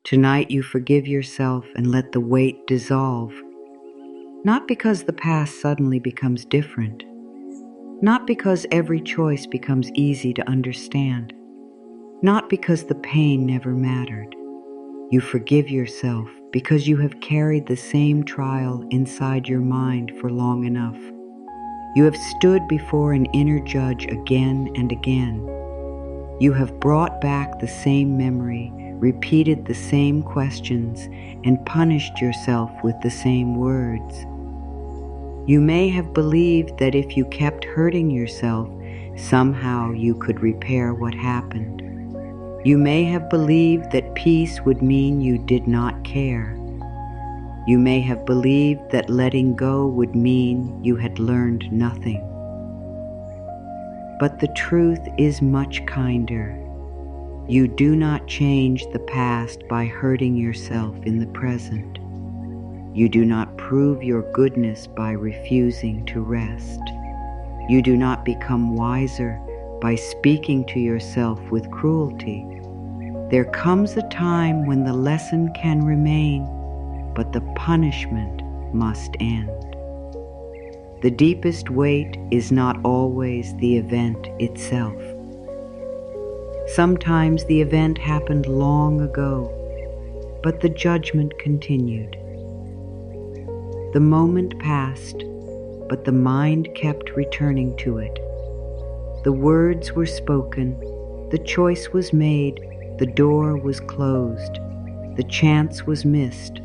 Tonight you forgive yourself and let the weight dissolve, not because the past suddenly becomes different, not because every choice becomes easy to understand, not because the pain never mattered. You forgive yourself because you have carried the same trial inside your mind for long enough. You have stood before an inner judge again and again. You have brought back the same memory, repeated the same questions, and punished yourself with the same words. You may have believed that if you kept hurting yourself, somehow you could repair what happened. You may have believed that peace would mean you did not care. You may have believed that letting go would mean you had learned nothing. But the truth is much kinder. You do not change the past by hurting yourself in the present. You do not prove your goodness by refusing to rest. You do not become wiser by speaking to yourself with cruelty. There comes a time when the lesson can remain, but the punishment must end. The deepest weight is not always the event itself. Sometimes the event happened long ago, but the judgment continued. The moment passed, but the mind kept returning to it. The words were spoken, the choice was made, the door was closed, the chance was missed,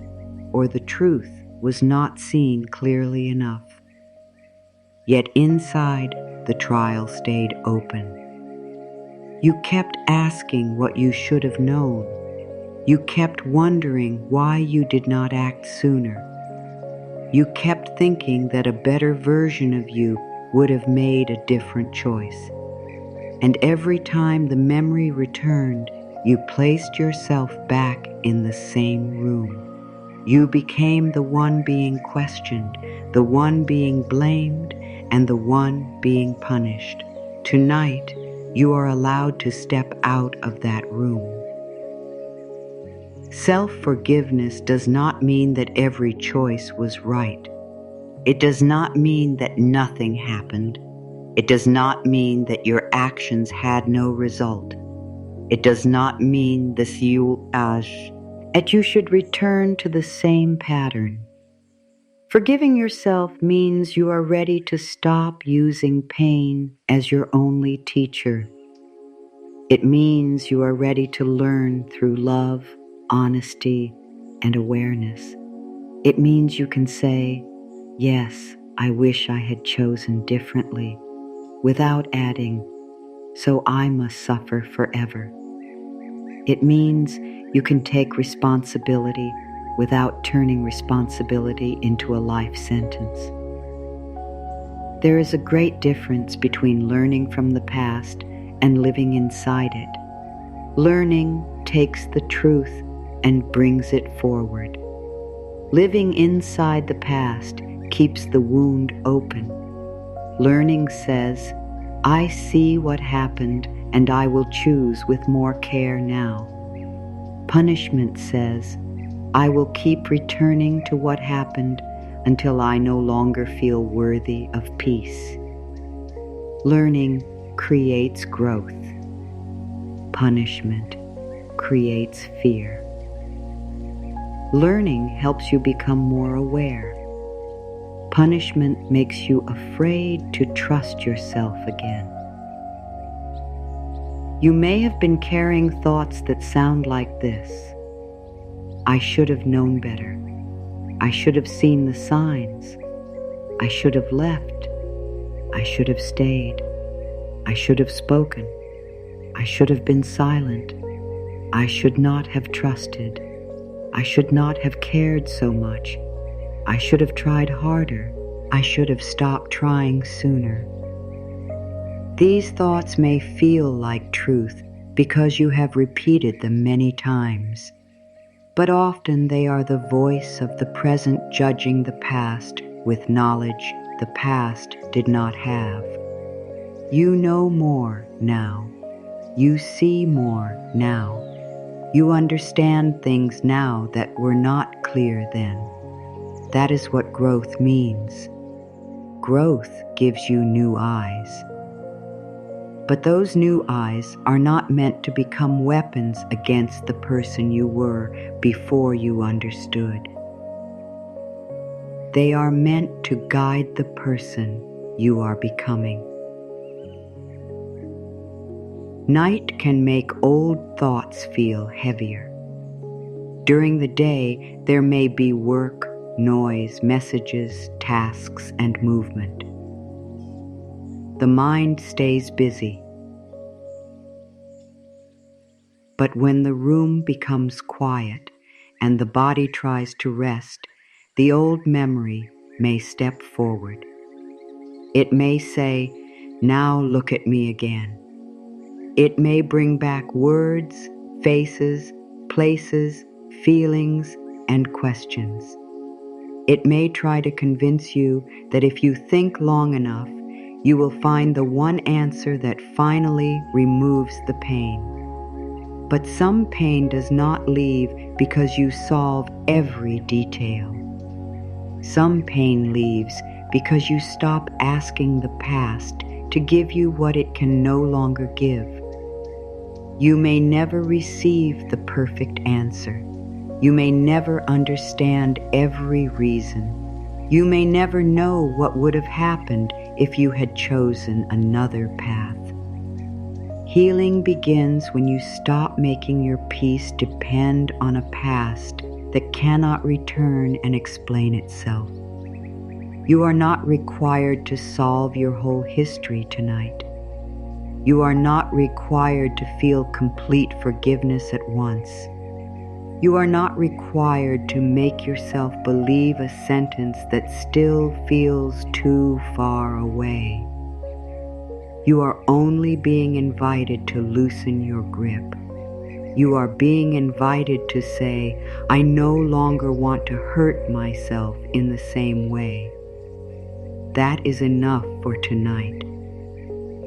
or the truth was not seen clearly enough. Yet inside, the trial stayed open. You kept asking what you should have known. You kept wondering why you did not act sooner. You kept thinking that a better version of you would have made a different choice. And every time the memory returned, you placed yourself back in the same room. You became the one being questioned, the one being blamed, and the one being punished. Tonight, you are allowed to step out of that room. Self-forgiveness does not mean that every choice was right. It does not mean that nothing happened. It does not mean that your actions had no result. It does not mean that you should return to the same pattern. Forgiving yourself means you are ready to stop using pain as your only teacher. It means you are ready to learn through love, honesty, and awareness. It means you can say, "Yes, I wish I had chosen differently," without adding, "So I must suffer forever." It means you can take responsibility without turning responsibility into a life sentence. There is a great difference between learning from the past and living inside it. Learning takes the truth and brings it forward. Living inside the past keeps the wound open. Learning says, "I see what happened and I will choose with more care now." Punishment says, "I will keep returning to what happened until I no longer feel worthy of peace." Learning creates growth. Punishment creates fear. Learning helps you become more aware. Punishment makes you afraid to trust yourself again. You may have been carrying thoughts that sound like this: "I should have known better. I should have seen the signs. I should have left. I should have stayed. I should have spoken. I should have been silent. I should not have trusted. I should not have cared so much. I should have tried harder. I should have stopped trying sooner." These thoughts may feel like truth because you have repeated them many times, but often they are the voice of the present judging the past with knowledge the past did not have. You know more now. You see more now. You understand things now that were not clear then. That is what growth means. Growth gives you new eyes. But those new eyes are not meant to become weapons against the person you were before you understood. They are meant to guide the person you are becoming. Night can make old thoughts feel heavier. During the day, there may be work, noise, messages, tasks, and movement. The mind stays busy. But when the room becomes quiet and the body tries to rest, the old memory may step forward. It may say, "Now look at me again." It may bring back words, faces, places, feelings, and questions. It may try to convince you that if you think long enough, you will find the one answer that finally removes the pain. But some pain does not leave because you solve every detail. Some pain leaves because you stop asking the past to give you what it can no longer give. You may never receive the perfect answer. You may never understand every reason. You may never know what would have happened if you had chosen another path. Healing begins when you stop making your peace depend on a past that cannot return and explain itself. You are not required to solve your whole history tonight. You are not required to feel complete forgiveness at once. You are not required to make yourself believe a sentence that still feels too far away. You are only being invited to loosen your grip. You are being invited to say, "I no longer want to hurt myself in the same way." That is enough for tonight.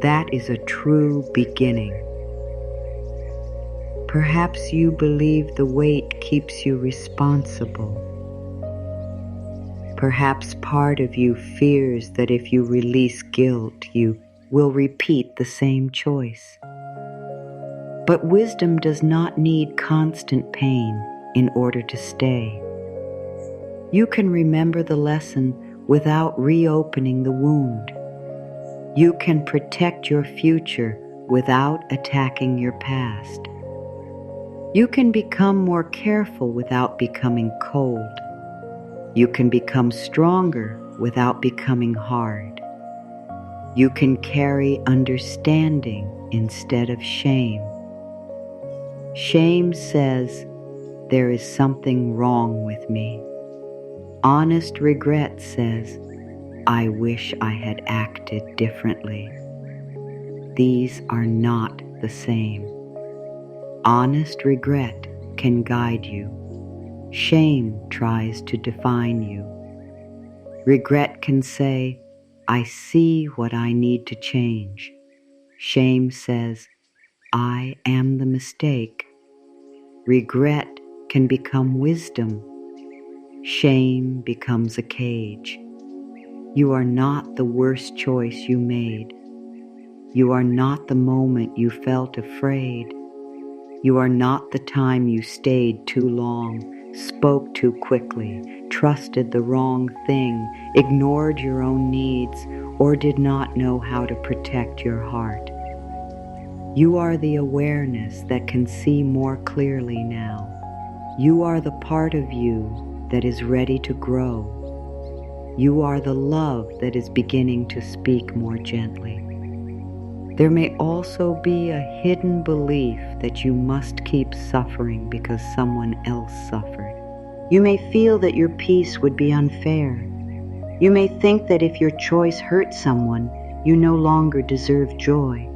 That is a true beginning. Perhaps you believe the weight keeps you responsible. Perhaps part of you fears that if you release guilt, you will repeat the same choice. But wisdom does not need constant pain in order to stay. You can remember the lesson without reopening the wound. You can protect your future without attacking your past. You can become more careful without becoming cold. You can become stronger without becoming hard. You can carry understanding instead of shame. Shame says, "There is something wrong with me." Honest regret says, "I wish I had acted differently." These are not the same. Honest regret can guide you. Shame tries to define you. Regret can say, "I see what I need to change." Shame says, "I am the mistake." Regret can become wisdom. Shame becomes a cage. You are not the worst choice you made. You are not the moment you felt afraid. You are not the time you stayed too long, spoke too quickly, trusted the wrong thing, ignored your own needs, or did not know how to protect your heart. You are the awareness that can see more clearly now. You are the part of you that is ready to grow. You are the love that is beginning to speak more gently. There may also be a hidden belief that you must keep suffering because someone else suffered. You may feel that your peace would be unfair. You may think that if your choice hurt someone, you no longer deserve joy.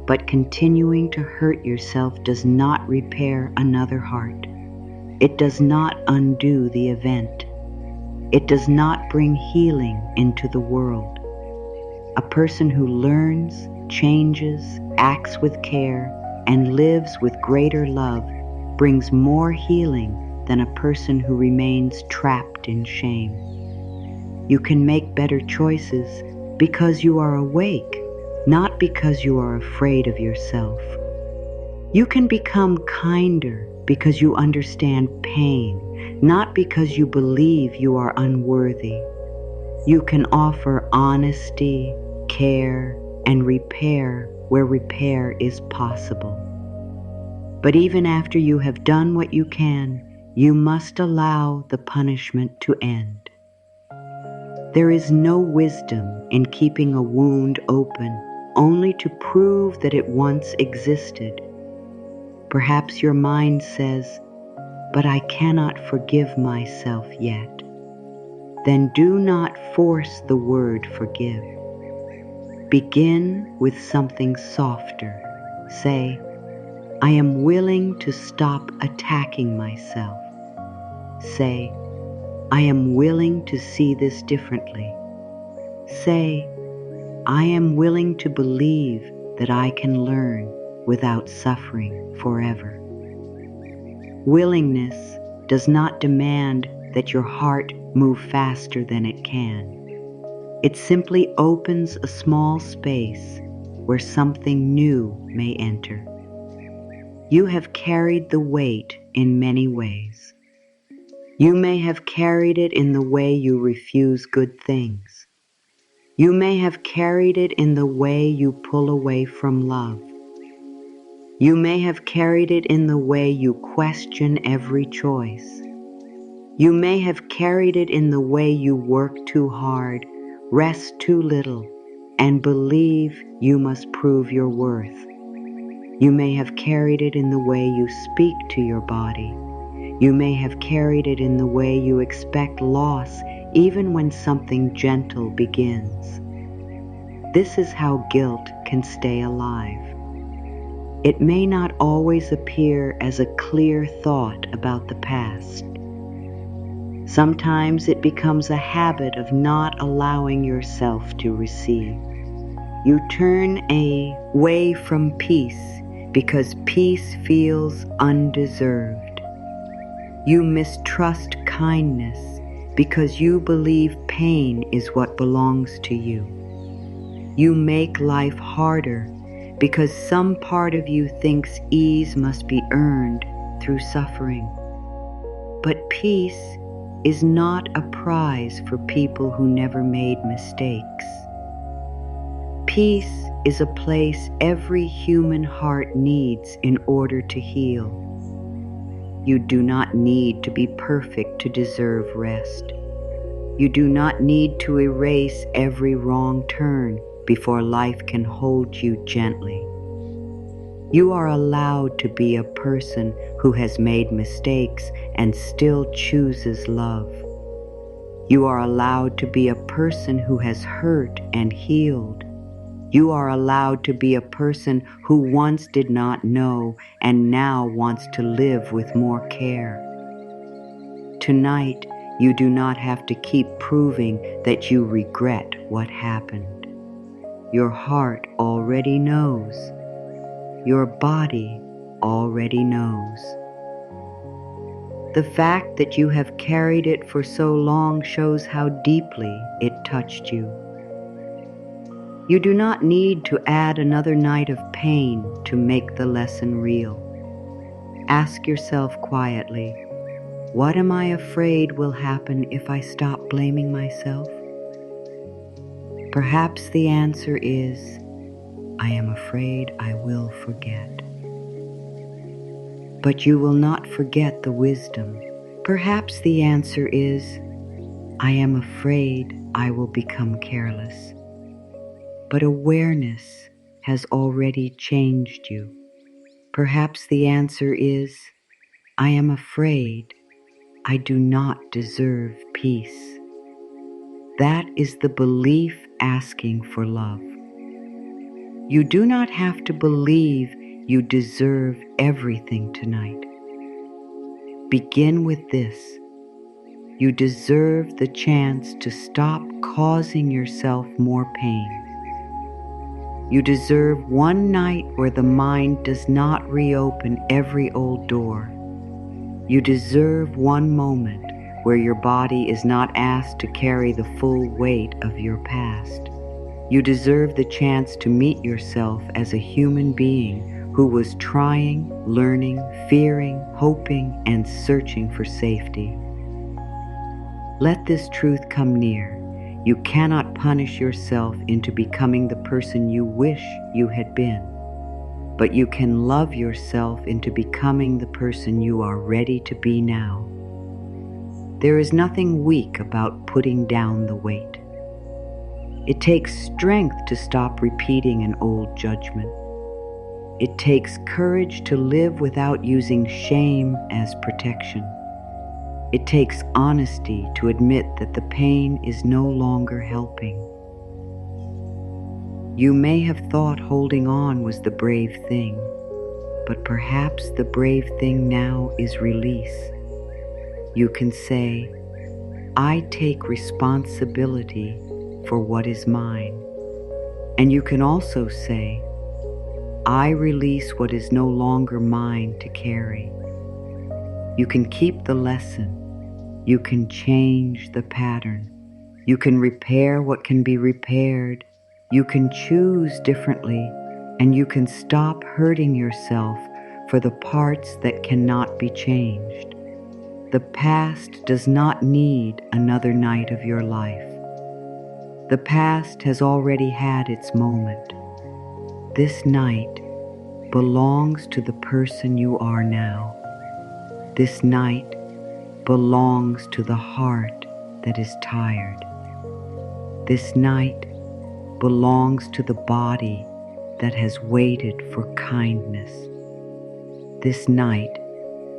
But continuing to hurt yourself does not repair another heart. It does not undo the event. It does not bring healing into the world. A person who learns, changes, acts with care, and lives with greater love brings more healing than a person who remains trapped in shame. You can make better choices because you are awake, not because you are afraid of yourself. You can become kinder because you understand pain, not because you believe you are unworthy. You can offer honesty, care, and repair where repair is possible. But even after you have done what you can, you must allow the punishment to end. There is no wisdom in keeping a wound open only to prove that it once existed. Perhaps your mind says, "But I cannot forgive myself yet." Then do not force the word forgive. Begin with something softer. Say, "I am willing to stop attacking myself." Say, "I am willing to see this differently." Say, "I am willing to believe that I can learn without suffering forever." Willingness does not demand that your heart move faster than it can. It simply opens a small space where something new may enter. You have carried the weight in many ways. You may have carried it in the way you refuse good things. You may have carried it in the way you pull away from love. You may have carried it in the way you question every choice. You may have carried it in the way you work too hard, rest too little, and believe you must prove your worth. You may have carried it in the way you speak to your body. You may have carried it in the way you expect loss even when something gentle begins. This is how guilt can stay alive. It may not always appear as a clear thought about the past. Sometimes it becomes a habit of not allowing yourself to receive. You turn away from peace because peace feels undeserved. You mistrust kindness because you believe pain is what belongs to you. You make life harder because some part of you thinks ease must be earned through suffering. But peace is not a prize for people who never made mistakes. Peace is a place every human heart needs in order to heal. You do not need to be perfect to deserve rest. You do not need to erase every wrong turn before life can hold you gently. You are allowed to be a person who has made mistakes and still chooses love. You are allowed to be a person who has hurt and healed. You are allowed to be a person who once did not know and now wants to live with more care. Tonight, you do not have to keep proving that you regret what happened. Your heart already knows. Your body already knows. The fact that you have carried it for so long shows how deeply it touched you. You do not need to add another night of pain to make the lesson real. Ask yourself quietly, what am I afraid will happen if I stop blaming myself? Perhaps the answer is, I am afraid I will forget. But you will not forget the wisdom. Perhaps the answer is, I am afraid I will become careless. But awareness has already changed you. Perhaps the answer is, I am afraid I do not deserve peace. That is the belief asking for love. You do not have to believe you deserve everything tonight. Begin with this. You deserve the chance to stop causing yourself more pain. You deserve one night where the mind does not reopen every old door. You deserve one moment where your body is not asked to carry the full weight of your past. You deserve the chance to meet yourself as a human being who was trying, learning, fearing, hoping, and searching for safety. Let this truth come near. You cannot punish yourself into becoming the person you wish you had been, but you can love yourself into becoming the person you are ready to be now. There is nothing weak about putting down the weight. It takes strength to stop repeating an old judgment. It takes courage to live without using shame as protection. It takes honesty to admit that the pain is no longer helping. You may have thought holding on was the brave thing, but perhaps the brave thing now is release. You can say, I take responsibility for what is mine. And you can also say, I release what is no longer mine to carry. You can keep the lesson. You can change the pattern. You can repair what can be repaired. You can choose differently, and you can stop hurting yourself for the parts that cannot be changed. The past does not need another night of your life. The past has already had its moment. This night belongs to the person you are now. This night belongs to the heart that is tired. This night belongs to the body that has waited for kindness. This night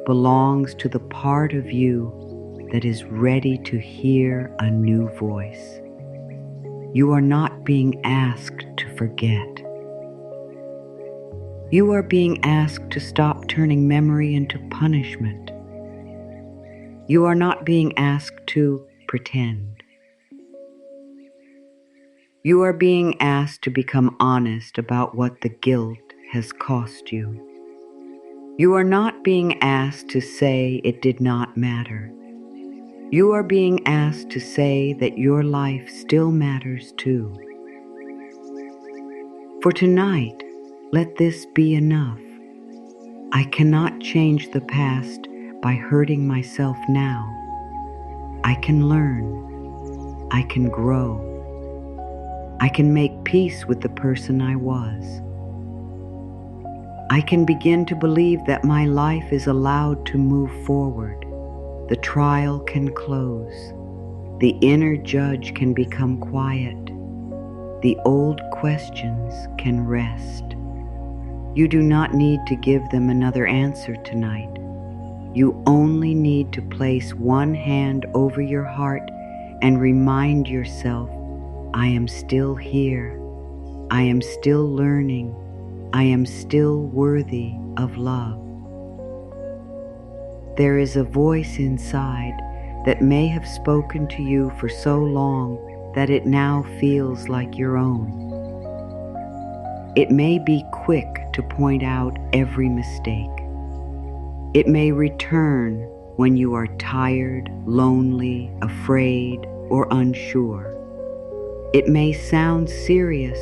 belongs to the part of you that is ready to hear a new voice. You are not being asked to forget. You are being asked to stop turning memory into punishment. You are not being asked to pretend. You are being asked to become honest about what the guilt has cost you. You are not being asked to say it did not matter. You are being asked to say that your life still matters too. For tonight, let this be enough. I cannot change the past by hurting myself now. I can learn. I can grow. I can make peace with the person I was. I can begin to believe that my life is allowed to move forward. The trial can close. The inner judge can become quiet. The old questions can rest. You do not need to give them another answer tonight. You only need to place one hand over your heart and remind yourself, I am still here. I am still learning. I am still worthy of love. There is a voice inside that may have spoken to you for so long that it now feels like your own. It may be quick to point out every mistake. It may return when you are tired, lonely, afraid, or unsure. It may sound serious,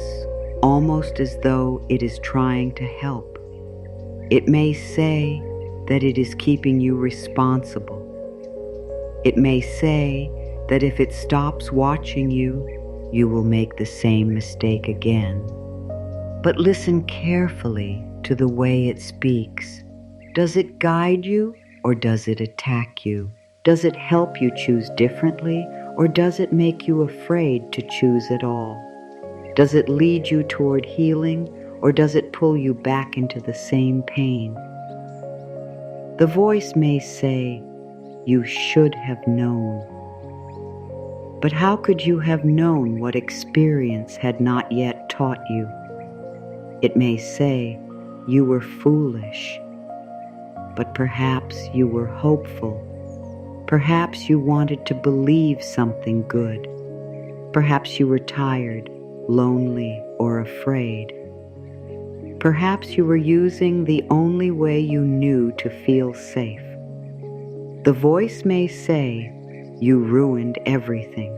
almost as though it is trying to help. It may say that it is keeping you responsible. It may say that if it stops watching you, you will make the same mistake again. But listen carefully to the way it speaks. Does it guide you or does it attack you? Does it help you choose differently or does it make you afraid to choose at all? Does it lead you toward healing or does it pull you back into the same pain? The voice may say, you should have known. But how could you have known what experience had not yet taught you? It may say, you were foolish. But perhaps you were hopeful. Perhaps you wanted to believe something good. Perhaps you were tired, lonely, or afraid. Perhaps you were using the only way you knew to feel safe. The voice may say, "You ruined everything,"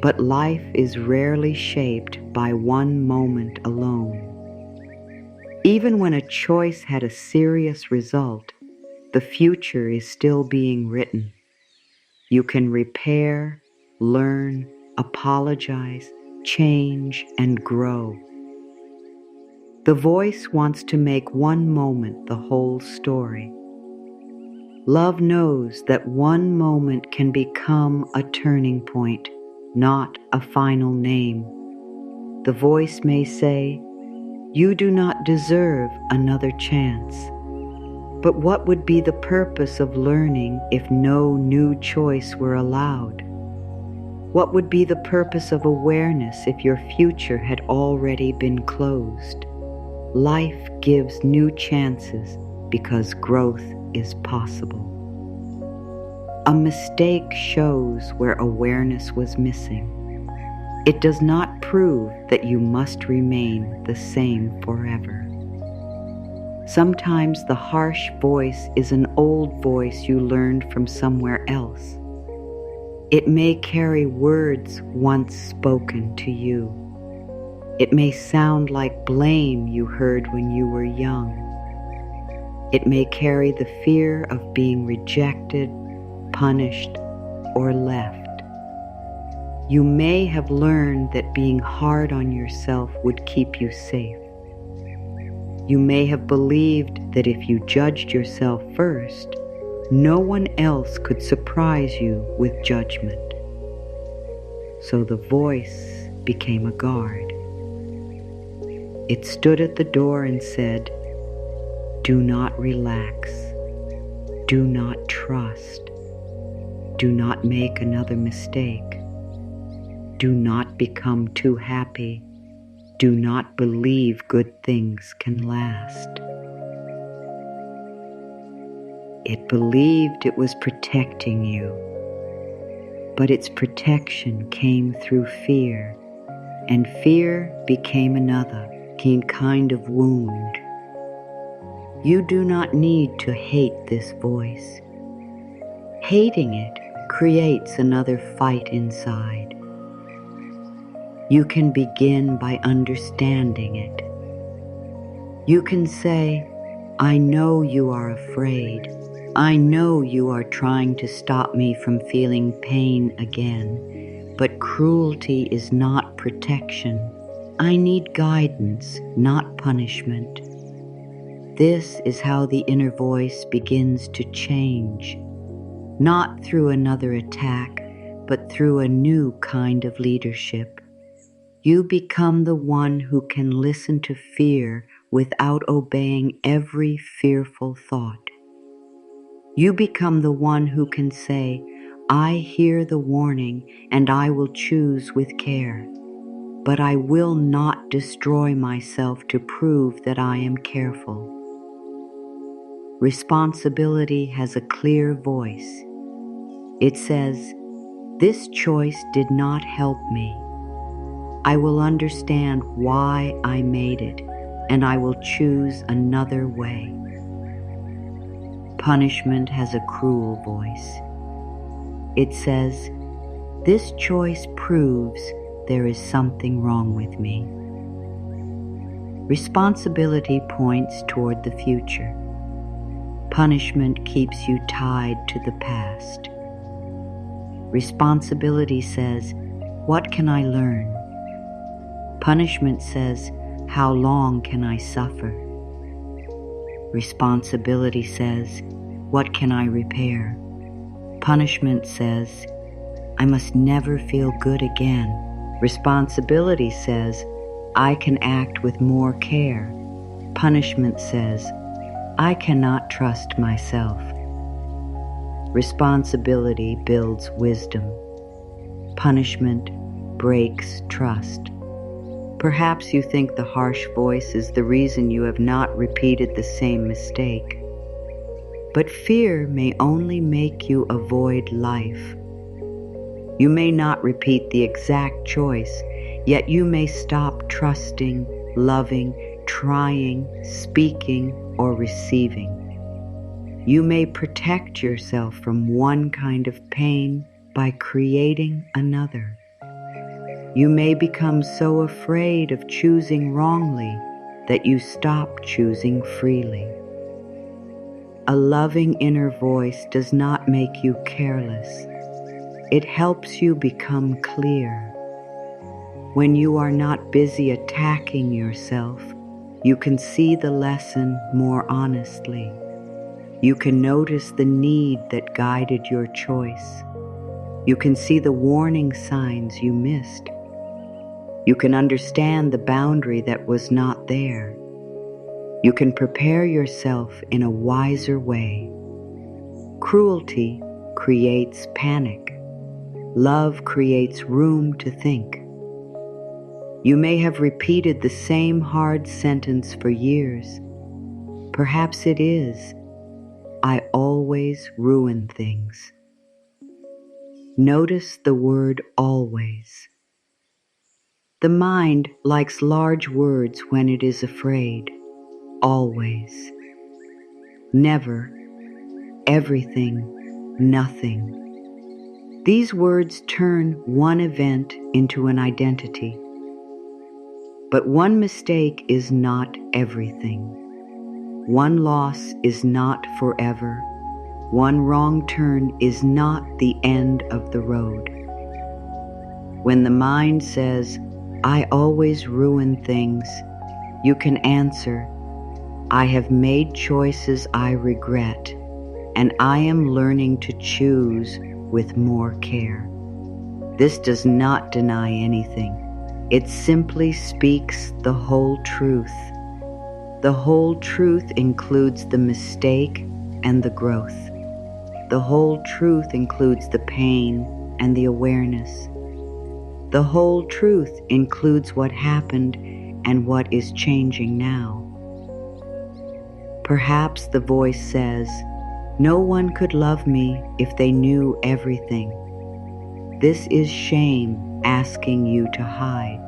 but life is rarely shaped by one moment alone. Even when a choice had a serious result, the future is still being written. You can repair, learn, apologize, change, and grow. The voice wants to make one moment the whole story. Love knows that one moment can become a turning point, not a final name. The voice may say, "You do not deserve another chance." But what would be the purpose of learning if no new choice were allowed? What would be the purpose of awareness if your future had already been closed? Life gives new chances because growth is possible. A mistake shows where awareness was missing. It does not prove that you must remain the same forever. Sometimes the harsh voice is an old voice you learned from somewhere else. It may carry words once spoken to you. It may sound like blame you heard when you were young. It may carry the fear of being rejected, punished, or left. You may have learned that being hard on yourself would keep you safe. You may have believed that if you judged yourself first, no one else could surprise you with judgment. So the voice became a guard. It stood at the door and said, "Do not relax. Do not trust. Do not make another mistake. Do not become too happy. Do not believe good things can last." It believed it was protecting you, but its protection came through fear, and fear became another kind of wound. You do not need to hate this voice. Hating it creates another fight inside. You can begin by understanding it. You can say, "I know you are afraid. I know you are trying to stop me from feeling pain again, but cruelty is not protection. I need guidance, not punishment." This is how the inner voice begins to change, not through another attack, but through a new kind of leadership. You become the one who can listen to fear without obeying every fearful thought. You become the one who can say, "I hear the warning and I will choose with care, but I will not destroy myself to prove that I am careful." Responsibility has a clear voice. It says, "This choice did not help me. I will understand why I made it, and I will choose another way." Punishment has a cruel voice. It says, "This choice proves there is something wrong with me." Responsibility points toward the future. Punishment keeps you tied to the past. Responsibility says, "What can I learn?" Punishment says, "How long can I suffer?" Responsibility says, "What can I repair?" Punishment says, "I must never feel good again." Responsibility says, "I can act with more care." Punishment says, "I cannot trust myself." Responsibility builds wisdom. Punishment breaks trust. Perhaps you think the harsh voice is the reason you have not repeated the same mistake. But fear may only make you avoid life. You may not repeat the exact choice, yet you may stop trusting, loving, trying, speaking, or receiving. You may protect yourself from one kind of pain by creating another. You may become so afraid of choosing wrongly that you stop choosing freely. A loving inner voice does not make you careless. It helps you become clear. When you are not busy attacking yourself, you can see the lesson more honestly. You can notice the need that guided your choice. You can see the warning signs you missed. You can understand the boundary that was not there. You can prepare yourself in a wiser way. Cruelty creates panic. Love creates room to think. You may have repeated the same hard sentence for years. Perhaps it is, "I always ruin things." Notice the word always. The mind likes large words when it is afraid. Always. Never. Everything. Nothing. These words turn one event into an identity. But one mistake is not everything. One loss is not forever. One wrong turn is not the end of the road. When the mind says, "I always ruin things," you can answer, "I have made choices I regret, and I am learning to choose with more care." This does not deny anything. It simply speaks the whole truth. The whole truth includes the mistake and the growth. The whole truth includes the pain and the awareness. The whole truth includes what happened and what is changing now. Perhaps the voice says, "No one could love me if they knew everything." This is shame asking you to hide.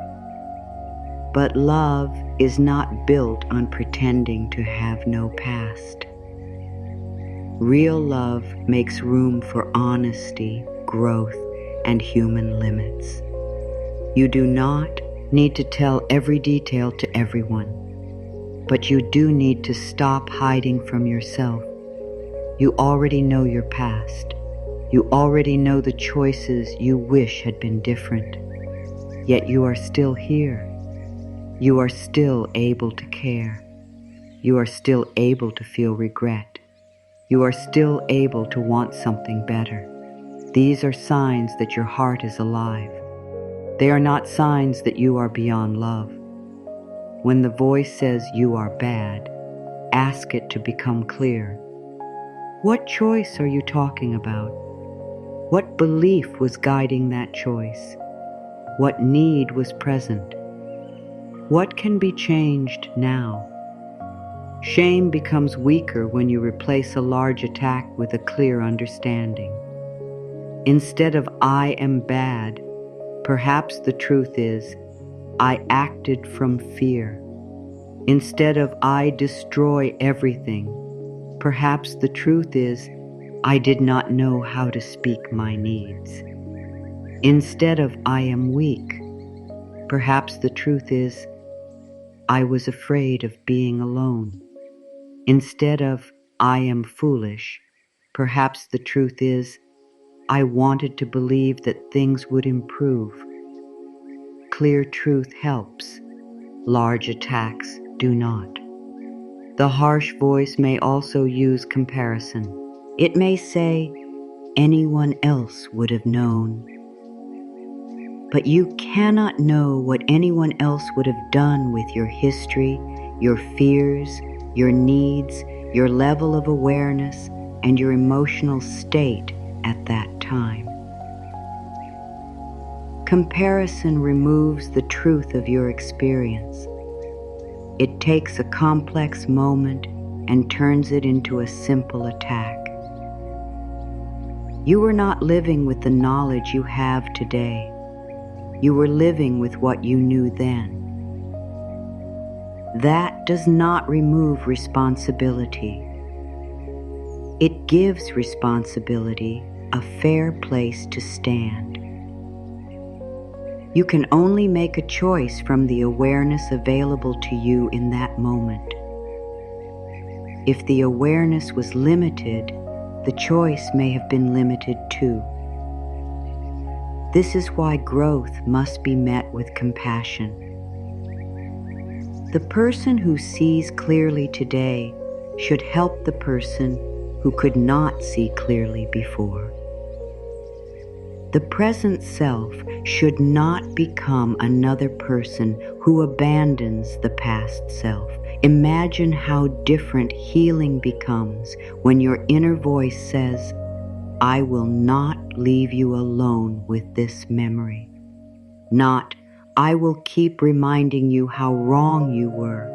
But love is not built on pretending to have no past. Real love makes room for honesty, growth, and human limits. You do not need to tell every detail to everyone, but you do need to stop hiding from yourself. You already know your past. You already know the choices you wish had been different. Yet you are still here. You are still able to care. You are still able to feel regret. You are still able to want something better. These are signs that your heart is alive. They are not signs that you are beyond love. When the voice says you are bad, ask it to become clear. What choice are you talking about? What belief was guiding that choice? What need was present? What can be changed now? Shame becomes weaker when you replace a large attack with a clear understanding. Instead of "I am bad," perhaps the truth is, "I acted from fear." Instead of "I destroy everything," perhaps the truth is, "I did not know how to speak my needs." Instead of "I am weak," perhaps the truth is, "I was afraid of being alone." Instead of "I am foolish," perhaps the truth is, "I wanted to believe that things would improve." Clear truth helps. Large attacks do not. The harsh voice may also use comparison. It may say, "Anyone else would have known." But you cannot know what anyone else would have done with your history, your fears, your needs, your level of awareness, and your emotional state at that time. Comparison removes the truth of your experience. It takes a complex moment and turns it into a simple attack. You were not living with the knowledge you have today. You were living with what you knew then. That does not remove responsibility. It gives responsibility a fair place to stand. You can only make a choice from the awareness available to you in that moment. If the awareness was limited, the choice may have been limited too. This is why growth must be met with compassion. The person who sees clearly today should help the person who could not see clearly before. The present self should not become another person who abandons the past self. Imagine how different healing becomes when your inner voice says, "I will not leave you alone with this memory." Not, "I will keep reminding you how wrong you were,"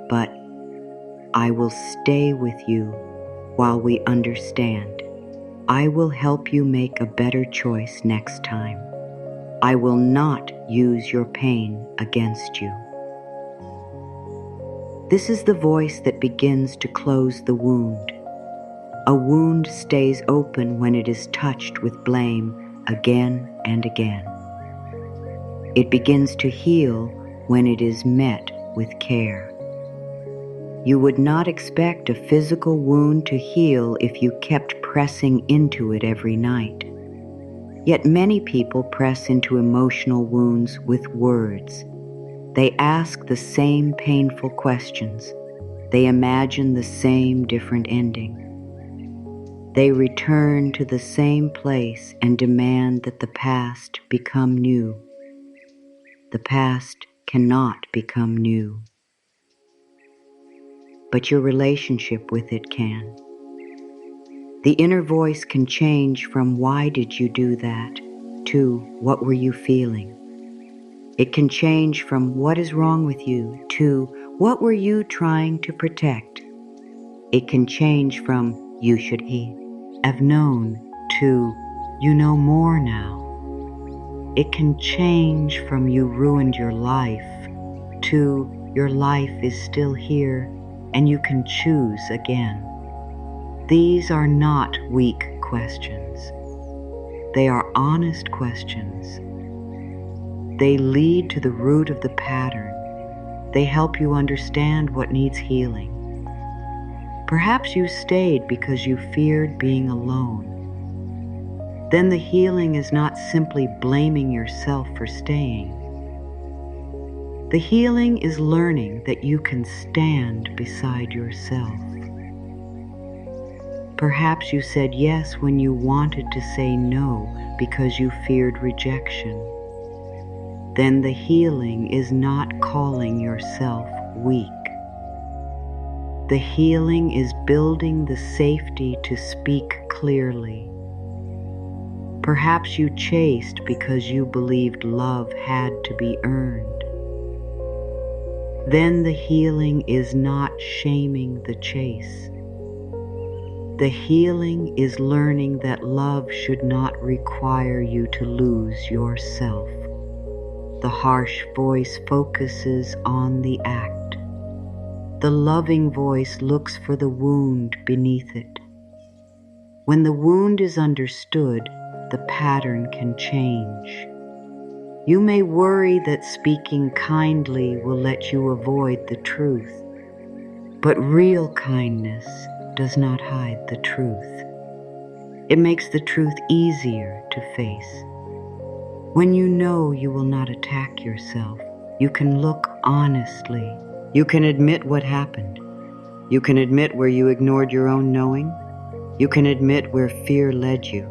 but, "I will stay with you while we understand. I will help you make a better choice next time. I will not use your pain against you." This is the voice that begins to close the wound. A wound stays open when it is touched with blame again and again. It begins to heal when it is met with care. You would not expect a physical wound to heal if you kept pressing into it every night. Yet many people press into emotional wounds with words. They ask the same painful questions. They imagine the same different ending. They return to the same place and demand that the past become new. The past cannot become new, but your relationship with it can. The inner voice can change from "Why did you do that?" to "What were you feeling?" It can change from "What is wrong with you?" to "What were you trying to protect?" It can change from "You should have known" to "You know more now." It can change from "You ruined your life" to "Your life is still here and you can choose again." These are not weak questions. They are honest questions. They lead to the root of the pattern. They help you understand what needs healing. Perhaps you stayed because you feared being alone. Then the healing is not simply blaming yourself for staying. The healing is learning that you can stand beside yourself. Perhaps you said yes when you wanted to say no because you feared rejection. Then the healing is not calling yourself weak. The healing is building the safety to speak clearly. Perhaps you chased because you believed love had to be earned. Then the healing is not shaming the chase. The healing is learning that love should not require you to lose yourself. The harsh voice focuses on the act. The loving voice looks for the wound beneath it. When the wound is understood, the pattern can change. You may worry that speaking kindly will let you avoid the truth, but real kindness does not hide the truth. It makes the truth easier to face. When you know you will not attack yourself, you can look honestly. You can admit what happened. You can admit where you ignored your own knowing. You can admit where fear led you.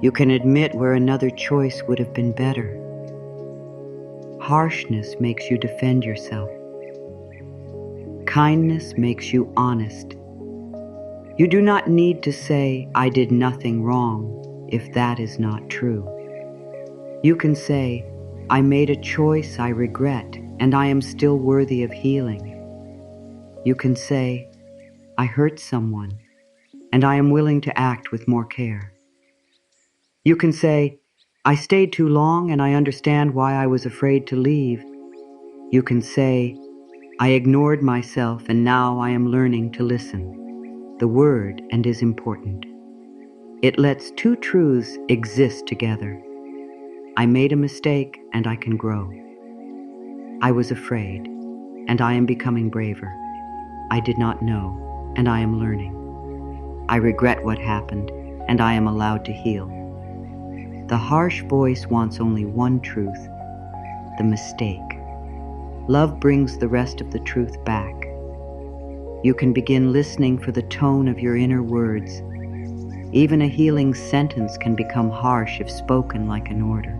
You can admit where another choice would have been better. Harshness makes you defend yourself. Kindness makes you honest. You do not need to say, "I did nothing wrong," if that is not true. You can say, "I made a choice I regret, and I am still worthy of healing." You can say, "I hurt someone, and I am willing to act with more care." You can say, "I stayed too long, and I understand why I was afraid to leave." You can say, I ignored myself, and now I am learning to listen. The word "and" is important. It lets two truths exist together. I made a mistake, and I can grow. I was afraid, and I am becoming braver. I did not know, and I am learning. I regret what happened, and I am allowed to heal. The harsh voice wants only one truth: the mistake. Love brings the rest of the truth back. You can begin listening for the tone of your inner words. Even a healing sentence can become harsh if spoken like an order.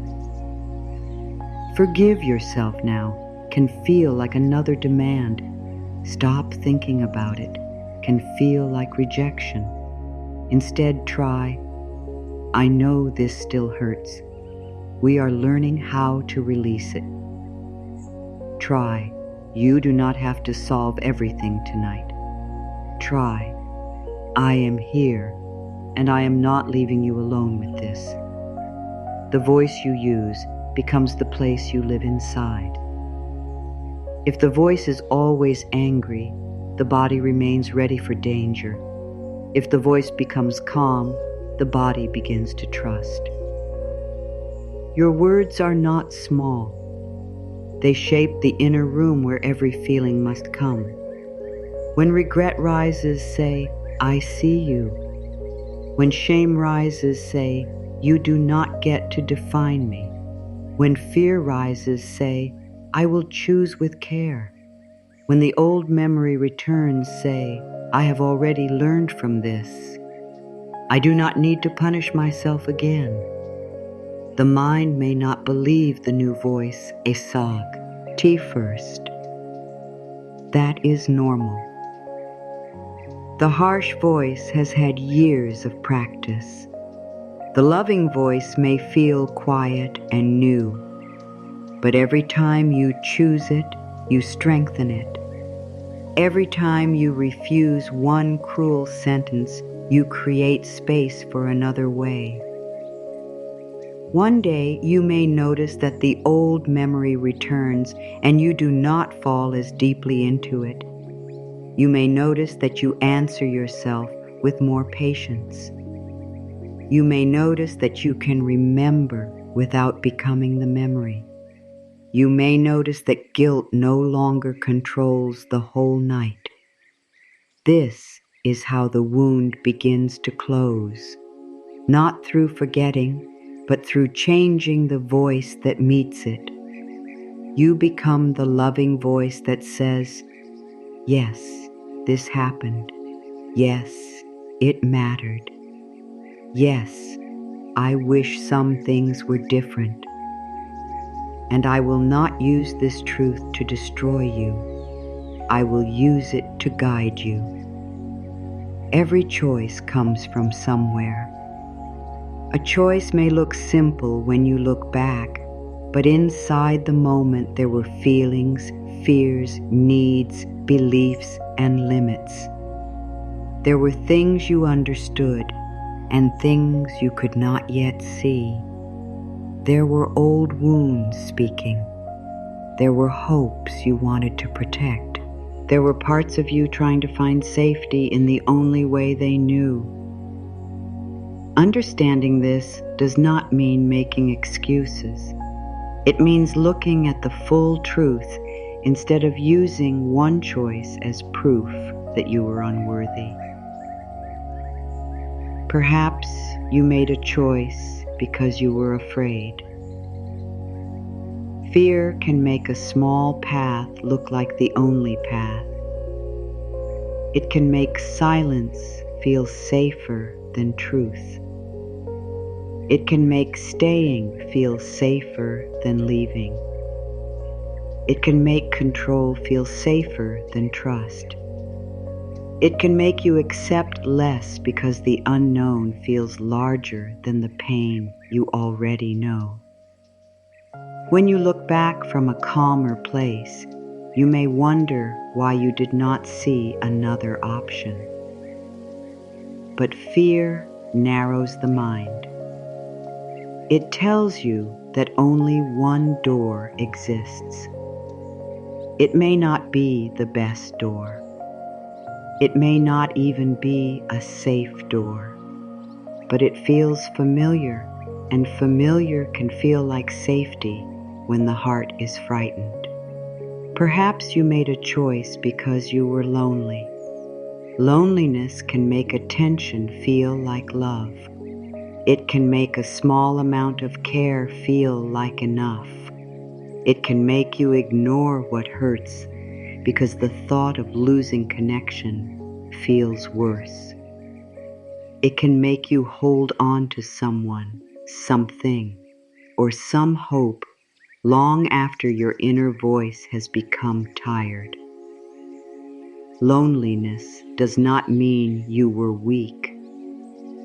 Forgive yourself now can feel like another demand. Stop thinking about it can feel like rejection. Instead, try, I know this still hurts. We are learning how to release it. Try, you do not have to solve everything tonight. Try, I am here, and I am not leaving you alone with this. The voice you use becomes the place you live inside. If the voice is always angry, the body remains ready for danger. If the voice becomes calm, the body begins to trust. Your words are not small. They shape the inner room where every feeling must come. When regret rises, say, I see you. When shame rises, say, you do not get to define me. When fear rises, say, I will choose with care. When the old memory returns, say, I have already learned from this. I do not need to punish myself again. The mind may not believe the new voice, a sog, tea first. That is normal. The harsh voice has had years of practice. The loving voice may feel quiet and new, but every time you choose it, you strengthen it. Every time you refuse one cruel sentence, you create space for another way. One day you may notice that the old memory returns and you do not fall as deeply into it. You may notice that you answer yourself with more patience. You may notice that you can remember without becoming the memory. You may notice that guilt no longer controls the whole night. This is how the wound begins to close, not through forgetting, but through changing the voice that meets it. You become the loving voice that says, yes, this happened. Yes, it mattered. Yes, I wish some things were different. And I will not use this truth to destroy you. I will use it to guide you. Every choice comes from somewhere. A choice may look simple when you look back, but inside the moment there were feelings, fears, needs, beliefs, and limits. There were things you understood and things you could not yet see. There were old wounds speaking. There were hopes you wanted to protect. There were parts of you trying to find safety in the only way they knew. Understanding this does not mean making excuses. It means looking at the full truth instead of using one choice as proof that you were unworthy. Perhaps you made a choice because you were afraid. Fear can make a small path look like the only path. It can make silence feel safer than truth. It can make staying feel safer than leaving. It can make control feel safer than trust. It can make you accept less because the unknown feels larger than the pain you already know. When you look back from a calmer place, you may wonder why you did not see another option. But fear narrows the mind. It tells you that only one door exists. It may not be the best door. It may not even be a safe door, but it feels familiar, and familiar can feel like safety when the heart is frightened. Perhaps you made a choice because you were lonely. Loneliness can make attention feel like love. It can make a small amount of care feel like enough. It can make you ignore what hurts because the thought of losing connection feels worse. It can make you hold on to someone, something, or some hope long after your inner voice has become tired. Loneliness does not mean you were weak.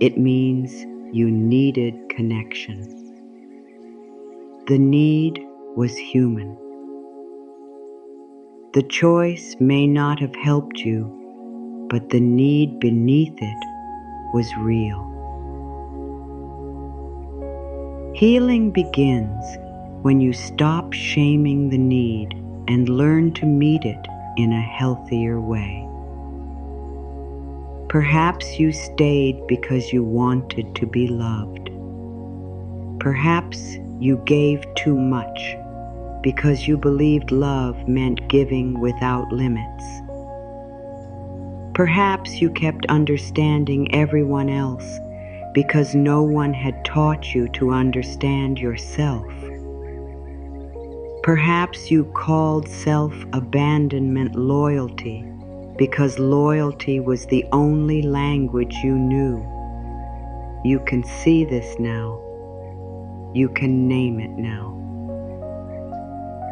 It means you needed connection. The need was human. The choice may not have helped you, but the need beneath it was real. Healing begins when you stop shaming the need and learn to meet it in a healthier way. Perhaps you stayed because you wanted to be loved. Perhaps you gave too much because you believed love meant giving without limits. Perhaps you kept understanding everyone else because no one had taught you to understand yourself. Perhaps you called self-abandonment loyalty because loyalty was the only language you knew. You can see this now. You can name it now.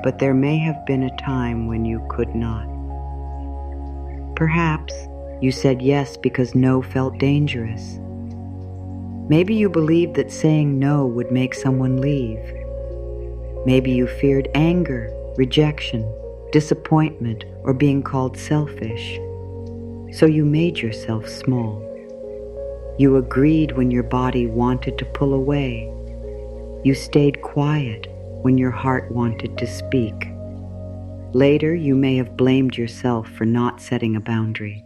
But there may have been a time when you could not. Perhaps you said yes because no felt dangerous. Maybe you believed that saying no would make someone leave. Maybe you feared anger, rejection, disappointment, or being called selfish. So you made yourself small. You agreed when your body wanted to pull away. You stayed quiet when your heart wanted to speak. Later, you may have blamed yourself for not setting a boundary.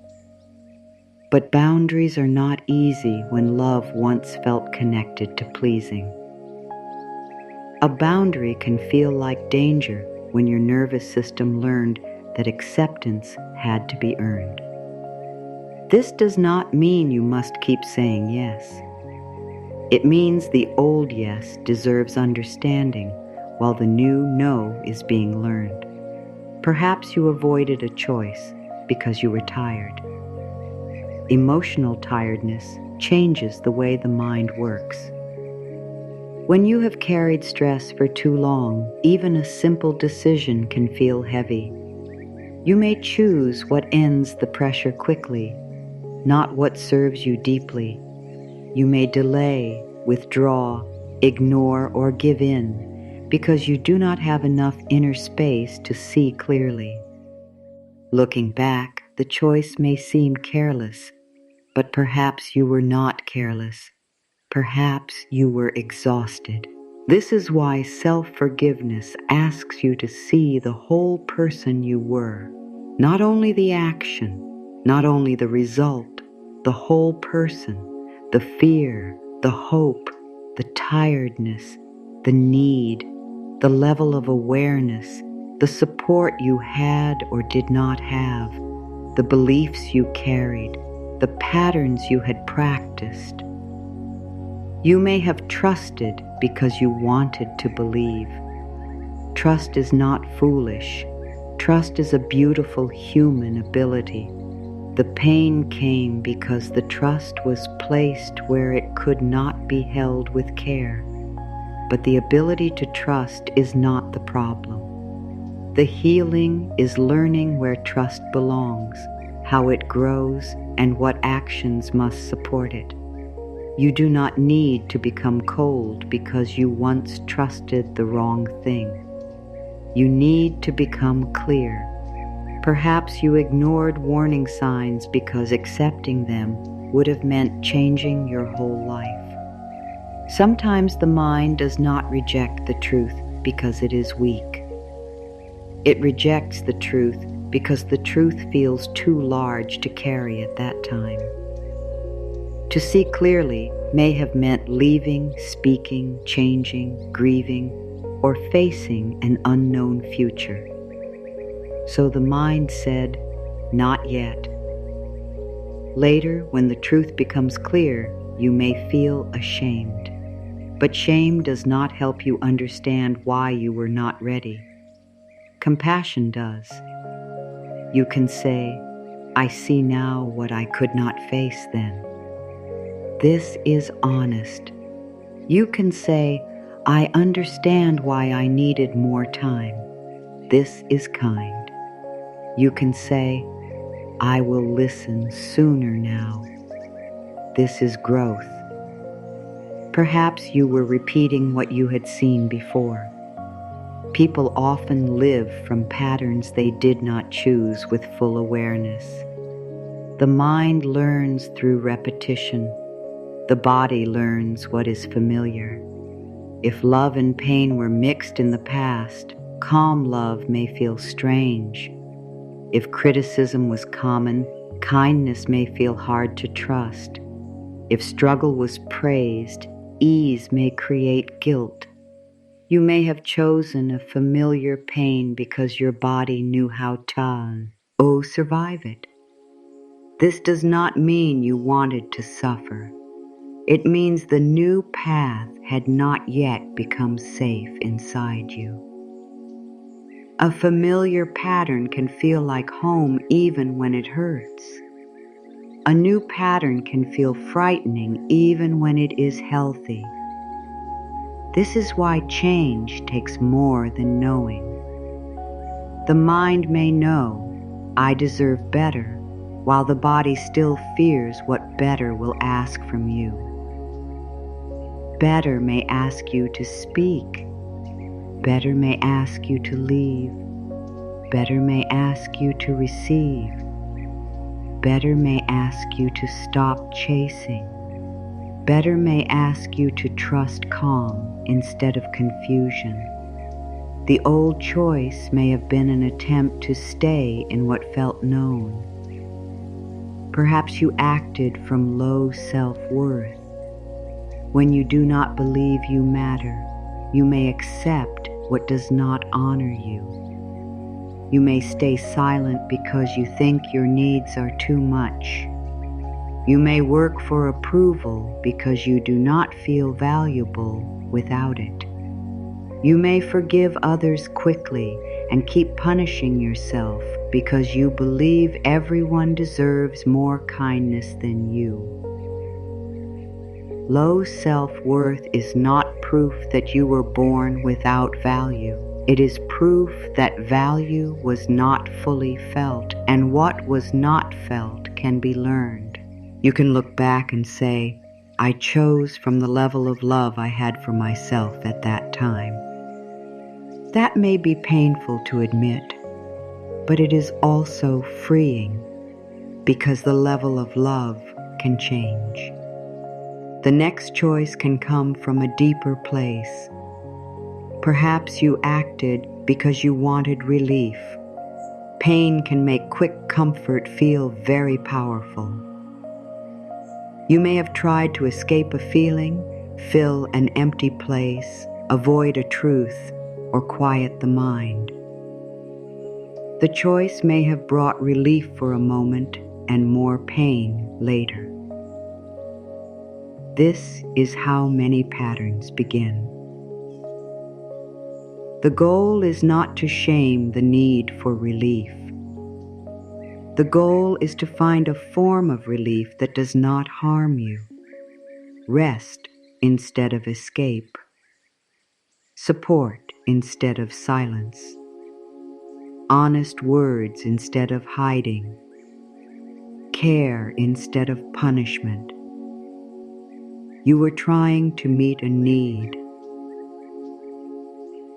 But boundaries are not easy when love once felt connected to pleasing. A boundary can feel like danger when your nervous system learned that acceptance had to be earned. This does not mean you must keep saying yes. It means the old yes deserves understanding while the new no is being learned. Perhaps you avoided a choice because you were tired. Emotional tiredness changes the way the mind works. When you have carried stress for too long, even a simple decision can feel heavy. You may choose what ends the pressure quickly, not what serves you deeply. You may delay, withdraw, ignore, or give in because you do not have enough inner space to see clearly. Looking back, the choice may seem careless, but perhaps you were not careless. Perhaps you were exhausted. This is why self-forgiveness asks you to see the whole person you were, not only the action, not only the result, the whole person, the fear, the hope, the tiredness, the need, the level of awareness, the support you had or did not have, the beliefs you carried, the patterns you had practiced. You may have trusted because you wanted to believe. Trust is not foolish. Trust is a beautiful human ability. The pain came because the trust was placed where it could not be held with care. But the ability to trust is not the problem. The healing is learning where trust belongs, how it grows, and what actions must support it. You do not need to become cold because you once trusted the wrong thing. You need to become clear. Perhaps you ignored warning signs because accepting them would have meant changing your whole life. Sometimes the mind does not reject the truth because it is weak. It rejects the truth because the truth feels too large to carry at that time. To see clearly may have meant leaving, speaking, changing, grieving, or facing an unknown future. So the mind said, "Not yet." Later, when the truth becomes clear, you may feel ashamed. But shame does not help you understand why you were not ready. Compassion does. You can say, "I see now what I could not face then." This is honest. You can say, "I understand why I needed more time." This is kind. You can say, "I will listen sooner now." This is growth. Perhaps you were repeating what you had seen before. People often live from patterns they did not choose with full awareness. The mind learns through repetition. The body learns what is familiar. If love and pain were mixed in the past, calm love may feel strange. If criticism was common, kindness may feel hard to trust. If struggle was praised, ease may create guilt. You may have chosen a familiar pain because your body knew how to survive it. This does not mean you wanted to suffer. It means the new path had not yet become safe inside you. A familiar pattern can feel like home even when it hurts. A new pattern can feel frightening even when it is healthy. This is why change takes more than knowing. The mind may know, "I deserve better," while the body still fears what better will ask from you. Better may ask you to speak. Better may ask you to leave. Better may ask you to receive. Better may ask you to stop chasing. Better may ask you to trust calm instead of confusion. The old choice may have been an attempt to stay in what felt known. Perhaps you acted from low self-worth. When you do not believe you matter, you may accept what does not honor you. You may stay silent because you think your needs are too much. You may work for approval because you do not feel valuable without it. You may forgive others quickly and keep punishing yourself because you believe everyone deserves more kindness than you. Low self-worth is not proof that you were born without value. It is proof that value was not fully felt, and what was not felt can be learned. You can look back and say, "I chose from the level of love I had for myself at that time." That may be painful to admit, but it is also freeing because the level of love can change. The next choice can come from a deeper place. Perhaps you acted because you wanted relief. Pain can make quick comfort feel very powerful. You may have tried to escape a feeling, fill an empty place, avoid a truth, or quiet the mind. The choice may have brought relief for a moment and more pain later. This is how many patterns begin. The goal is not to shame the need for relief. The goal is to find a form of relief that does not harm you. Rest instead of escape. Support instead of silence. Honest words instead of hiding. Care instead of punishment. You were trying to meet a need.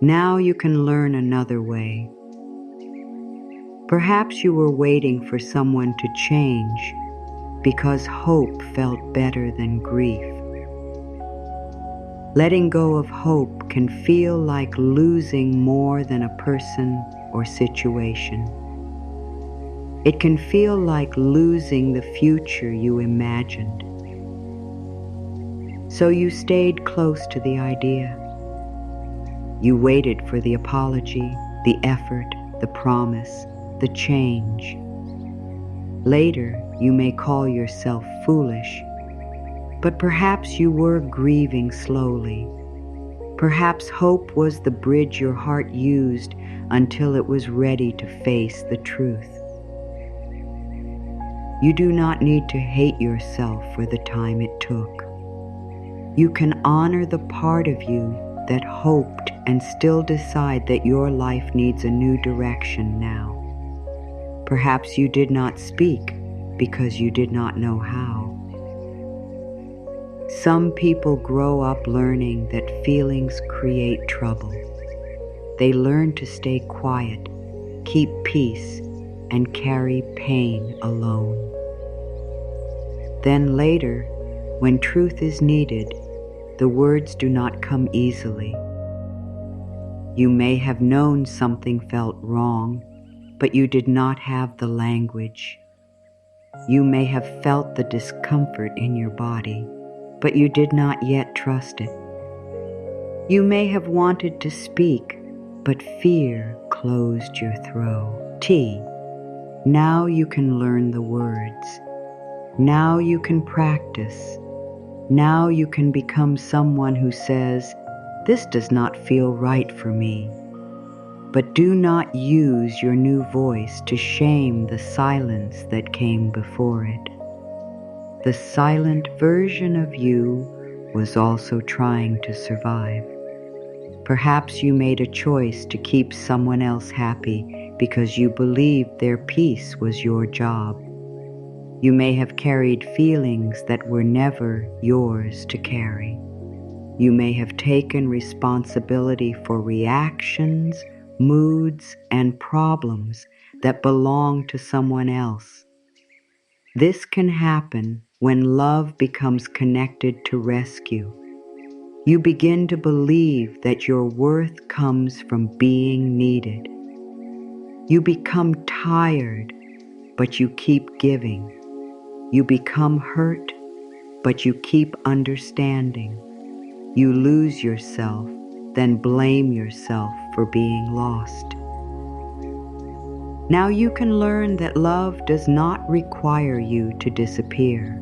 Now you can learn another way. Perhaps you were waiting for someone to change because hope felt better than grief. Letting go of hope can feel like losing more than a person or situation. It can feel like losing the future you imagined. So you stayed close to the idea. You waited for the apology, the effort, the promise, the change. Later, you may call yourself foolish, but perhaps you were grieving slowly. Perhaps hope was the bridge your heart used until it was ready to face the truth. You do not need to hate yourself for the time it took. You can honor the part of you that hoped and still decide that your life needs a new direction now. Perhaps you did not speak because you did not know how. Some people grow up learning that feelings create trouble. They learn to stay quiet, keep peace, and carry pain alone. Then later, when truth is needed, the words do not come easily. You may have known something felt wrong, but you did not have the language. You may have felt the discomfort in your body, but you did not yet trust it. You may have wanted to speak, but fear closed your throat. Now you can learn the words. Now you can practice. Now you can become someone who says, "This does not feel right for me." But do not use your new voice to shame the silence that came before it. The silent version of you was also trying to survive. Perhaps you made a choice to keep someone else happy because you believed their peace was your job. You may have carried feelings that were never yours to carry. You may have taken responsibility for reactions, moods, and problems that belong to someone else. This can happen when love becomes connected to rescue. You begin to believe that your worth comes from being needed. You become tired, but you keep giving. You become hurt, but you keep understanding. You lose yourself, then blame yourself for being lost. Now you can learn that love does not require you to disappear.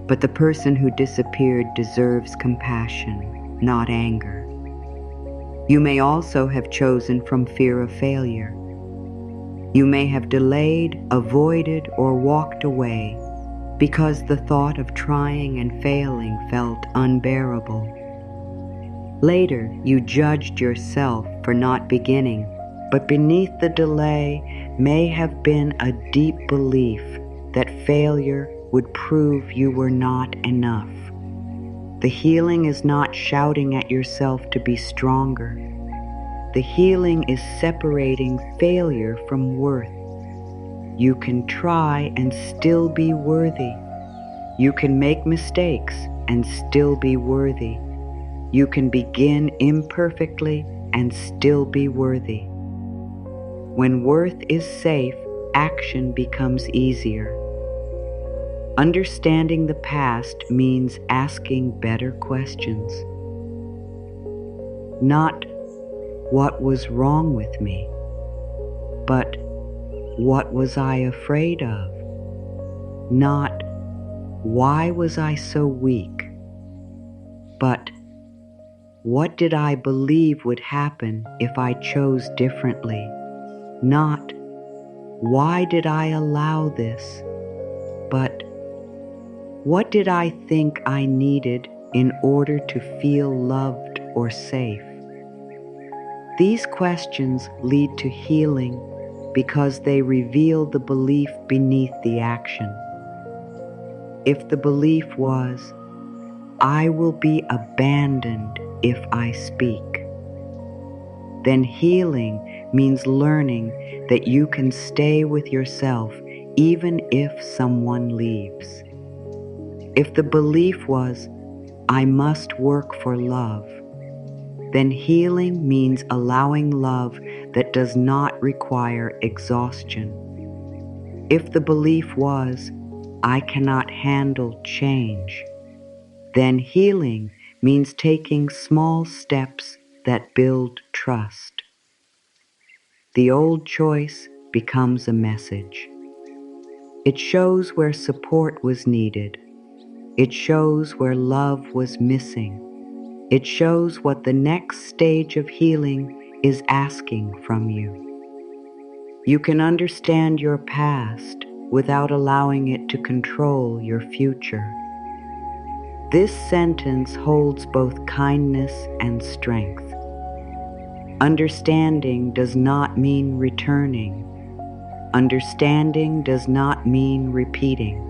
But the person who disappeared deserves compassion, not anger. You may also have chosen from fear of failure. You may have delayed, avoided, or walked away because the thought of trying and failing felt unbearable. Later, you judged yourself for not beginning, but beneath the delay may have been a deep belief that failure would prove you were not enough. The healing is not shouting at yourself to be stronger. The healing is separating failure from worth. You can try and still be worthy. You can make mistakes and still be worthy. You can begin imperfectly and still be worthy. When worth is safe, action becomes easier. Understanding the past means asking better questions. Not what was wrong with me, but what was I afraid of? Not why was I so weak, but what did I believe would happen if I chose differently? Not why did I allow this, but what did I think I needed in order to feel loved or safe? These questions lead to healing because they reveal the belief beneath the action. If the belief was, "I will be abandoned if I speak," then healing means learning that you can stay with yourself even if someone leaves. If the belief was, "I must work for love," then healing means allowing love that does not require exhaustion. If the belief was, I cannot handle change, then healing means taking small steps that build trust. The old choice becomes a message. It shows where support was needed. It shows where love was missing. It shows what the next stage of healing is asking from you. You can understand your past without allowing it to control your future. This sentence holds both kindness and strength. Understanding does not mean returning. Understanding does not mean repeating.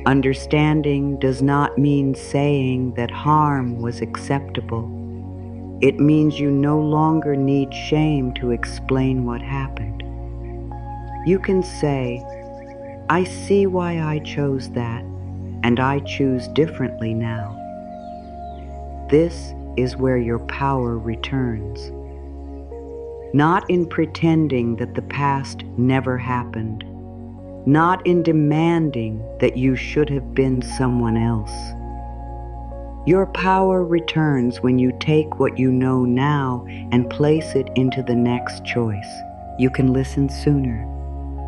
Understanding does not mean saying that harm was acceptable. It means you no longer need shame to explain what happened. You can say, I see why I chose that, and I choose differently now. This is where your power returns. Not in pretending that the past never happened, not in demanding that you should have been someone else. Your power returns when you take what you know now and place it into the next choice. You can listen sooner.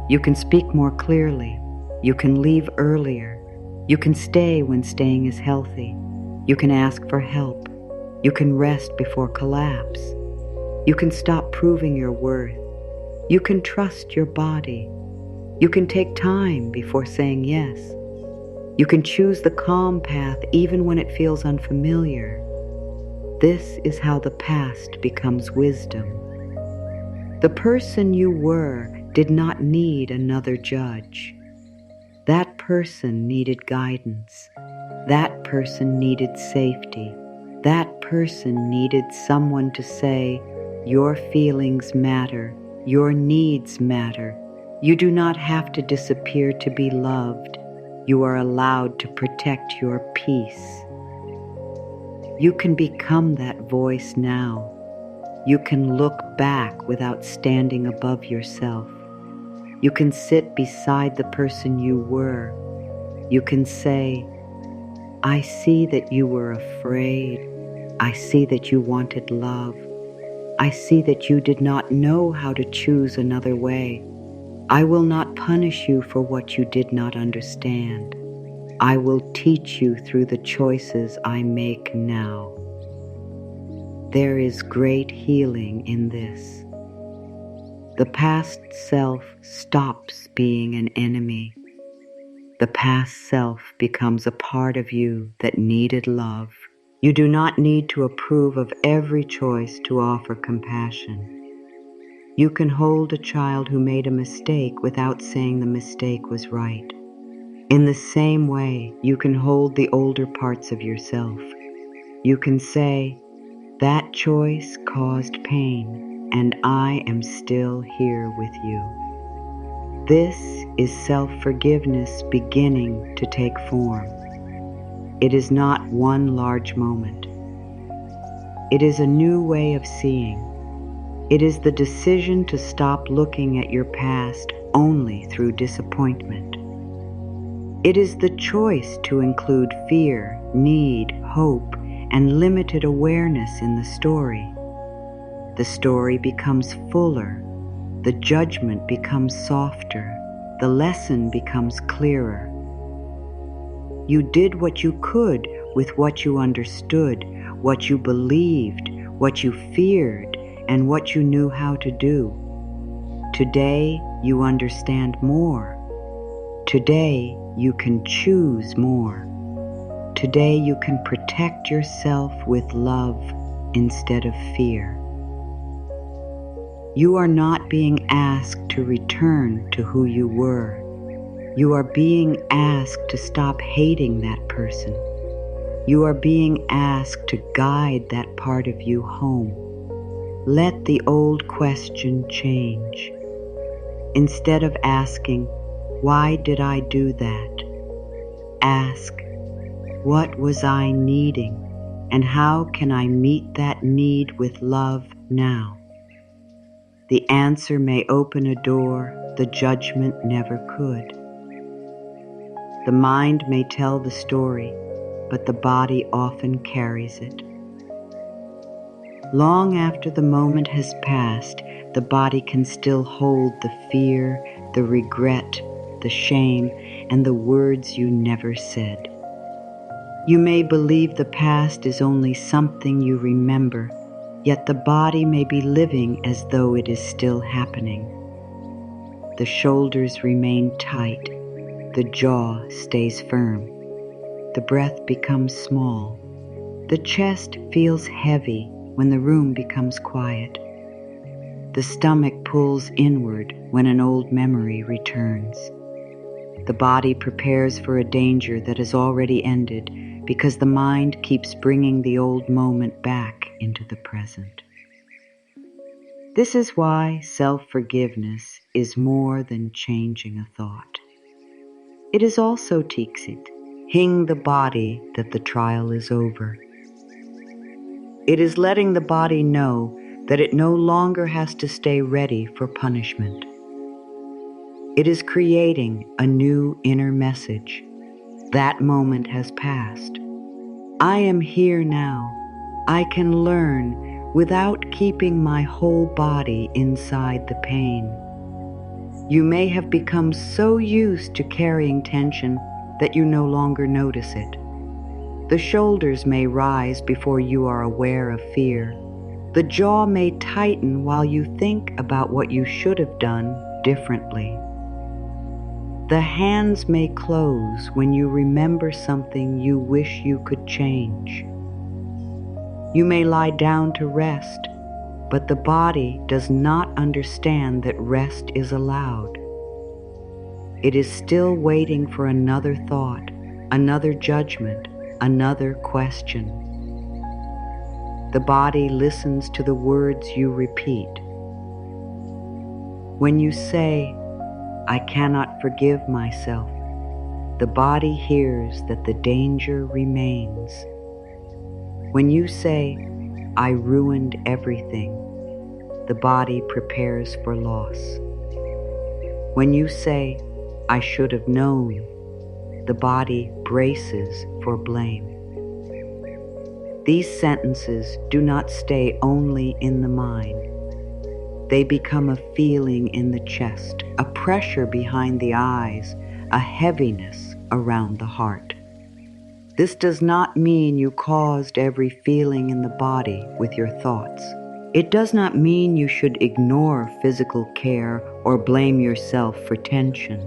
You can speak more clearly. You can leave earlier. You can stay when staying is healthy. You can ask for help. You can rest before collapse. You can stop proving your worth. You can trust your body. You can take time before saying yes. You can choose the calm path even when it feels unfamiliar. This is how the past becomes wisdom. The person you were did not need another judge. That person needed guidance. That person needed safety. That person needed someone to say, your feelings matter. Your needs matter. You do not have to disappear to be loved. You are allowed to protect your peace. You can become that voice now. You can look back without standing above yourself. You can sit beside the person you were. You can say, I see that you were afraid. I see that you wanted love. I see that you did not know how to choose another way. I will not punish you for what you did not understand. I will teach you through the choices I make now. There is great healing in this. The past self stops being an enemy. The past self becomes a part of you that needed love. You do not need to approve of every choice to offer compassion. You can hold a child who made a mistake without saying the mistake was right. In the same way, you can hold the older parts of yourself. You can say, that choice caused pain, and I am still here with you. This is self-forgiveness beginning to take form. It is not one large moment. It is a new way of seeing. It is the decision to stop looking at your past only through disappointment. It is the choice to include fear, need, hope, and limited awareness in the story. The story becomes fuller. The judgment becomes softer. The lesson becomes clearer. You did what you could with what you understood, what you believed, what you feared, and what you knew how to do. Today, you understand more. Today, you can choose more. Today, you can protect yourself with love instead of fear. You are not being asked to return to who you were. You are being asked to stop hating that person. You are being asked to guide that part of you home. Let the old question change. Instead of asking, why did I do that? Ask, what was I needing, and how can I meet that need with love now? The answer may open a door the judgment never could. The mind may tell the story, but the body often carries it. Long after the moment has passed, the body can still hold the fear, the regret, the shame, and the words you never said. You may believe the past is only something you remember, yet the body may be living as though it is still happening. The shoulders remain tight, the jaw stays firm, the breath becomes small, the chest feels heavy when the room becomes quiet. The stomach pulls inward when an old memory returns. The body prepares for a danger that has already ended because the mind keeps bringing the old moment back into the present. This is why self-forgiveness is more than changing a thought. It is also Tixit, hing the body that the trial is over. It is letting the body know that it no longer has to stay ready for punishment. It is creating a new inner message. That moment has passed. I am here now. I can learn without keeping my whole body inside the pain. You may have become so used to carrying tension that you no longer notice it. The shoulders may rise before you are aware of fear. The jaw may tighten while you think about what you should have done differently. The hands may close when you remember something you wish you could change. You may lie down to rest, but the body does not understand that rest is allowed. It is still waiting for another thought, another judgment, another question. The body listens to the words you repeat. When you say, I cannot forgive myself, the body hears that the danger remains. When you say, I ruined everything, the body prepares for loss. When you say, I should have known, the body braces for blame. These sentences do not stay only in the mind. They become a feeling in the chest, a pressure behind the eyes, a heaviness around the heart. This does not mean you caused every feeling in the body with your thoughts. It does not mean you should ignore physical care or blame yourself for tension.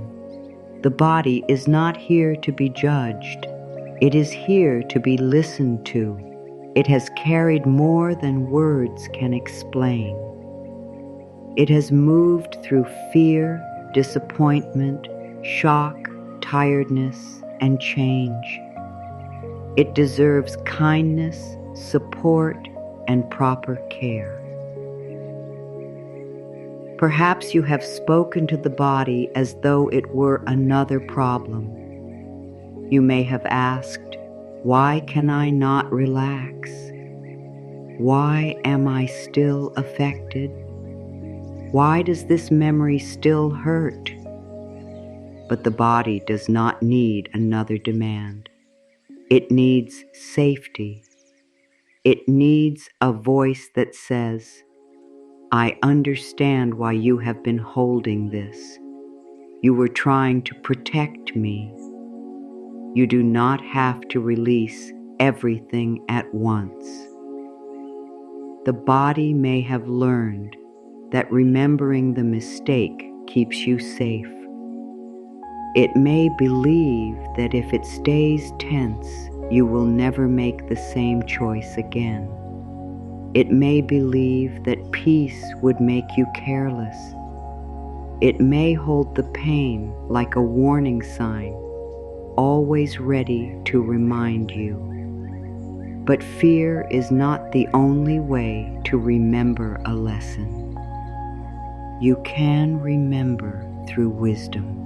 The body is not here to be judged. It is here to be listened to. It has carried more than words can explain. It has moved through fear, disappointment, shock, tiredness, and change. It deserves kindness, support, and proper care. Perhaps you have spoken to the body as though it were another problem. You may have asked, why can I not relax? Why am I still affected? Why does this memory still hurt? But the body does not need another demand. It needs safety. It needs a voice that says, I understand why you have been holding this. You were trying to protect me. You do not have to release everything at once. The body may have learned that remembering the mistake keeps you safe. It may believe that if it stays tense, you will never make the same choice again. It may believe that peace would make you careless. It may hold the pain like a warning sign, always ready to remind you. But fear is not the only way to remember a lesson. You can remember through wisdom.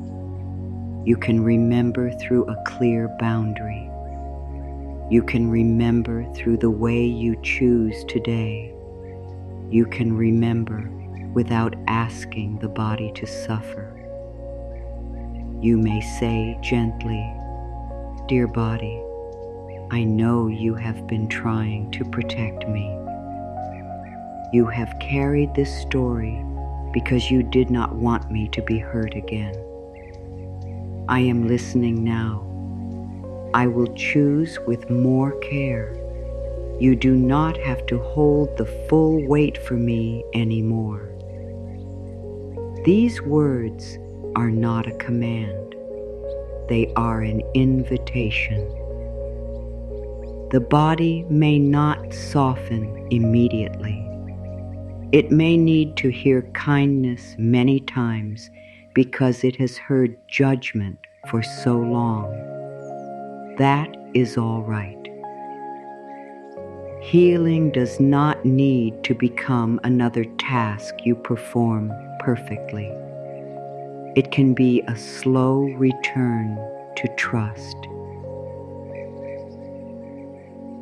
You can remember through a clear boundary. You can remember through the way you choose today. You can remember without asking the body to suffer. You may say gently, "Dear body, I know you have been trying to protect me. You have carried this story because you did not want me to be hurt again. I am listening now. I will choose with more care. You do not have to hold the full weight for me anymore." These words are not a command. They are an invitation. The body may not soften immediately. It may need to hear kindness many times because it has heard judgment for so long. That is all right. Healing does not need to become another task you perform perfectly. It can be a slow return to trust.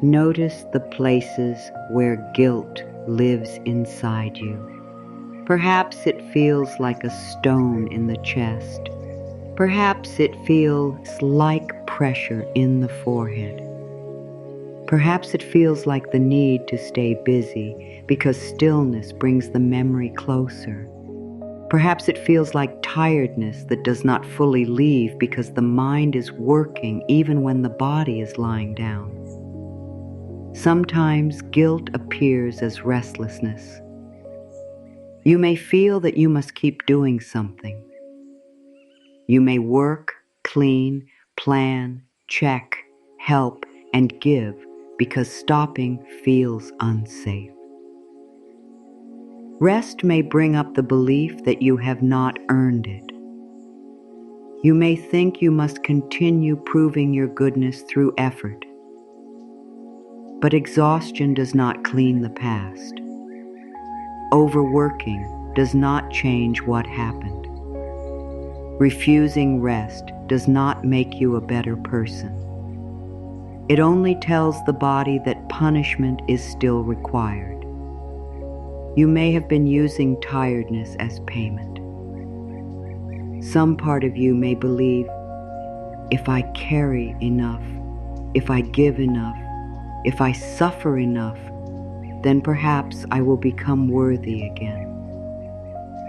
Notice the places where guilt lives inside you. Perhaps it feels like a stone in the chest. Perhaps it feels like pressure in the forehead. Perhaps it feels like the need to stay busy because stillness brings the memory closer. Perhaps it feels like tiredness that does not fully leave because the mind is working even when the body is lying down. Sometimes guilt appears as restlessness. You may feel that you must keep doing something. You may work, clean, plan, check, help, and give because stopping feels unsafe. Rest may bring up the belief that you have not earned it. You may think you must continue proving your goodness through effort. But exhaustion does not clean the past. Overworking does not change what happened. Refusing rest does not make you a better person. It only tells the body that punishment is still required. You may have been using tiredness as payment. Some part of you may believe, if I carry enough, if I give enough, if I suffer enough, then perhaps I will become worthy again.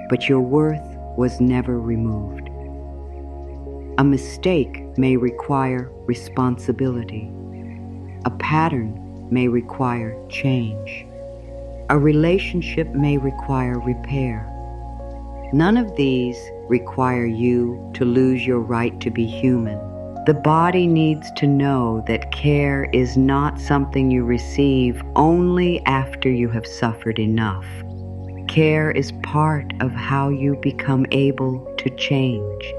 But your worth was never removed. A mistake may require responsibility. A pattern may require change. A relationship may require repair. None of these require you to lose your right to be human. The body needs to know that care is not something you receive only after you have suffered enough. Care is part of how you become able to change.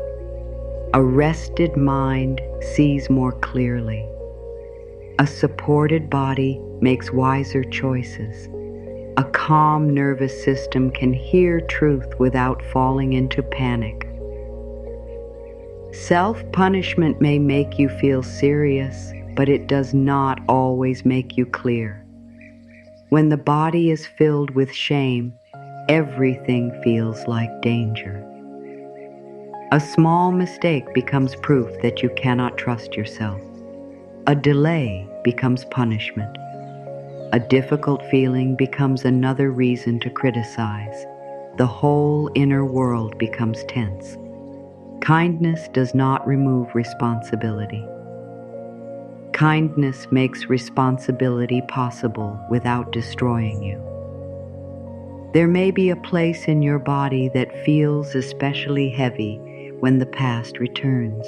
A rested mind sees more clearly. A supported body makes wiser choices. A calm nervous system can hear truth without falling into panic. Self-punishment may make you feel serious, but it does not always make you clear. When the body is filled with shame, everything feels like danger. A small mistake becomes proof that you cannot trust yourself. A delay becomes punishment. A difficult feeling becomes another reason to criticize. The whole inner world becomes tense. Kindness does not remove responsibility. Kindness makes responsibility possible without destroying you. There may be a place in your body that feels especially heavy when the past returns.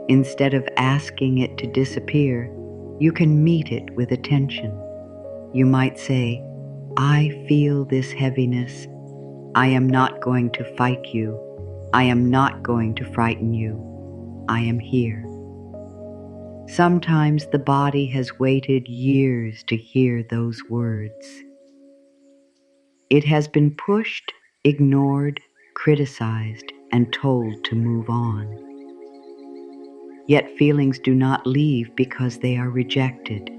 Instead of asking it to disappear, you can meet it with attention. You might say, "I feel this heaviness. I am not going to fight you. I am not going to frighten you. I am here." Sometimes the body has waited years to hear those words. It has been pushed, ignored, criticized, and told to move on. Yet feelings do not leave because they are rejected.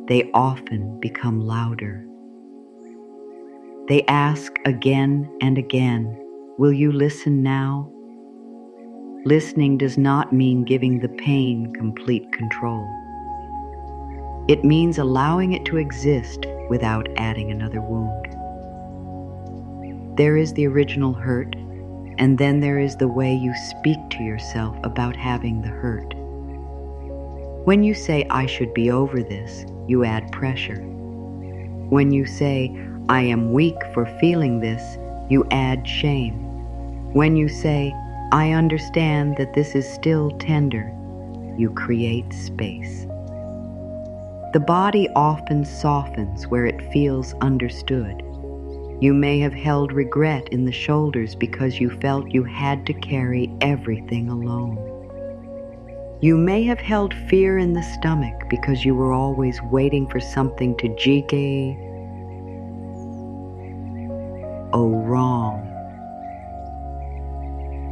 They often become louder. They ask again and again, will you listen now? Listening does not mean giving the pain complete control. It means allowing it to exist without adding another wound. There is the original hurt, and then there is the way you speak to yourself about having the hurt. When you say, I should be over this, you add pressure. When you say, I am weak for feeling this, you add shame. When you say, I understand that this is still tender, you create space. The body often softens where it feels understood. You may have held regret in the shoulders because you felt you had to carry everything alone. You may have held fear in the stomach because you were always waiting for something to jiggy. Oh, wrong.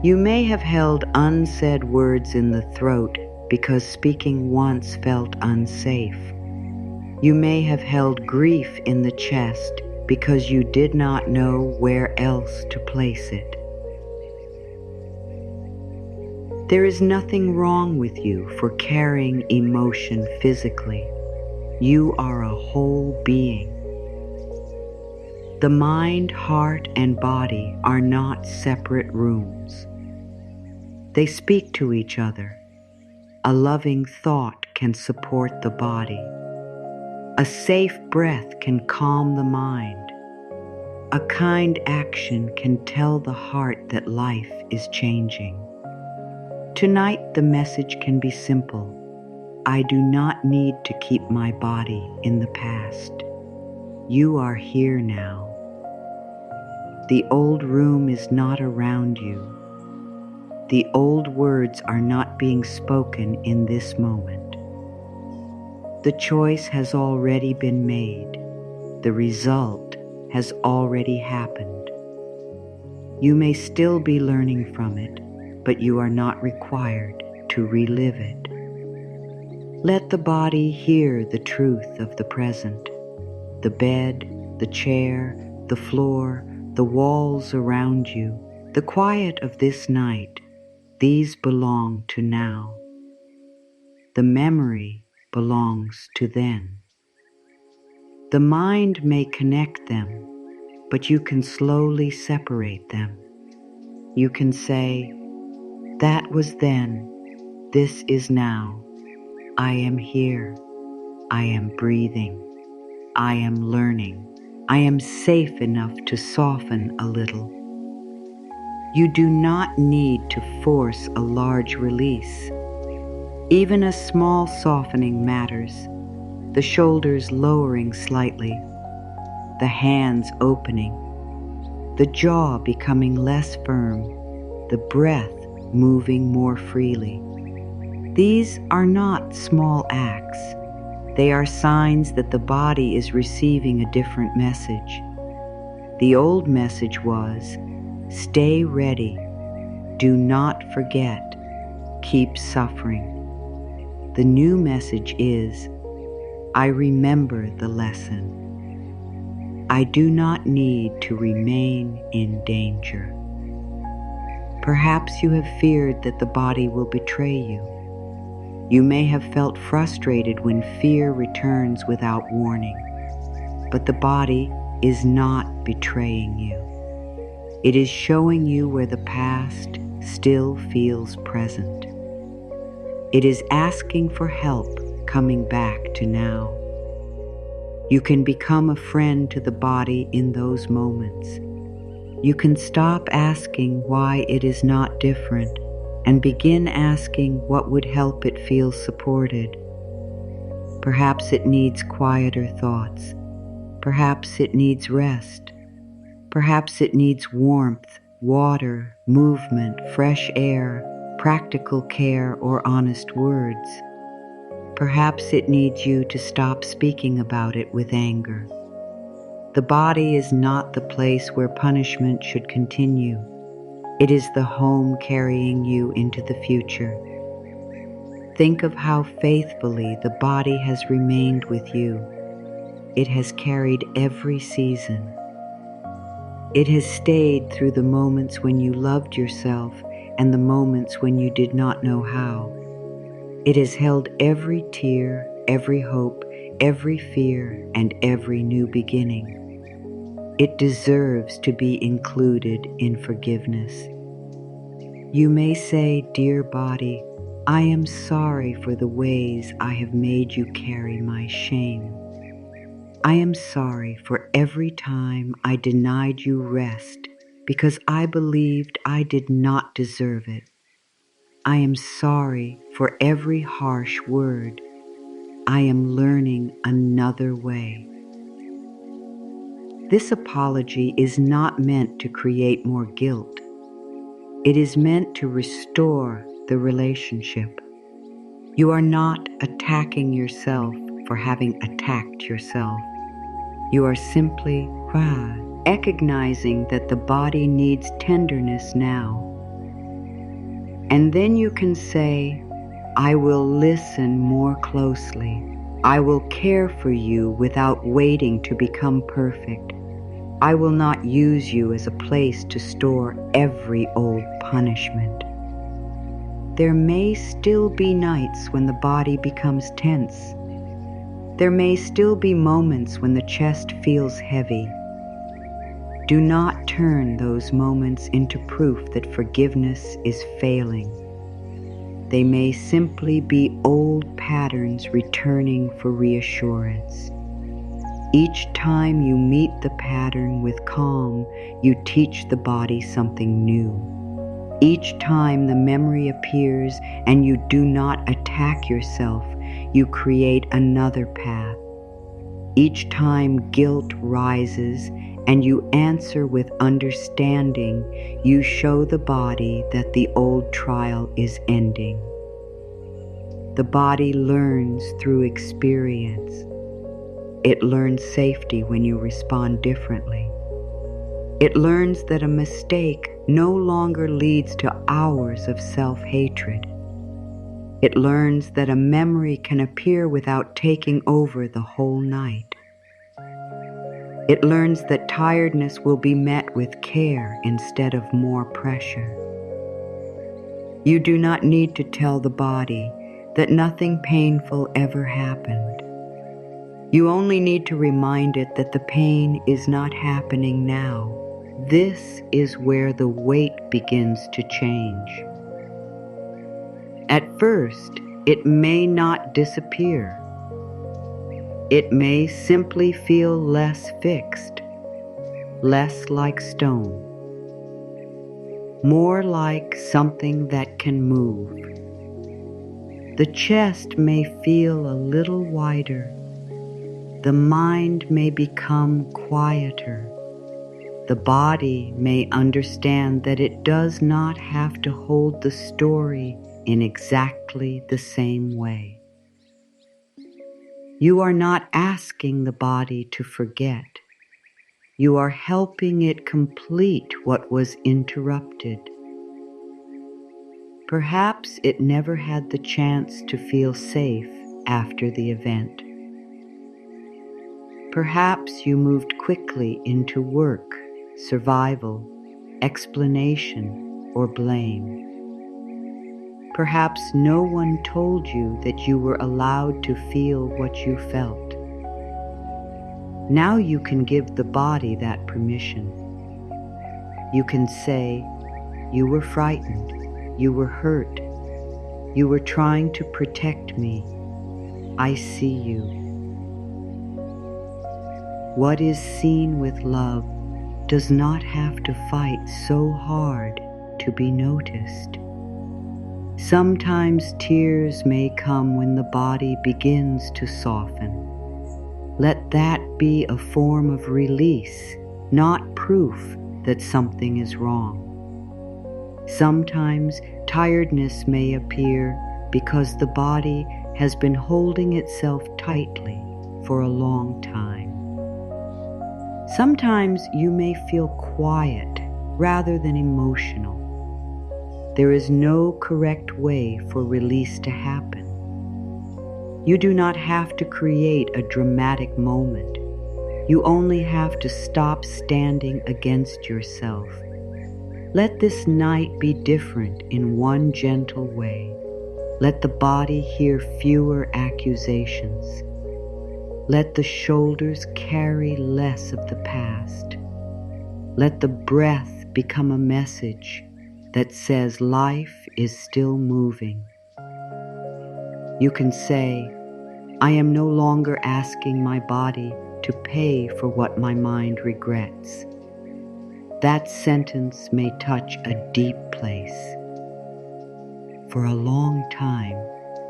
You may have held unsaid words in the throat because speaking once felt unsafe. You may have held grief in the chest because you did not know where else to place it. There is nothing wrong with you for carrying emotion physically. You are a whole being. The mind, heart, and body are not separate rooms. They speak to each other. A loving thought can support the body. A safe breath can calm the mind. A kind action can tell the heart that life is changing. Tonight the message can be simple. I do not need to keep my body in the past. You are here now. The old room is not around you. The old words are not being spoken in this moment. The choice has already been made. The result has already happened. You may still be learning from it, but you are not required to relive it. Let the body hear the truth of the present. The bed, the chair, the floor, the walls around you, the quiet of this night, these belong to now. The memory belongs to then. The mind may connect them, but you can slowly separate them. You can say, that was then, this is now. I am here. I am breathing. I am learning. I am safe enough to soften a little. You do not need to force a large release. Even a small softening matters. The shoulders lowering slightly, the hands opening, the jaw becoming less firm, the breath moving more freely. These are not small acts. They are signs that the body is receiving a different message. The old message was, stay ready, do not forget, keep suffering. The new message is, I remember the lesson. I do not need to remain in danger. Perhaps you have feared that the body will betray you. You may have felt frustrated when fear returns without warning, but the body is not betraying you. It is showing you where the past still feels present. It is asking for help coming back to now. You can become a friend to the body in those moments. You can stop asking why it is not different and begin asking what would help it feel supported. Perhaps it needs quieter thoughts. Perhaps it needs rest. Perhaps it needs warmth, water, movement, fresh air, practical care, or honest words. Perhaps it needs you to stop speaking about it with anger. The body is not the place where punishment should continue. It is the home carrying you into the future. Think of how faithfully the body has remained with you. It has carried every season. It has stayed through the moments when you loved yourself and the moments when you did not know how. It has held every tear, every hope, every fear, and every new beginning. It deserves to be included in forgiveness. You may say, "Dear body, I am sorry for the ways I have made you carry my shame. I am sorry for every time I denied you rest because I believed I did not deserve it. I am sorry for every harsh word. I am learning another way." This apology is not meant to create more guilt. It is meant to restore the relationship. You are not attacking yourself for having attacked yourself. You are simply recognizing that the body needs tenderness now. And then you can say, "I will listen more closely. I will care for you without waiting to become perfect. I will not use you as a place to store every old punishment." There may still be nights when the body becomes tense. There may still be moments when the chest feels heavy. Do not turn those moments into proof that forgiveness is failing. They may simply be old patterns returning for reassurance. Each time you meet the pattern with calm, you teach the body something new. Each time the memory appears and you do not attack yourself, you create another path. Each time guilt rises and you answer with understanding, you show the body that the old trial is ending. The body learns through experience. It learns safety when you respond differently. It learns that a mistake no longer leads to hours of self-hatred. It learns that a memory can appear without taking over the whole night. It learns that tiredness will be met with care instead of more pressure. You do not need to tell the body that nothing painful ever happened. You only need to remind it that the pain is not happening now. This is where the weight begins to change. At first, it may not disappear. It may simply feel less fixed, less like stone, more like something that can move. The chest may feel a little wider. The mind may become quieter. The body may understand that it does not have to hold the story in exactly the same way. You are not asking the body to forget. You are helping it complete what was interrupted. Perhaps it never had the chance to feel safe after the event. Perhaps you moved quickly into work, survival, explanation, or blame. Perhaps no one told you that you were allowed to feel what you felt. Now you can give the body that permission. You can say, "You were frightened, you were hurt, you were trying to protect me. I see you." What is seen with love does not have to fight so hard to be noticed. Sometimes tears may come when the body begins to soften. Let that be a form of release, not proof that something is wrong. Sometimes tiredness may appear because the body has been holding itself tightly for a long time. Sometimes you may feel quiet rather than emotional. There is no correct way for release to happen. You do not have to create a dramatic moment. You only have to stop standing against yourself. Let this night be different in one gentle way. Let the body hear fewer accusations. Let the shoulders carry less of the past. Let the breath become a message that says life is still moving. You can say, I am no longer asking my body to pay for what my mind regrets. That sentence may touch a deep place. For a long time,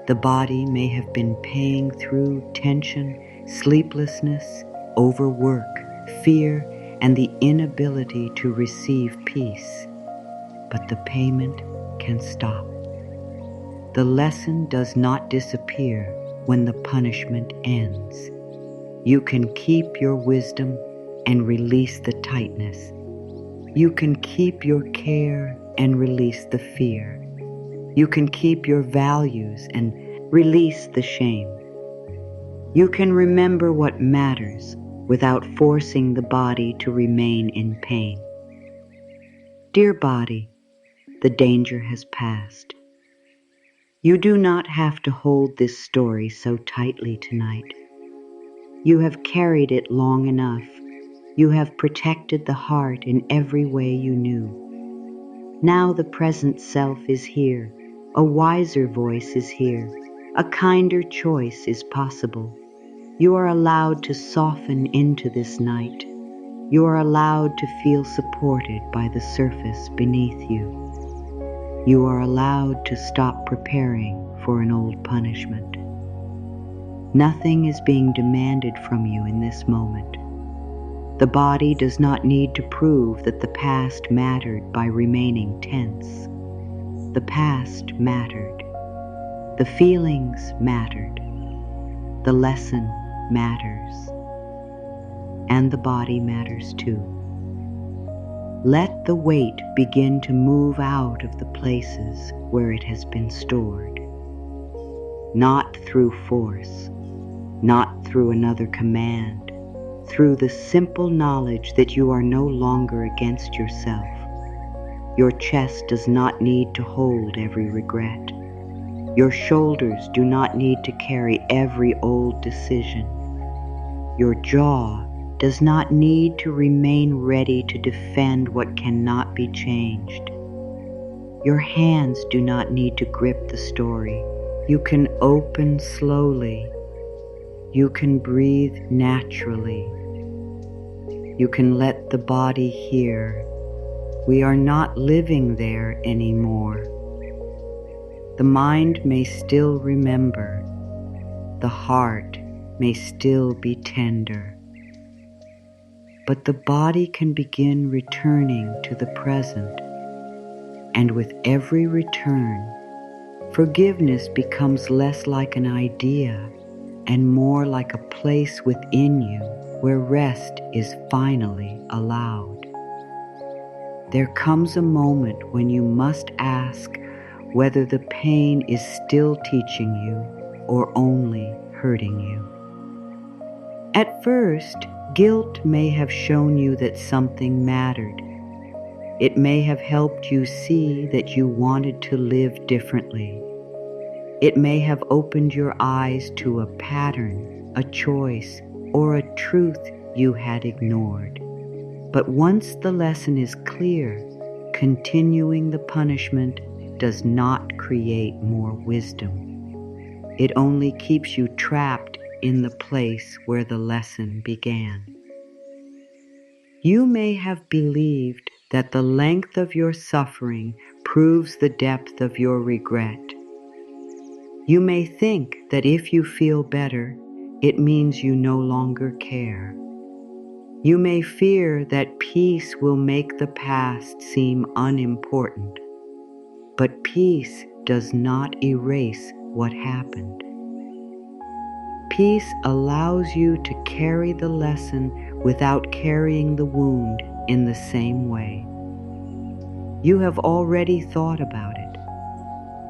the body may have been paying through tension, sleeplessness, overwork, fear, and the inability to receive peace. But the payment can stop. The lesson does not disappear when the punishment ends. You can keep your wisdom and release the tightness. You can keep your care and release the fear. You can keep your values and release the shame. You can remember what matters without forcing the body to remain in pain. Dear body, the danger has passed. You do not have to hold this story so tightly tonight. You have carried it long enough. You have protected the heart in every way you knew. Now the present self is here. A wiser voice is here. A kinder choice is possible. You are allowed to soften into this night. You are allowed to feel supported by the surface beneath you. You are allowed to stop preparing for an old punishment. Nothing is being demanded from you in this moment. The body does not need to prove that the past mattered by remaining tense. The past mattered. The feelings mattered. The lesson matters. And the body matters too. Let the weight begin to move out of the places where it has been stored. Not through force, not through another command, through the simple knowledge that you are no longer against yourself. Your chest does not need to hold every regret. Your shoulders do not need to carry every old decision. Your jaw does not need to remain ready to defend what cannot be changed. Your hands do not need to grip the story. You can open slowly. You can breathe naturally. You can let the body hear. We are not living there anymore. The mind may still remember. The heart may still be tender. But the body can begin returning to the present. And with every return, forgiveness becomes less like an idea and more like a place within you where rest is finally allowed. There comes a moment when you must ask whether the pain is still teaching you or only hurting you. At first, guilt may have shown you that something mattered. It may have helped you see that you wanted to live differently. It may have opened your eyes to a pattern, a choice, or a truth you had ignored. But once the lesson is clear, continuing the punishment does not create more wisdom. It only keeps you trapped in the place where the lesson began. You may have believed that the length of your suffering proves the depth of your regret. You may think that if you feel better, it means you no longer care. You may fear that peace will make the past seem unimportant. But peace does not erase what happened. Peace allows you to carry the lesson without carrying the wound in the same way. You have already thought about it.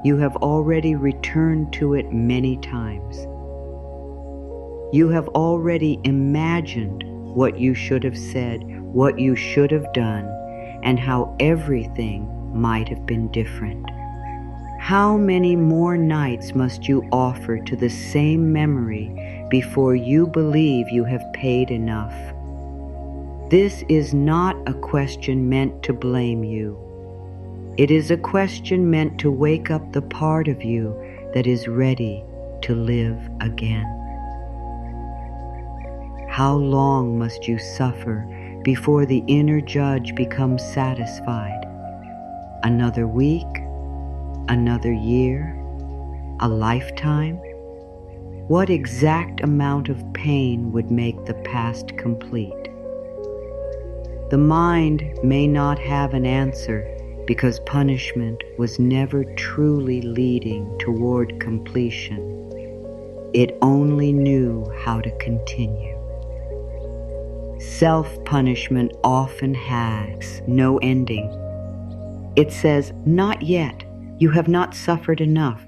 You have already returned to it many times. You have already imagined what you should have said, what you should have done, and how everything might have been different. How many more nights must you offer to the same memory before you believe you have paid enough? This is not a question meant to blame you. It is a question meant to wake up the part of you that is ready to live again. How long must you suffer before the inner judge becomes satisfied? Another week? Another year? A lifetime? What exact amount of pain would make the past complete? The mind may not have an answer because punishment was never truly leading toward completion. It only knew how to continue. Self-punishment often has no ending. It says, "Not yet. You have not suffered enough.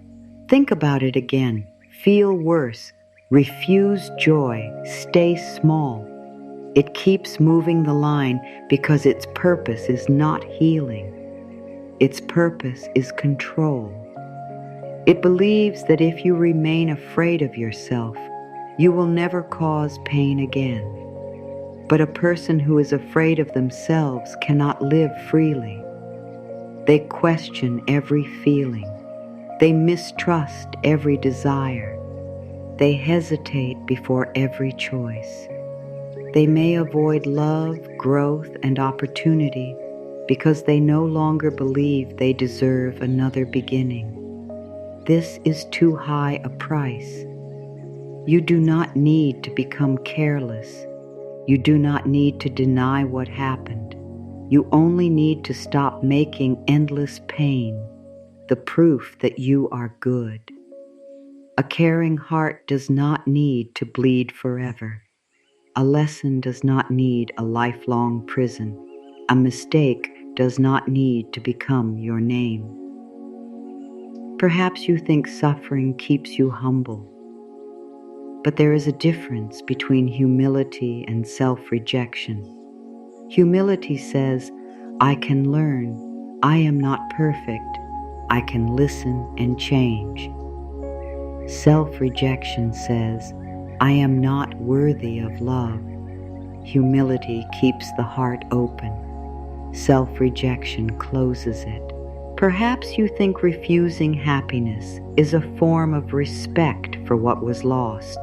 Think about it again. Feel worse. Refuse joy. Stay small." It keeps moving the line because its purpose is not healing. Its purpose is control. It believes that if you remain afraid of yourself, you will never cause pain again. But a person who is afraid of themselves cannot live freely. They question every feeling. They mistrust every desire. They hesitate before every choice. They may avoid love, growth, and opportunity because they no longer believe they deserve another beginning. This is too high a price. You do not need to become careless. You do not need to deny what happened. You only need to stop making endless pain the proof that you are good. A caring heart does not need to bleed forever. A lesson does not need a lifelong prison. A mistake does not need to become your name. Perhaps you think suffering keeps you humble. But there is a difference between humility and self-rejection. Humility says, "I can learn. I am not perfect. I can listen and change." Self-rejection says, "I am not worthy of love." Humility keeps the heart open. Self-rejection closes it. Perhaps you think refusing happiness is a form of respect for what was lost.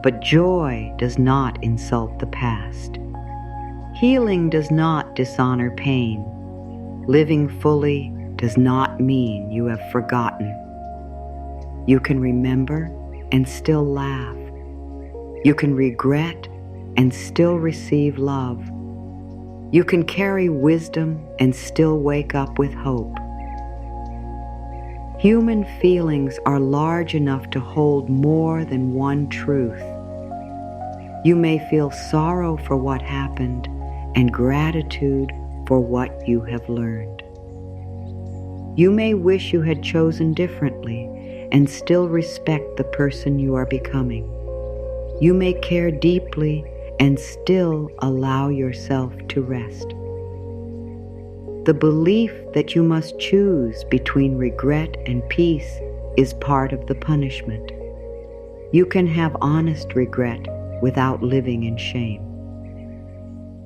But joy does not insult the past. Healing does not dishonor pain. Living fully does not mean you have forgotten. You can remember and still laugh. You can regret and still receive love. You can carry wisdom and still wake up with hope. Human feelings are large enough to hold more than one truth. You may feel sorrow for what happened and gratitude for what you have learned. You may wish you had chosen differently and still respect the person you are becoming. You may care deeply and still allow yourself to rest. The belief that you must choose between regret and peace is part of the punishment. You can have honest regret without living in shame.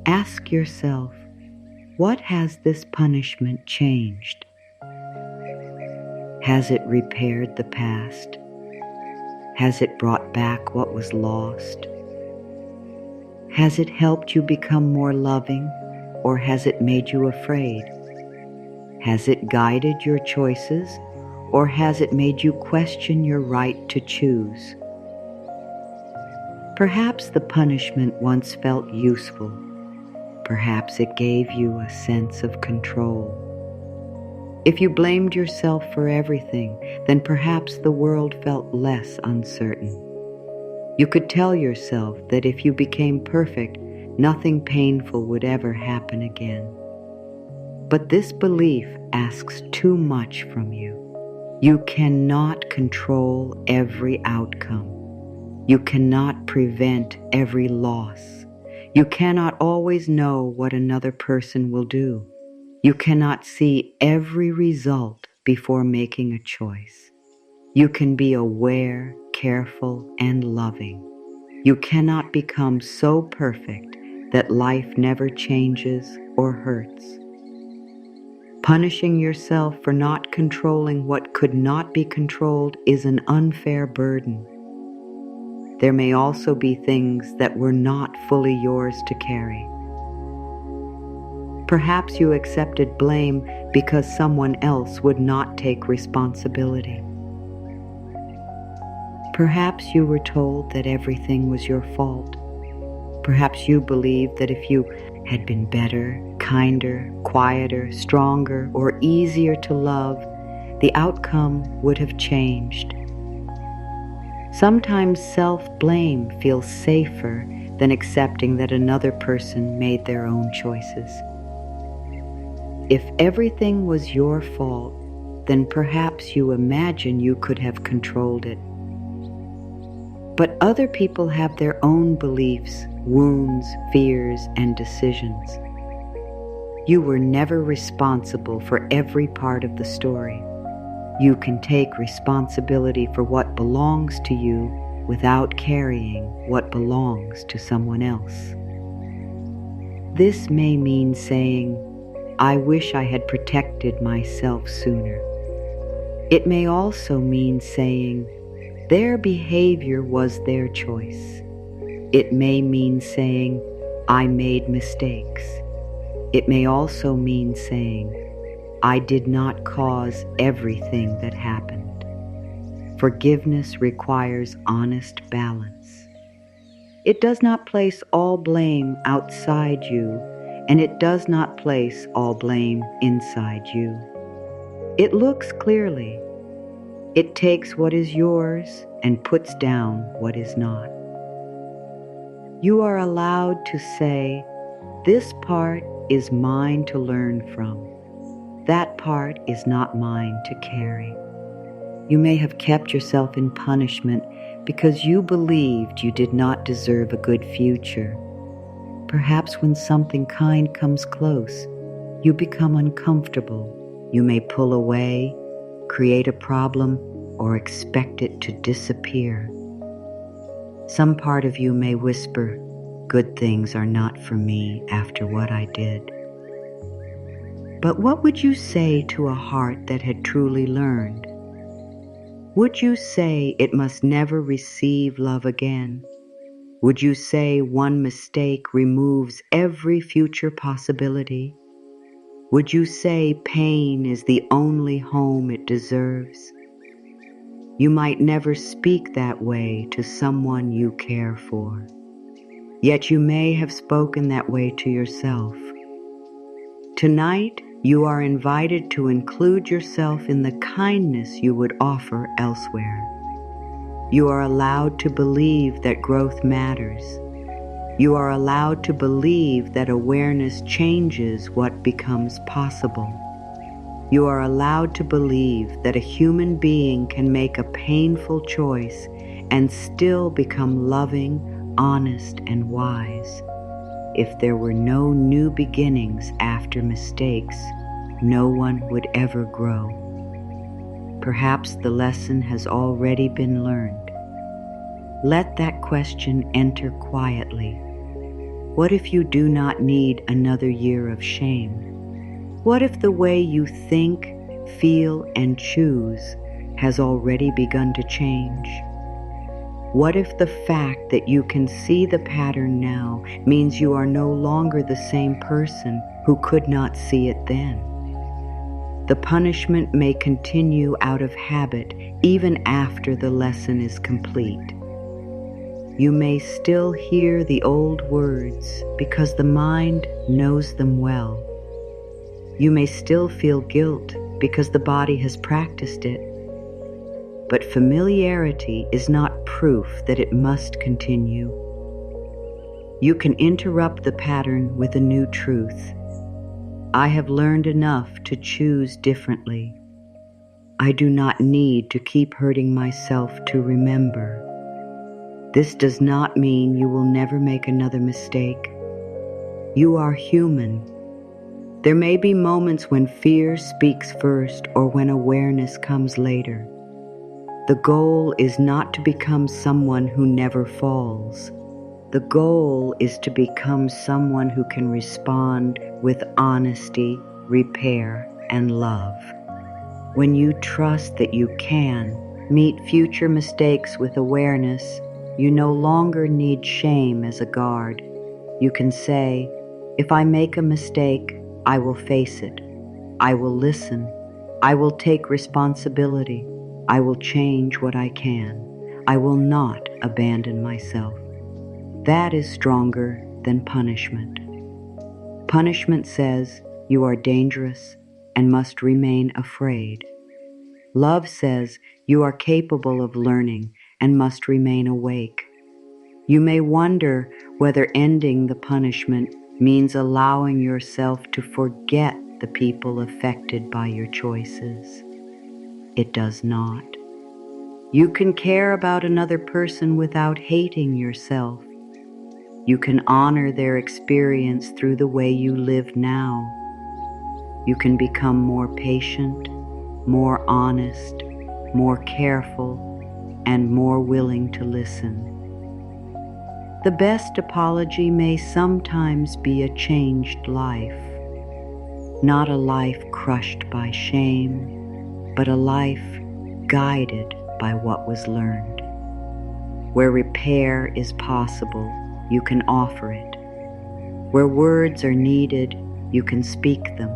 Ask yourself, what has this punishment changed? Has it repaired the past? Has it brought back what was lost? Has it helped you become more loving, or has it made you afraid? Has it guided your choices, or has it made you question your right to choose? Perhaps the punishment once felt useful. Perhaps it gave you a sense of control. If you blamed yourself for everything, then perhaps the world felt less uncertain. You could tell yourself that if you became perfect, nothing painful would ever happen again. But this belief asks too much from you. You cannot control every outcome. You cannot prevent every loss. You cannot always know what another person will do. You cannot see every result before making a choice. You can be aware, careful, and loving. You cannot become so perfect that life never changes or hurts. Punishing yourself for not controlling what could not be controlled is an unfair burden. There may also be things that were not fully yours to carry. Perhaps you accepted blame because someone else would not take responsibility. Perhaps you were told that everything was your fault. Perhaps you believed that if you had been better, kinder, quieter, stronger, or easier to love, the outcome would have changed. Sometimes self-blame feels safer than accepting that another person made their own choices. If everything was your fault, then perhaps you imagine you could have controlled it. But other people have their own beliefs, wounds, fears, and decisions. You were never responsible for every part of the story. You can take responsibility for what belongs to you without carrying what belongs to someone else. This may mean saying, "I wish I had protected myself sooner." It may also mean saying, "Their behavior was their choice." It may mean saying, "I made mistakes." It may also mean saying, "I did not cause everything that happened." Forgiveness requires honest balance. It does not place all blame outside you, and it does not place all blame inside you. It looks clearly. It takes what is yours and puts down what is not. You are allowed to say, "This part is mine to learn from. That part is not mine to carry." You may have kept yourself in punishment because you believed you did not deserve a good future. Perhaps when something kind comes close, you become uncomfortable. You may pull away, create a problem, or expect it to disappear. Some part of you may whisper, "Good things are not for me after what I did." But what would you say to a heart that had truly learned? Would you say it must never receive love again? Would you say one mistake removes every future possibility? Would you say pain is the only home it deserves? You might never speak that way to someone you care for. Yet you may have spoken that way to yourself. Tonight, you are invited to include yourself in the kindness you would offer elsewhere. You are allowed to believe that growth matters. You are allowed to believe that awareness changes what becomes possible. You are allowed to believe that a human being can make a painful choice and still become loving, honest, and wise. If there were no new beginnings after mistakes, no one would ever grow. Perhaps the lesson has already been learned. Let that question enter quietly. What if you do not need another year of shame? What if the way you think, feel, and choose has already begun to change? What if the fact that you can see the pattern now means you are no longer the same person who could not see it then? The punishment may continue out of habit even after the lesson is complete. You may still hear the old words because the mind knows them well. You may still feel guilt because the body has practiced it. But familiarity is not proof that it must continue. You can interrupt the pattern with a new truth. I have learned enough to choose differently. I do not need to keep hurting myself to remember. This does not mean you will never make another mistake. You are human. There may be moments when fear speaks first or when awareness comes later. The goal is not to become someone who never falls. The goal is to become someone who can respond with honesty, repair, and love. When you trust that you can meet future mistakes with awareness, you no longer need shame as a guard. You can say, if I make a mistake, I will face it. I will listen. I will take responsibility. I will change what I can. I will not abandon myself. That is stronger than punishment. Punishment says you are dangerous and must remain afraid. Love says you are capable of learning and must remain awake. You may wonder whether ending the punishment means allowing yourself to forget the people affected by your choices. It does not. You can care about another person without hating yourself. You can honor their experience through the way you live now. You can become more patient, more honest, more careful, and more willing to listen. The best apology may sometimes be a changed life, not a life crushed by shame, but a life guided by what was learned. Where repair is possible, you can offer it. Where words are needed, you can speak them.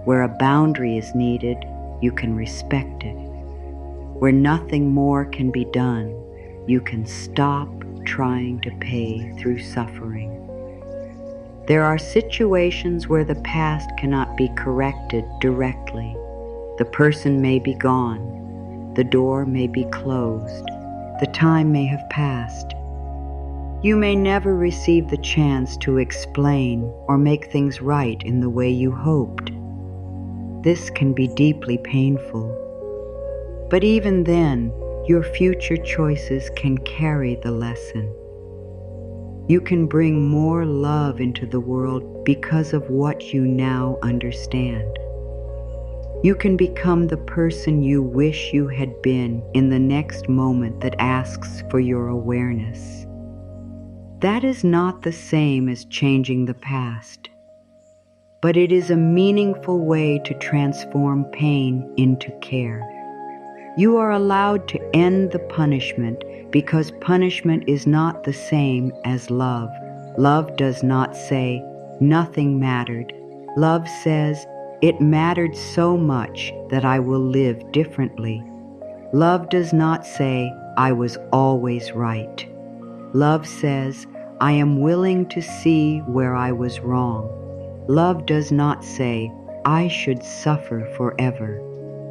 Where a boundary is needed, you can respect it. Where nothing more can be done, you can stop trying to pay through suffering. There are situations where the past cannot be corrected directly. The person may be gone. The door may be closed. The time may have passed. You may never receive the chance to explain or make things right in the way you hoped. This can be deeply painful. But even then, your future choices can carry the lesson. You can bring more love into the world because of what you now understand. You can become the person you wish you had been in the next moment that asks for your awareness. That is not the same as changing the past, but it is a meaningful way to transform pain into care. You are allowed to end the punishment because punishment is not the same as love. Love does not say, nothing mattered. Love says, it mattered so much that I will live differently. Love does not say, I was always right. Love says, I am willing to see where I was wrong. Love does not say, I should suffer forever.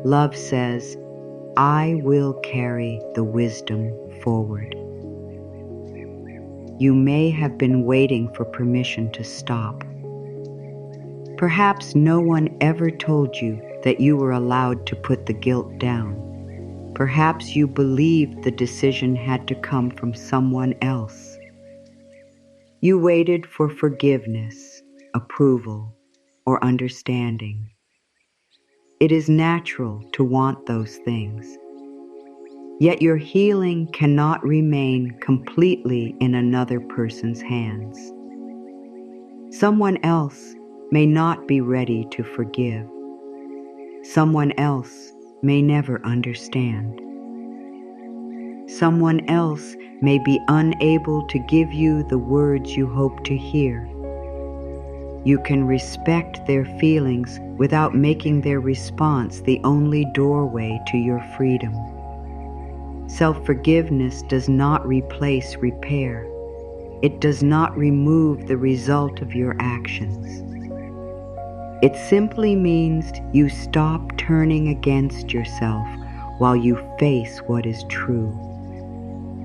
Love says, I will carry the wisdom forward. You may have been waiting for permission to stop. Perhaps no one ever told you that you were allowed to put the guilt down. Perhaps you believed the decision had to come from someone else. You waited for forgiveness, approval, or understanding. It is natural to want those things. Yet your healing cannot remain completely in another person's hands. Someone else may not be ready to forgive. Someone else may never understand. Someone else may be unable to give you the words you hope to hear. You can respect their feelings without making their response the only doorway to your freedom. Self-forgiveness does not replace repair. It does not remove the result of your actions. It simply means you stop turning against yourself while you face what is true.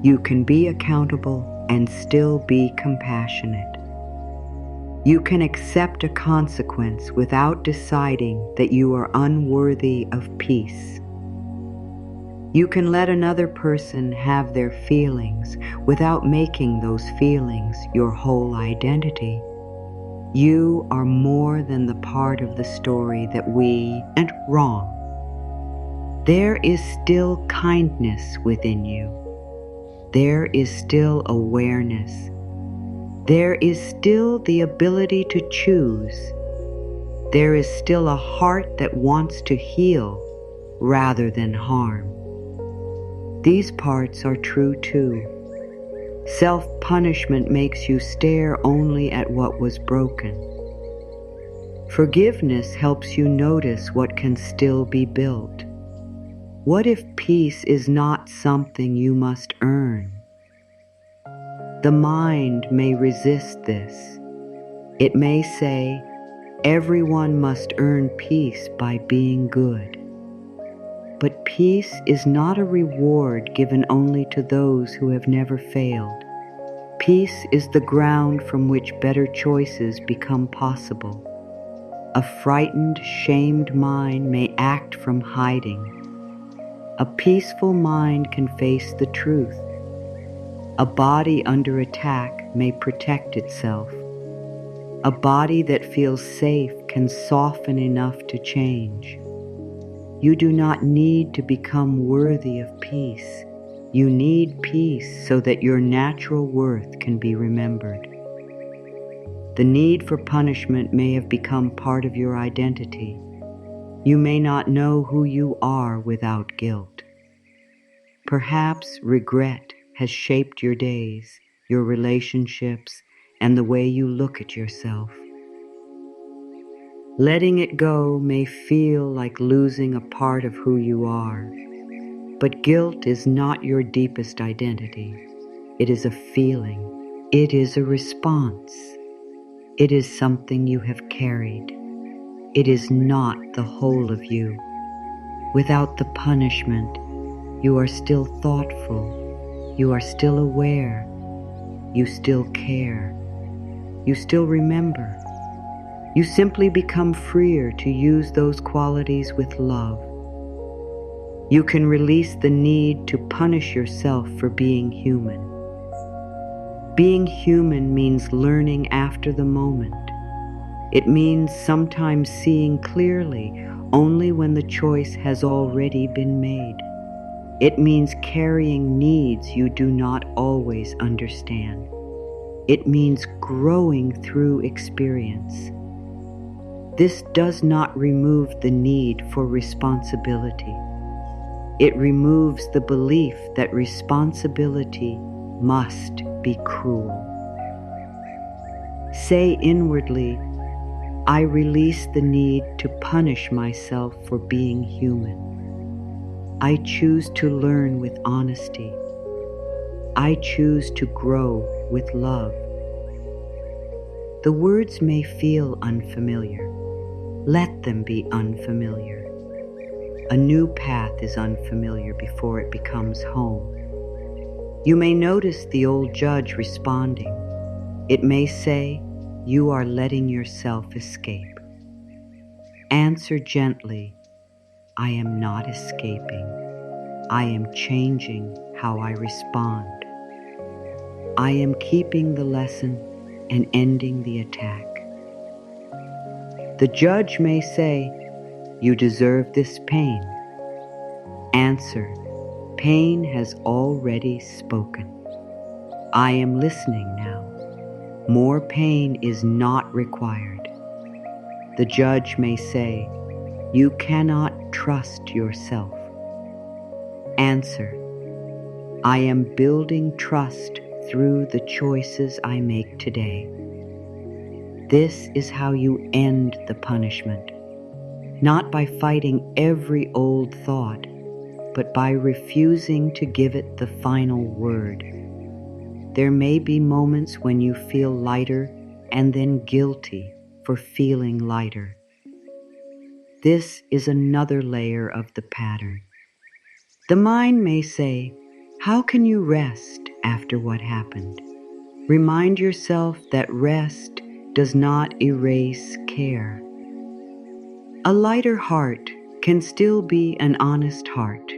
You can be accountable and still be compassionate. You can accept a consequence without deciding that you are unworthy of peace. You can let another person have their feelings without making those feelings your whole identity. You are more than the part of the story that we and wrong. There is still kindness within you. There is still awareness. There is still the ability to choose. There is still a heart that wants to heal rather than harm. These parts are true too. Self-punishment makes you stare only at what was broken. Forgiveness helps you notice what can still be built. What if peace is not something you must earn? The mind may resist this. It may say, everyone must earn peace by being good. But peace is not a reward given only to those who have never failed. Peace is the ground from which better choices become possible. A frightened, shamed mind may act from hiding. A peaceful mind can face the truth. A body under attack may protect itself. A body that feels safe can soften enough to change. You do not need to become worthy of peace. You need peace so that your natural worth can be remembered. The need for punishment may have become part of your identity. You may not know who you are without guilt. Perhaps regret has shaped your days, your relationships, and the way you look at yourself. Letting it go may feel like losing a part of who you are, but guilt is not your deepest identity. It is a feeling. It is a response. It is something you have carried. It is not the whole of you. Without the punishment, you are still thoughtful. You are still aware. You still care. You still remember. You simply become freer to use those qualities with love. You can release the need to punish yourself for being human. Being human means learning after the moment. It means sometimes seeing clearly only when the choice has already been made. It means carrying needs you do not always understand. It means growing through experience. This does not remove the need for responsibility. It removes the belief that responsibility must be cruel. Say inwardly, I release the need to punish myself for being human. I choose to learn with honesty. I choose to grow with love. The words may feel unfamiliar. Let them be unfamiliar. A new path is unfamiliar before it becomes home. You may notice the old judge responding. It may say, you are letting yourself escape. Answer gently, I am not escaping. I am changing how I respond. I am keeping the lesson and ending the attack. The judge may say, you deserve this pain. Answer, pain has already spoken. I am listening now. More pain is not required. The judge may say, you cannot trust yourself. Answer, I am building trust through the choices I make today. This is how you end the punishment, not by fighting every old thought, but by refusing to give it the final word. There may be moments when you feel lighter and then guilty for feeling lighter. This is another layer of the pattern. The mind may say, how can you rest after what happened? Remind yourself that rest does not erase care. A lighter heart can still be an honest heart.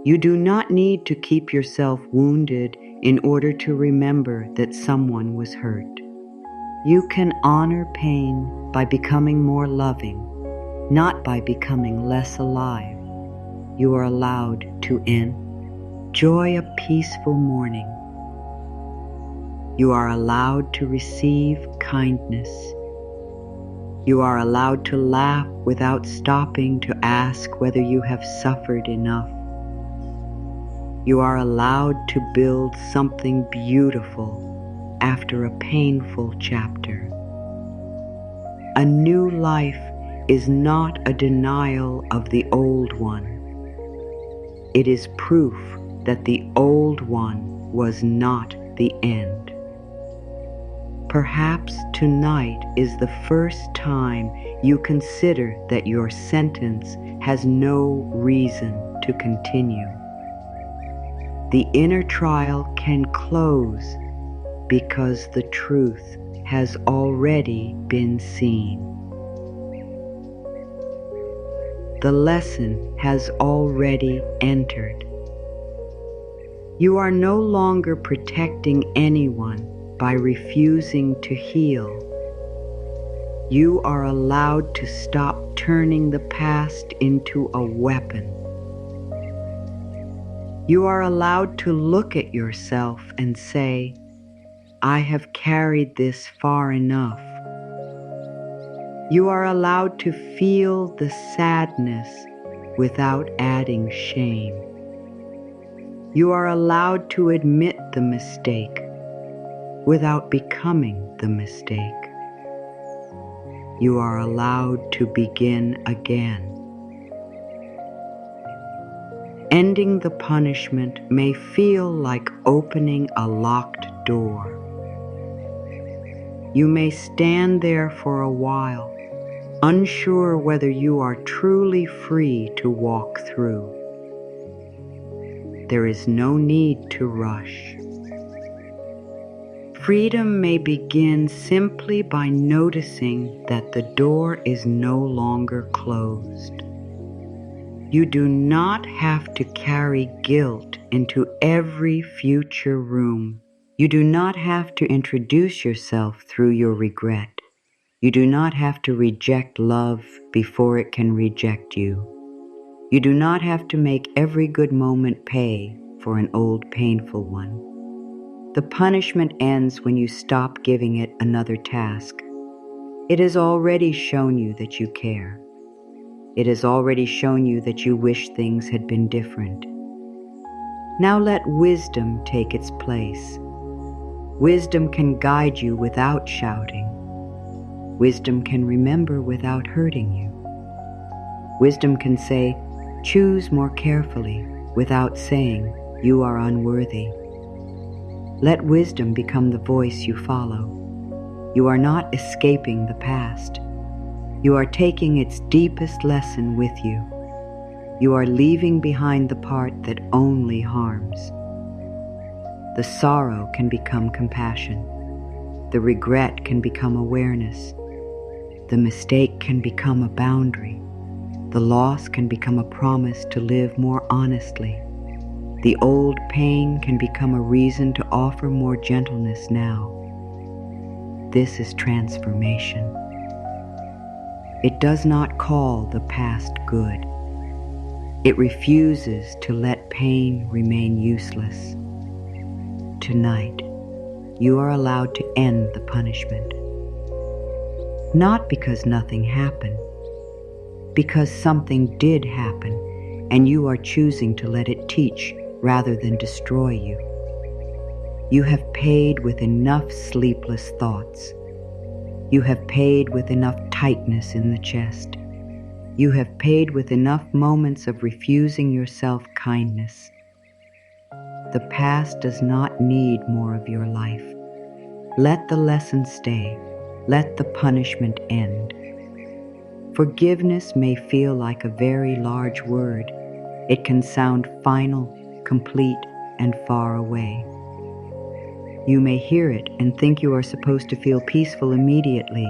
You do not need to keep yourself wounded in order to remember that someone was hurt. You can honor pain by becoming more loving, not by becoming less alive. You are allowed to enjoy a peaceful morning. You are allowed to receive kindness. You are allowed to laugh without stopping to ask whether you have suffered enough. You are allowed to build something beautiful after a painful chapter. A new life is not a denial of the old one. It is proof that the old one was not the end. Perhaps tonight is the first time you consider that your sentence has no reason to continue. The inner trial can close because the truth has already been seen. The lesson has already entered. You are no longer protecting anyone by refusing to heal. You are allowed to stop turning the past into a weapon. You are allowed to look at yourself and say, I have carried this far enough. You are allowed to feel the sadness without adding shame. You are allowed to admit the mistake without becoming the mistake. You are allowed to begin again. Ending the punishment may feel like opening a locked door. You may stand there for a while, unsure whether you are truly free to walk through. There is no need to rush. Freedom may begin simply by noticing that the door is no longer closed. You do not have to carry guilt into every future room. You do not have to introduce yourself through your regret. You do not have to reject love before it can reject you. You do not have to make every good moment pay for an old painful one. The punishment ends when you stop giving it another task. It has already shown you that you care. It has already shown you that you wish things had been different. Now let wisdom take its place. Wisdom can guide you without shouting. Wisdom can remember without hurting you. Wisdom can say, choose more carefully, without saying, you are unworthy. Let wisdom become the voice you follow. You are not escaping the past. You are taking its deepest lesson with you. You are leaving behind the part that only harms. The sorrow can become compassion. The regret can become awareness. The mistake can become a boundary. The loss can become a promise to live more honestly. The old pain can become a reason to offer more gentleness now. This is transformation. It does not call the past good. It refuses to let pain remain useless. Tonight, you are allowed to end the punishment. Not because nothing happened, because something did happen, and you are choosing to let it teach rather than destroy you. You have paid with enough sleepless thoughts. You have paid with enough tightness in the chest. You have paid with enough moments of refusing yourself kindness. The past does not need more of your life. Let the lesson stay. Let the punishment end. Forgiveness may feel like a very large word. It can sound final, complete, and far away. You may hear it and think you are supposed to feel peaceful immediately.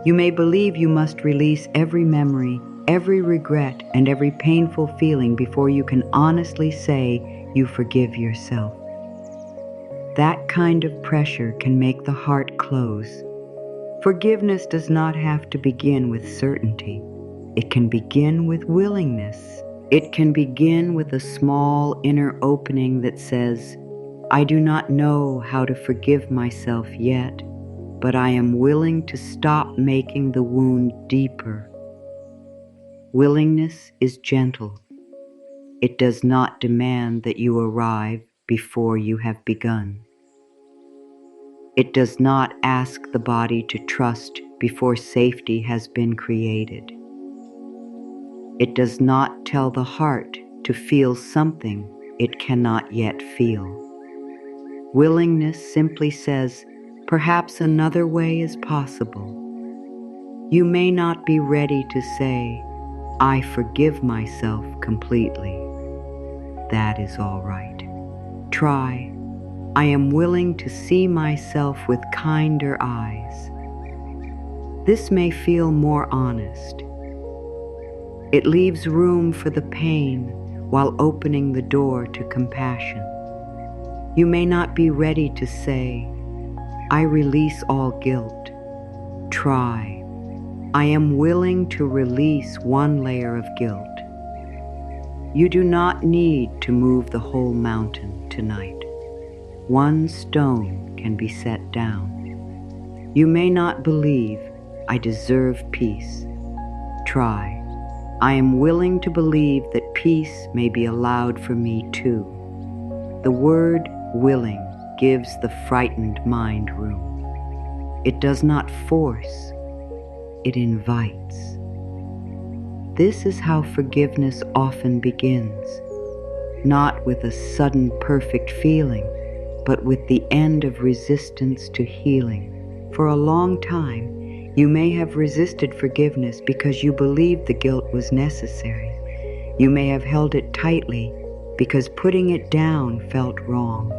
You may believe you must release every memory, every regret, and every painful feeling before you can honestly say you forgive yourself. That kind of pressure can make the heart close. Forgiveness does not have to begin with certainty. It can begin with willingness. It can begin with a small inner opening that says, I do not know how to forgive myself yet, but I am willing to stop making the wound deeper. Willingness is gentle. It does not demand that you arrive before you have begun. It does not ask the body to trust before safety has been created. It does not tell the heart to feel something it cannot yet feel. Willingness simply says, perhaps another way is possible. You may not be ready to say, I forgive myself completely. That is all right. Try, I am willing to see myself with kinder eyes. This may feel more honest. It leaves room for the pain while opening the door to compassion. You may not be ready to say, I release all guilt. Try, I am willing to release one layer of guilt. You do not need to move the whole mountain tonight. One stone can be set down. You may not believe I deserve peace. Try. I am willing to believe that peace may be allowed for me too. The word willing gives the frightened mind room. It does not force, it invites. This is how forgiveness often begins, not with a sudden perfect feeling, but with the end of resistance to healing. For a long time, you may have resisted forgiveness because you believed the guilt was necessary. You may have held it tightly because putting it down felt wrong.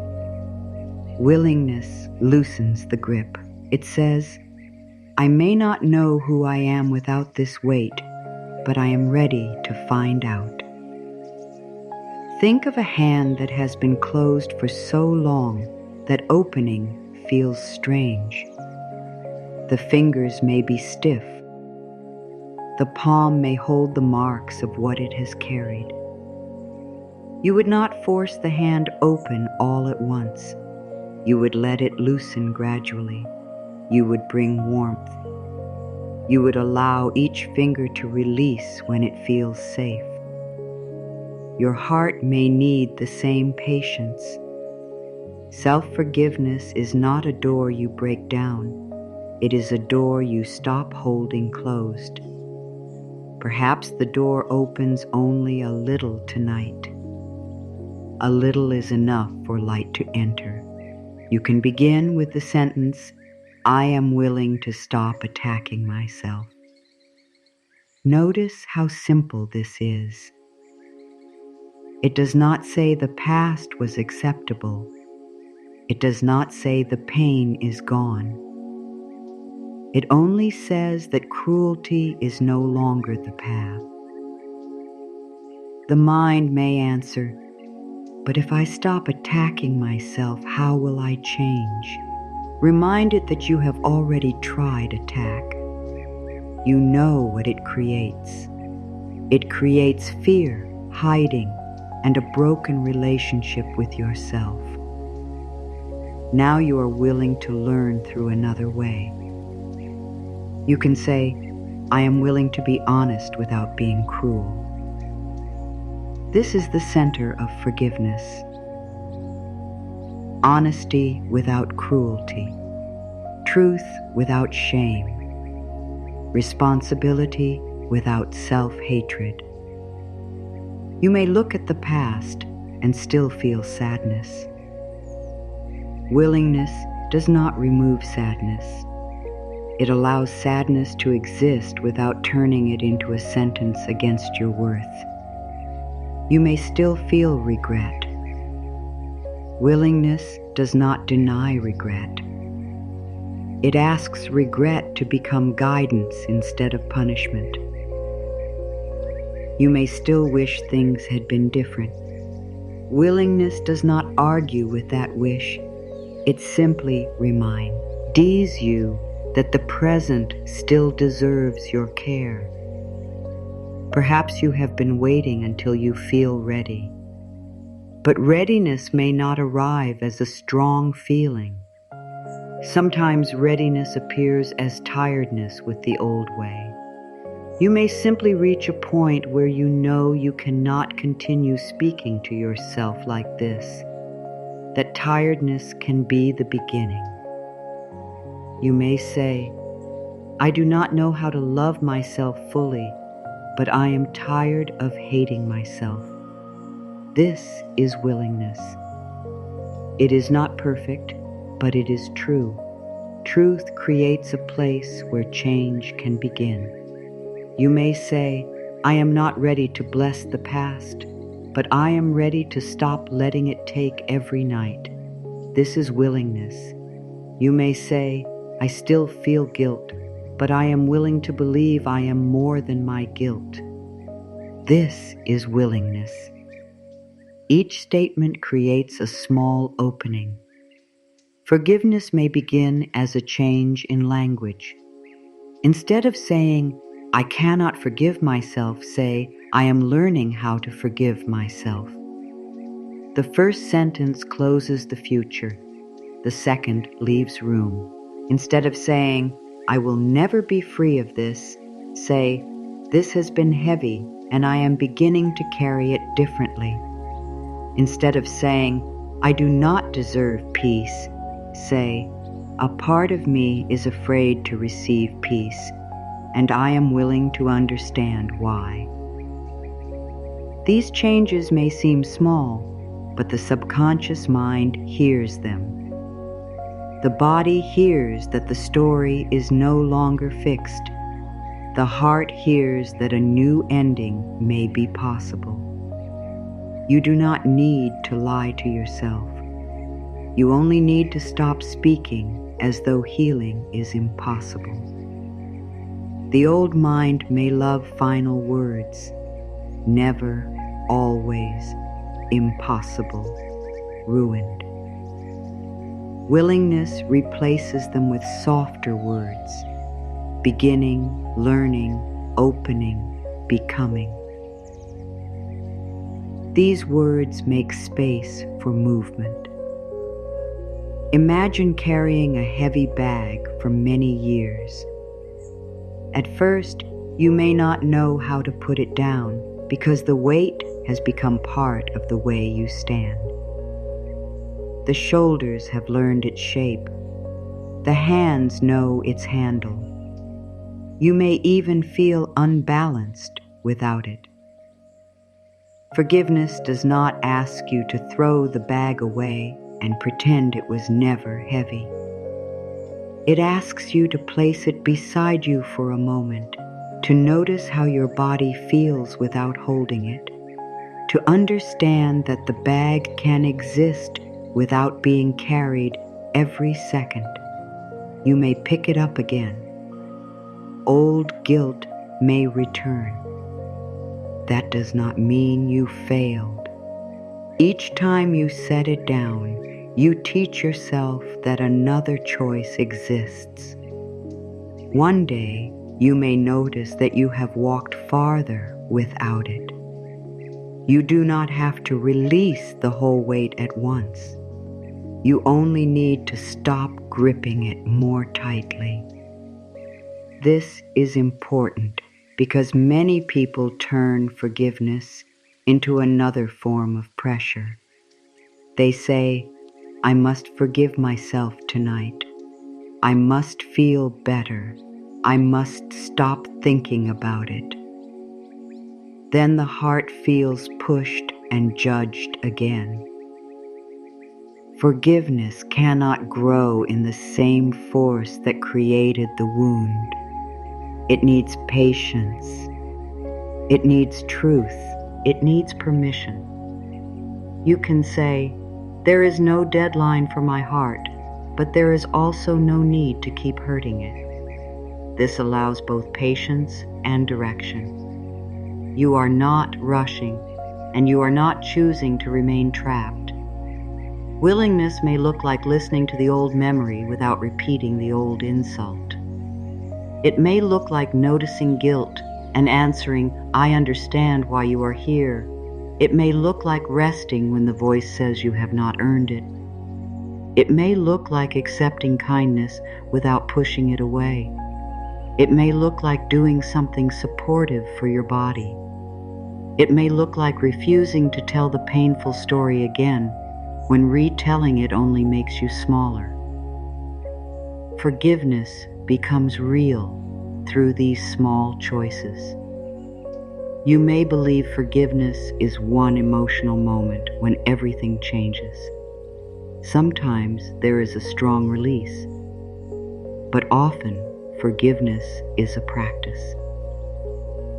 Willingness loosens the grip. It says, I may not know who I am without this weight, but I am ready to find out. Think of a hand that has been closed for so long that opening feels strange. The fingers may be stiff. The palm may hold the marks of what it has carried. You would not force the hand open all at once. You would let it loosen gradually. You would bring warmth. You would allow each finger to release when it feels safe. Your heart may need the same patience. Self-forgiveness is not a door you break down. It is a door you stop holding closed. Perhaps the door opens only a little tonight. A little is enough for light to enter. You can begin with the sentence, I am willing to stop attacking myself. Notice how simple this is. It does not say the past was acceptable. It does not say the pain is gone. It only says that cruelty is no longer the path. The mind may answer, but if I stop attacking myself, how will I change? Remind it that you have already tried attack. You know what it creates. It creates fear, hiding, and a broken relationship with yourself. Now you are willing to learn through another way. You can say, I am willing to be honest without being cruel. This is the center of forgiveness. Honesty without cruelty. Truth without shame. Responsibility without self-hatred. You may look at the past and still feel sadness. Willingness does not remove sadness. It allows sadness to exist without turning it into a sentence against your worth. You may still feel regret. Willingness does not deny regret. It asks regret to become guidance instead of punishment. You may still wish things had been different. Willingness does not argue with that wish. It simply reminds you that the present still deserves your care. Perhaps you have been waiting until you feel ready. But readiness may not arrive as a strong feeling. Sometimes readiness appears as tiredness with the old way. You may simply reach a point where you know you cannot continue speaking to yourself like this, that tiredness can be the beginning. You may say, I do not know how to love myself fully, but I am tired of hating myself. This is willingness. It is not perfect, but it is true. Truth creates a place where change can begin. You may say, I am not ready to bless the past, but I am ready to stop letting it take every night. This is willingness. You may say, I still feel guilt, but I am willing to believe I am more than my guilt. This is willingness. Each statement creates a small opening. Forgiveness may begin as a change in language. Instead of saying, I cannot forgive myself, say, I am learning how to forgive myself. The first sentence closes the future. The second leaves room. Instead of saying, I will never be free of this, say, this has been heavy and I am beginning to carry it differently. Instead of saying, I do not deserve peace, say, a part of me is afraid to receive peace, and I am willing to understand why. These changes may seem small, but the subconscious mind hears them. The body hears that the story is no longer fixed. The heart hears that a new ending may be possible. You do not need to lie to yourself. You only need to stop speaking as though healing is impossible. The old mind may love final words. Never, always, impossible, ruined. Willingness replaces them with softer words. Beginning, learning, opening, becoming. These words make space for movement. Imagine carrying a heavy bag for many years. At first, you may not know how to put it down because the weight has become part of the way you stand. The shoulders have learned its shape. The hands know its handle. You may even feel unbalanced without it. Forgiveness does not ask you to throw the bag away and pretend it was never heavy. It asks you to place it beside you for a moment, to notice how your body feels without holding it, to understand that the bag can exist without being carried every second. You may pick it up again. Old guilt may return. That does not mean you failed. Each time you set it down, you teach yourself that another choice exists. One day, you may notice that you have walked farther without it. You do not have to release the whole weight at once. You only need to stop gripping it more tightly. This is important because many people turn forgiveness into another form of pressure. They say, I must forgive myself tonight. I must feel better. I must stop thinking about it. Then the heart feels pushed and judged again. Forgiveness cannot grow in the same force that created the wound. It needs patience. It needs truth. It needs permission. You can say, there is no deadline for my heart, but there is also no need to keep hurting it. This allows both patience and direction. You are not rushing, and you are not choosing to remain trapped. Willingness may look like listening to the old memory without repeating the old insult. It may look like noticing guilt and answering, "I understand why you are here." It may look like resting when the voice says you have not earned it. It may look like accepting kindness without pushing it away. It may look like doing something supportive for your body. It may look like refusing to tell the painful story again when retelling it only makes you smaller. Forgiveness becomes real through these small choices. You may believe forgiveness is one emotional moment when everything changes. Sometimes there is a strong release, but often forgiveness is a practice.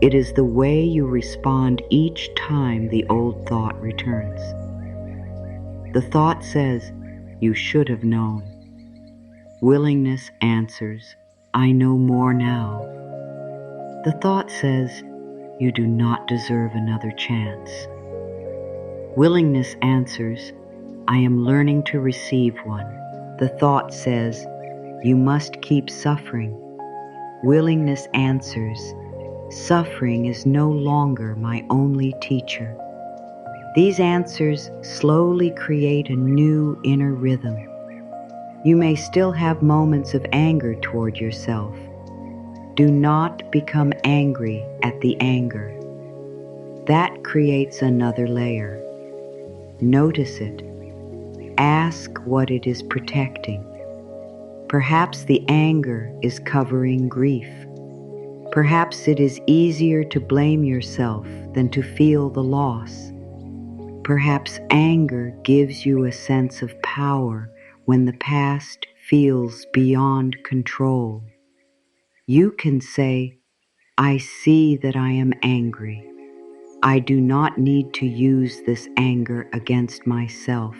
It is the way you respond each time the old thought returns. The thought says, "You should have known." Willingness answers, "I know more now." The thought says, "You do not deserve another chance." Willingness answers, "I am learning to receive one." The thought says, "You must keep suffering." Willingness answers, "Suffering is no longer my only teacher." These answers slowly create a new inner rhythm. You may still have moments of anger toward yourself. Do not become angry at the anger. That creates another layer. Notice it. Ask what it is protecting. Perhaps the anger is covering grief. Perhaps it is easier to blame yourself than to feel the loss. Perhaps anger gives you a sense of power when the past feels beyond control. You can say, "I see that I am angry. I do not need to use this anger against myself."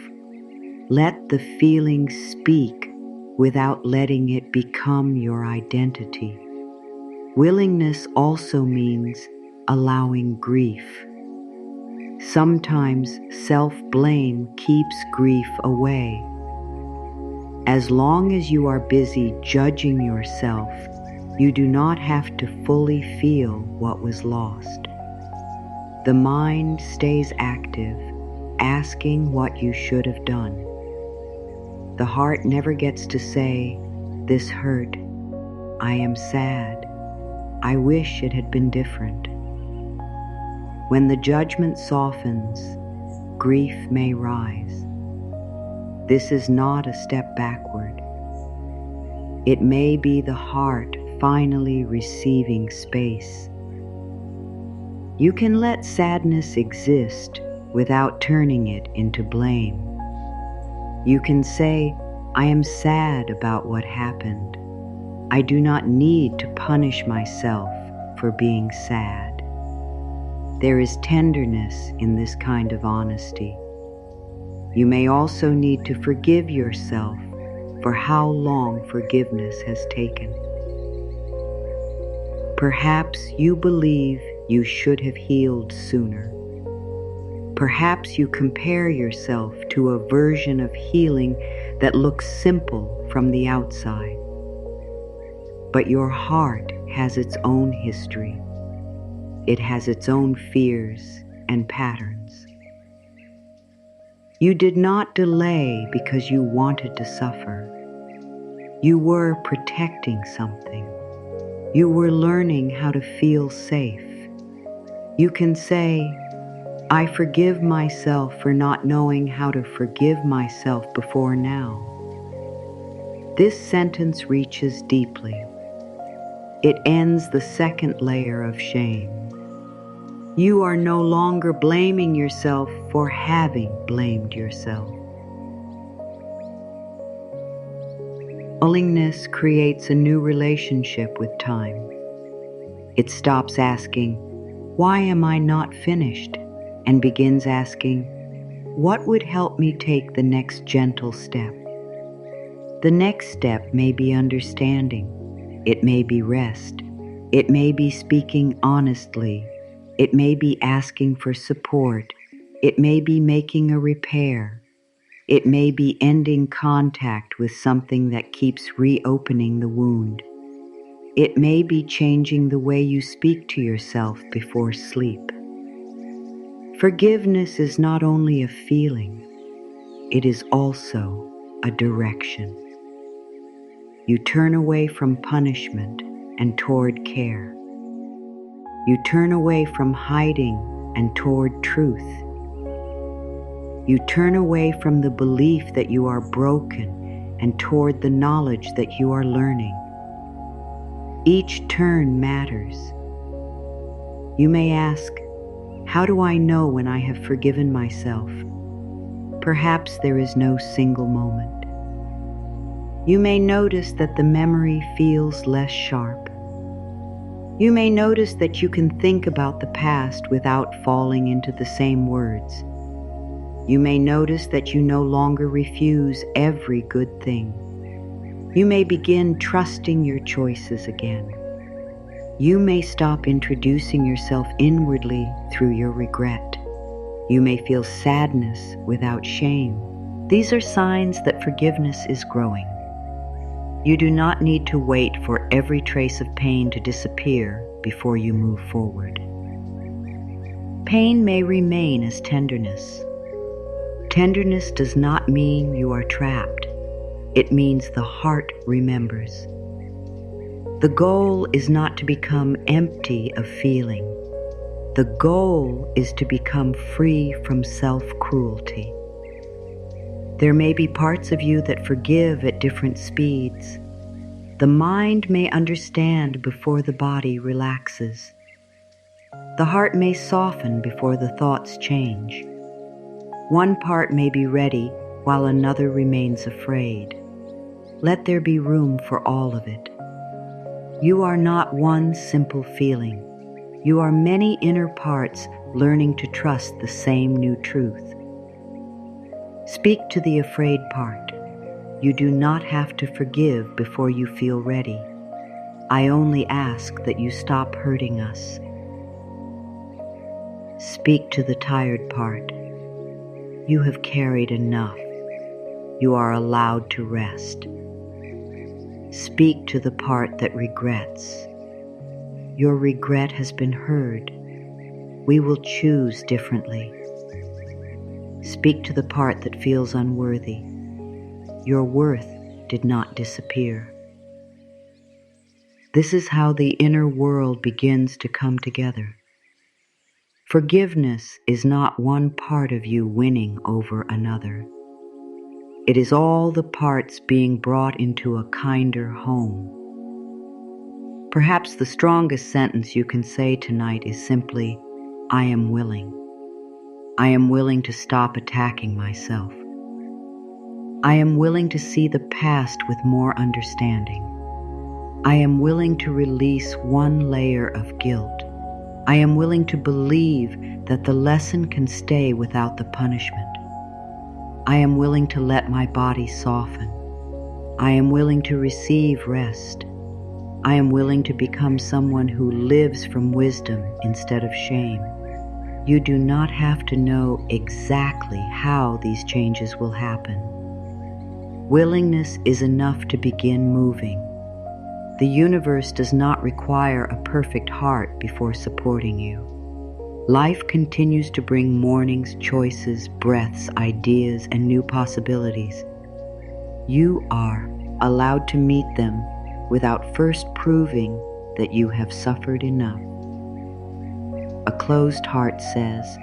Let the feeling speak without letting it become your identity. Willingness also means allowing grief. Sometimes self-blame keeps grief away. As long as you are busy judging yourself, you do not have to fully feel what was lost. The mind stays active, asking what you should have done. The heart never gets to say, "This hurt. I am sad. I wish it had been different." When the judgment softens, grief may rise. This is not a step backward. It may be the heart finally receiving space. You can let sadness exist without turning it into blame. You can say, "I am sad about what happened. I do not need to punish myself for being sad." There is tenderness in this kind of honesty. You may also need to forgive yourself for how long forgiveness has taken. Perhaps you believe you should have healed sooner. Perhaps you compare yourself to a version of healing that looks simple from the outside. But your heart has its own history. It has its own fears and patterns. You did not delay because you wanted to suffer. You were protecting something. You were learning how to feel safe. You can say, "I forgive myself for not knowing how to forgive myself before now." This sentence reaches deeply. It ends the second layer of shame. You are no longer blaming yourself for having blamed yourself. Willingness creates a new relationship with time. It stops asking, "Why am I not finished?" and begins asking, "What would help me take the next gentle step?" The next step may be understanding. It may be rest. It may be speaking honestly. It may be asking for support. It may be making a repair. It may be ending contact with something that keeps reopening the wound. It may be changing the way you speak to yourself before sleep. Forgiveness is not only a feeling, it is also a direction. You turn away from punishment and toward care. You turn away from hiding and toward truth. You turn away from the belief that you are broken and toward the knowledge that you are learning. Each turn matters. You may ask, how do I know when I have forgiven myself? Perhaps there is no single moment. You may notice that the memory feels less sharp. You may notice that you can think about the past without falling into the same words. You may notice that you no longer refuse every good thing. You may begin trusting your choices again. You may stop introducing yourself inwardly through your regret. You may feel sadness without shame. These are signs that forgiveness is growing. You do not need to wait for every trace of pain to disappear before you move forward. Pain may remain as tenderness. Tenderness does not mean you are trapped. It means the heart remembers. The goal is not to become empty of feeling. The goal is to become free from self-cruelty. There may be parts of you that forgive at different speeds. The mind may understand before the body relaxes. The heart may soften before the thoughts change. One part may be ready while another remains afraid. Let there be room for all of it. You are not one simple feeling. You are many inner parts learning to trust the same new truth. Speak to the afraid part. You do not have to forgive before you feel ready. I only ask that you stop hurting us. Speak to the tired part. You have carried enough. You are allowed to rest. Speak to the part that regrets. Your regret has been heard. We will choose differently. Speak to the part that feels unworthy. Your worth did not disappear. This is how the inner world begins to come together. Forgiveness is not one part of you winning over another. It is all the parts being brought into a kinder home. Perhaps the strongest sentence you can say tonight is simply, I am willing. I am willing to stop attacking myself. I am willing to see the past with more understanding. I am willing to release one layer of guilt. I am willing to believe that the lesson can stay without the punishment. I am willing to let my body soften. I am willing to receive rest. I am willing to become someone who lives from wisdom instead of shame. You do not have to know exactly how these changes will happen. Willingness is enough to begin moving. The universe does not require a perfect heart before supporting you. Life continues to bring mornings, choices, breaths, ideas, and new possibilities. You are allowed to meet them without first proving that you have suffered enough. A closed heart says,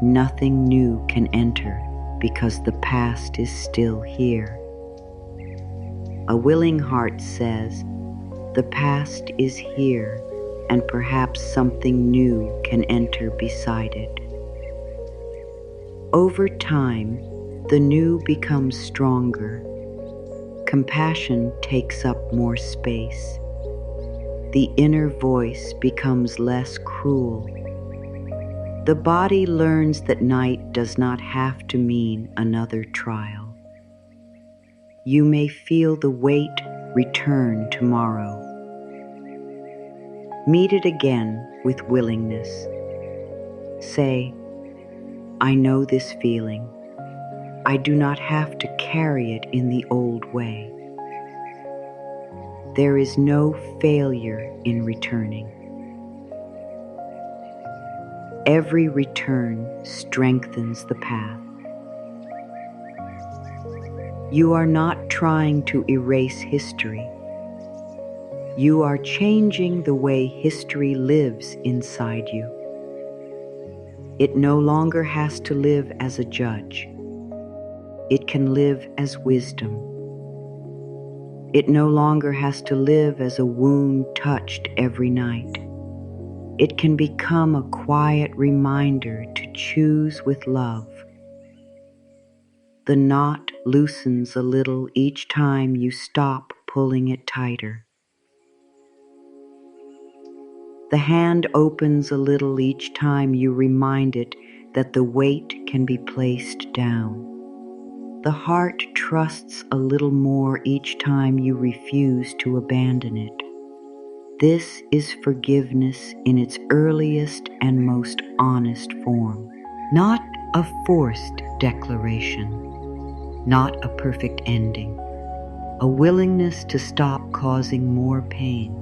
nothing new can enter because the past is still here. A willing heart says, the past is here, and perhaps something new can enter beside it. Over time, the new becomes stronger. Compassion takes up more space. The inner voice becomes less cruel. The body learns that night does not have to mean another trial. You may feel the weight return tomorrow. Meet it again with willingness. Say, I know this feeling. I do not have to carry it in the old way. There is no failure in returning. Every return strengthens the path. You are not trying to erase history. You are changing the way history lives inside you. It no longer has to live as a judge. It can live as wisdom. It no longer has to live as a wound touched every night. It can become a quiet reminder to choose with love. The knot loosens a little each time you stop pulling it tighter. The hand opens a little each time you remind it that the weight can be placed down. The heart trusts a little more each time you refuse to abandon it. This is forgiveness in its earliest and most honest form. Not a forced declaration, not a perfect ending, a willingness to stop causing more pain.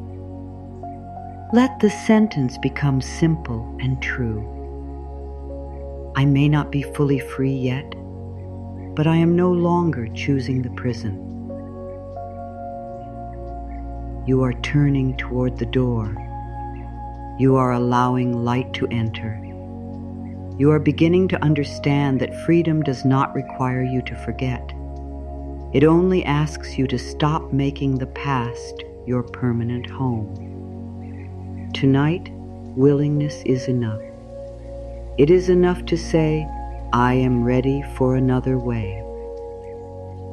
Let the sentence become simple and true. I may not be fully free yet, but I am no longer choosing the prison. You are turning toward the door. You are allowing light to enter. You are beginning to understand that freedom does not require you to forget. It only asks you to stop making the past your permanent home. Tonight, willingness is enough. It is enough to say, I am ready for another way.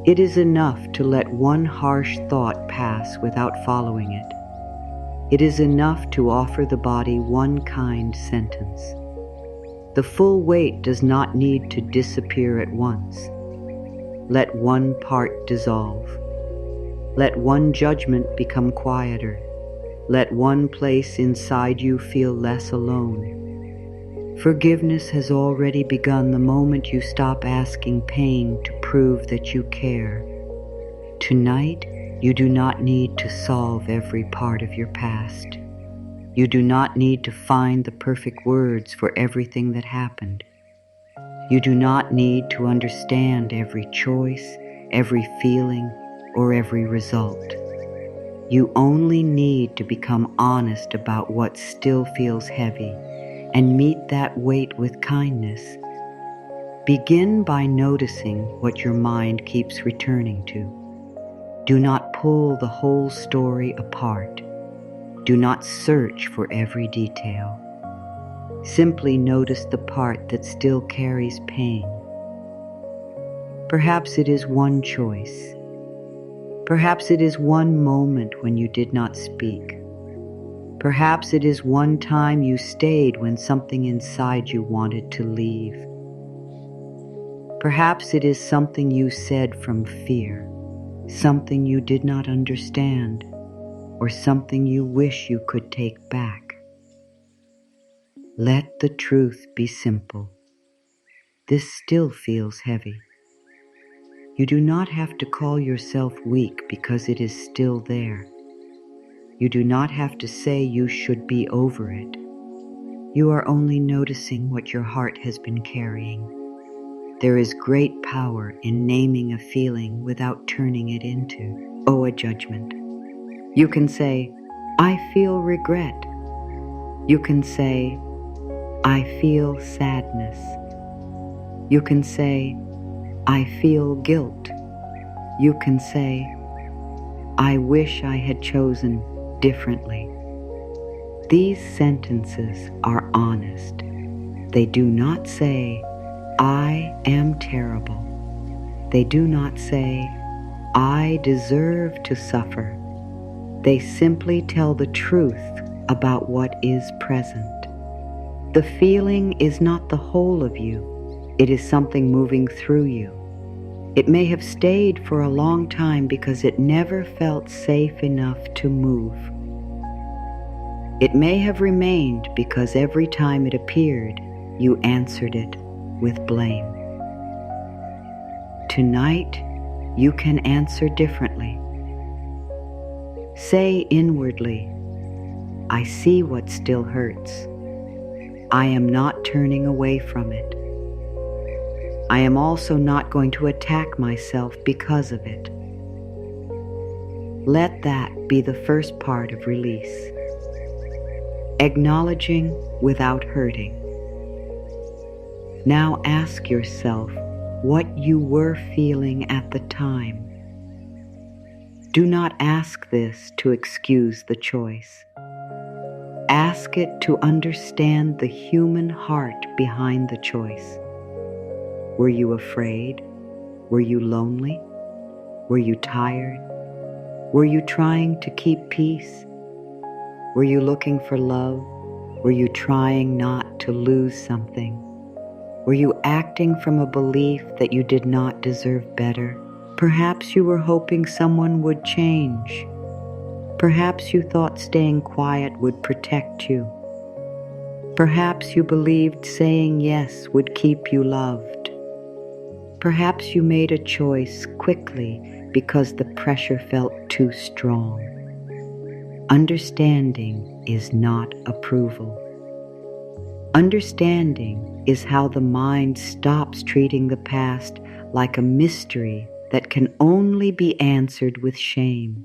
It is enough to let one harsh thought pass without following it. It is enough to offer the body one kind sentence. The full weight does not need to disappear at once. Let one part dissolve. Let one judgment become quieter. Let one place inside you feel less alone. Forgiveness has already begun the moment you stop asking pain to prove that you care. Tonight, you do not need to solve every part of your past. You do not need to find the perfect words for everything that happened. You do not need to understand every choice, every feeling, or every result. You only need to become honest about what still feels heavy and meet that weight with kindness. Begin by noticing what your mind keeps returning to. Do not pull the whole story apart. Do not search for every detail. Simply notice the part that still carries pain. Perhaps it is one choice. Perhaps it is one moment when you did not speak. Perhaps it is one time you stayed when something inside you wanted to leave. Perhaps it is something you said from fear, something you did not understand, or something you wish you could take back. Let the truth be simple. This still feels heavy. You do not have to call yourself weak because it is still there. You do not have to say you should be over it. You are only noticing what your heart has been carrying. There is great power in naming a feeling without turning it into, a judgment. You can say, I feel regret. You can say, I feel sadness. You can say, I feel guilt. You can say, I wish I had chosen differently. These sentences are honest. They do not say, I am terrible. They do not say, I deserve to suffer. They simply tell the truth about what is present. The feeling is not the whole of you. It is something moving through you. It may have stayed for a long time because it never felt safe enough to move. It may have remained because every time it appeared, you answered it with blame. Tonight, you can answer differently. Say inwardly, I see what still hurts. I am not turning away from it. I am also not going to attack myself because of it. Let that be the first part of release. Acknowledging without hurting. Now ask yourself what you were feeling at the time. Do not ask this to excuse the choice. Ask it to understand the human heart behind the choice. Were you afraid? Were you lonely? Were you tired? Were you trying to keep peace? Were you looking for love? Were you trying not to lose something? Were you acting from a belief that you did not deserve better? Perhaps you were hoping someone would change. Perhaps you thought staying quiet would protect you. Perhaps you believed saying yes would keep you loved. Perhaps you made a choice quickly because the pressure felt too strong. Understanding is not approval. Understanding is how the mind stops treating the past like a mystery that can only be answered with shame.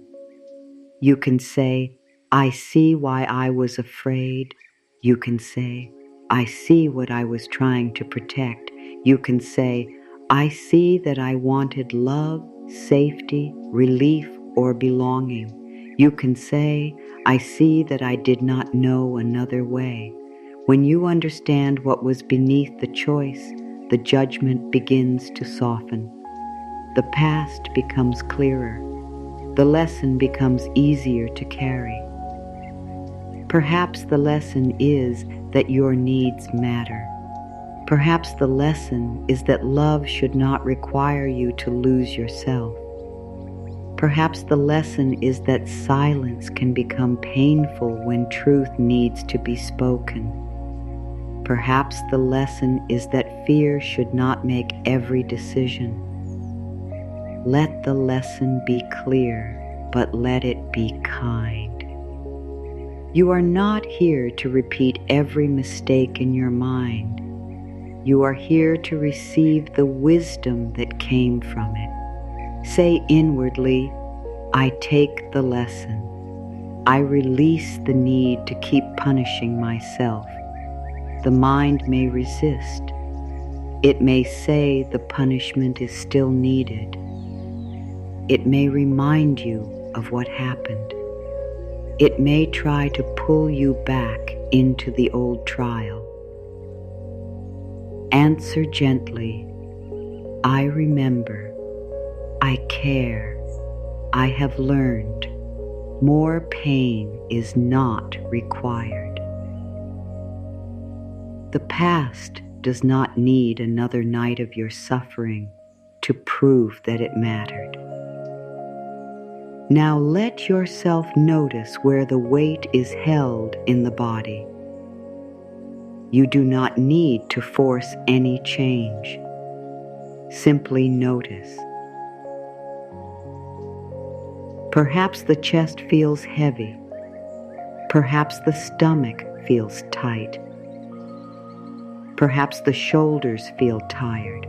You can say, I see why I was afraid. You can say, I see what I was trying to protect. You can say, I see that I wanted love, safety, relief, or belonging. You can say, I see that I did not know another way. When you understand what was beneath the choice, the judgment begins to soften. The past becomes clearer. The lesson becomes easier to carry. Perhaps the lesson is that your needs matter. Perhaps the lesson is that love should not require you to lose yourself. Perhaps the lesson is that silence can become painful when truth needs to be spoken. Perhaps the lesson is that fear should not make every decision. Let the lesson be clear, but let it be kind. You are not here to repeat every mistake in your mind. You are here to receive the wisdom that came from it. Say inwardly, I take the lesson. I release the need to keep punishing myself. The mind may resist. It may say the punishment is still needed. It may remind you of what happened. It may try to pull you back into the old trial. Answer gently, I remember, I care, I have learned. More pain is not required. The past does not need another night of your suffering to prove that it mattered. Now let yourself notice where the weight is held in the body. You do not need to force any change. Simply notice. Perhaps the chest feels heavy. Perhaps the stomach feels tight. Perhaps the shoulders feel tired.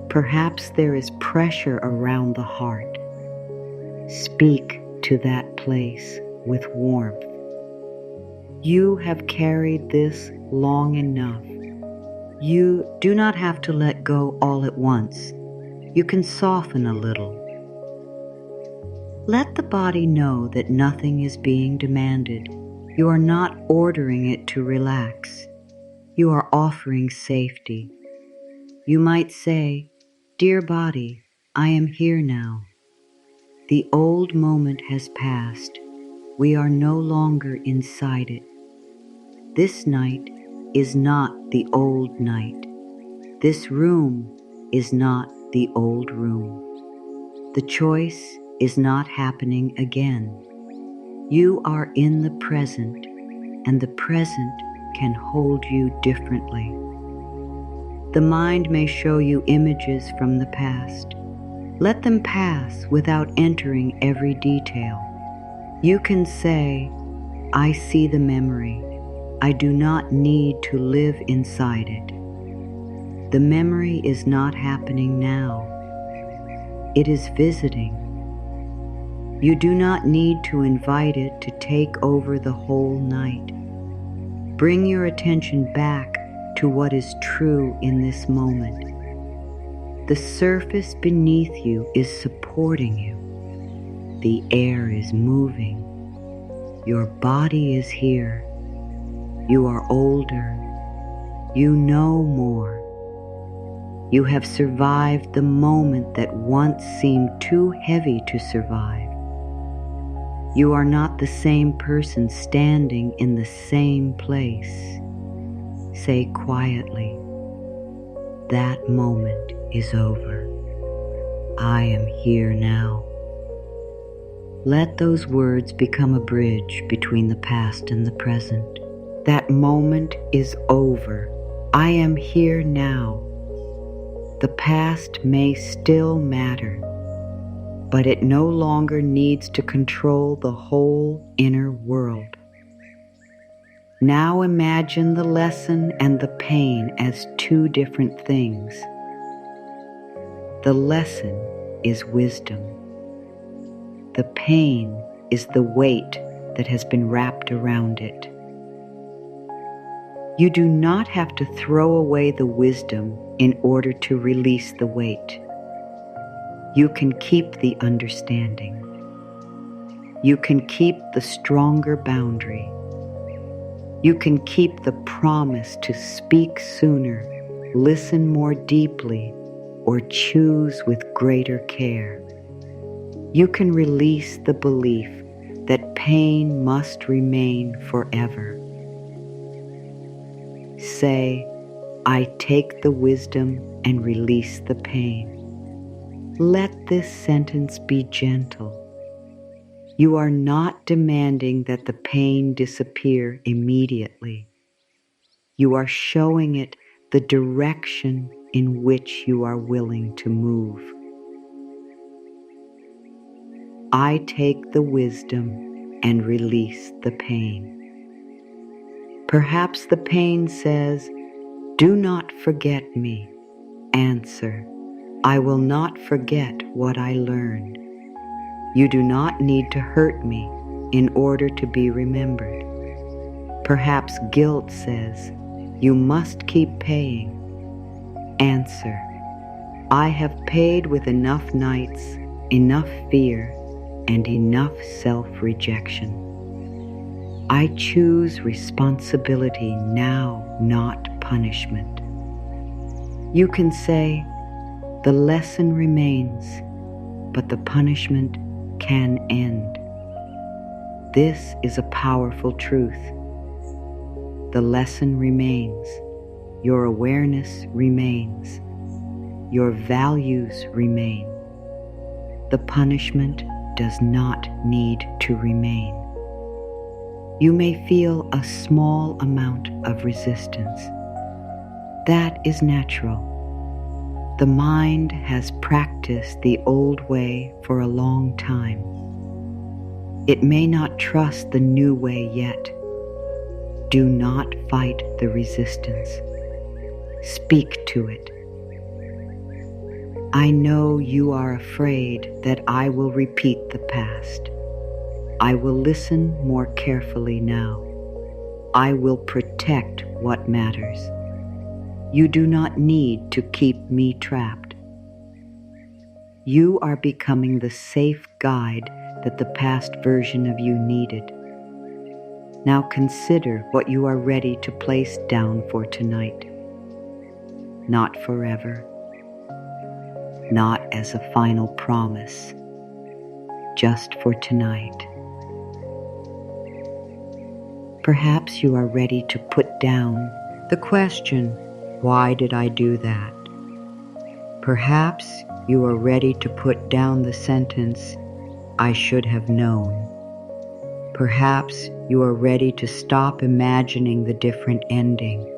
Perhaps there is pressure around the heart. Speak to that place with warmth. You have carried this long enough. You do not have to let go all at once. You can soften a little. Let the body know that nothing is being demanded. You are not ordering it to relax. You are offering safety. You might say, Dear body, I am here now. The old moment has passed. We are no longer inside it. This night is not the old night. This room is not the old room. The choice is not happening again. You are in the present, and the present can hold you differently. The mind may show you images from the past. Let them pass without entering every detail. You can say, I see the memory. I do not need to live inside it. The memory is not happening now. It is visiting. You do not need to invite it to take over the whole night. Bring your attention back to what is true in this moment. The surface beneath you is supporting you. The air is moving. Your body is here. You are older. You know more. You have survived the moment that once seemed too heavy to survive. You are not the same person standing in the same place. Say quietly, that moment is over. I am here now. Let those words become a bridge between the past and the present. That moment is over. I am here now. The past may still matter, but it no longer needs to control the whole inner world. Now imagine the lesson and the pain as two different things. The lesson is wisdom. The pain is the weight that has been wrapped around it. You do not have to throw away the wisdom in order to release the weight. You can keep the understanding. You can keep the stronger boundary. You can keep the promise to speak sooner, listen more deeply, or choose with greater care. You can release the belief that pain must remain forever. Say, I take the wisdom and release the pain. Let this sentence be gentle. You are not demanding that the pain disappear immediately. You are showing it the direction in which you are willing to move. I take the wisdom and release the pain. Perhaps the pain says, do not forget me. Answer, I will not forget what I learned. You do not need to hurt me in order to be remembered. Perhaps guilt says, you must keep paying. Answer, I have paid with enough nights, enough fear, and enough self-rejection. I choose responsibility now, not punishment. You can say, the lesson remains, but the punishment can end. This is a powerful truth. The lesson remains. Your awareness remains. Your values remain. The punishment does not need to remain. You may feel a small amount of resistance. That is natural. The mind has practiced the old way for a long time. It may not trust the new way yet. Do not fight the resistance. Speak to it. I know you are afraid that I will repeat the past. I will listen more carefully now. I will protect what matters. You do not need to keep me trapped. You are becoming the safe guide that the past version of you needed. Now consider what you are ready to place down for tonight. Not forever. Not as a final promise. Just for tonight. Perhaps you are ready to put down the question, why did I do that? Perhaps you are ready to put down the sentence, I should have known. Perhaps you are ready to stop imagining the different ending.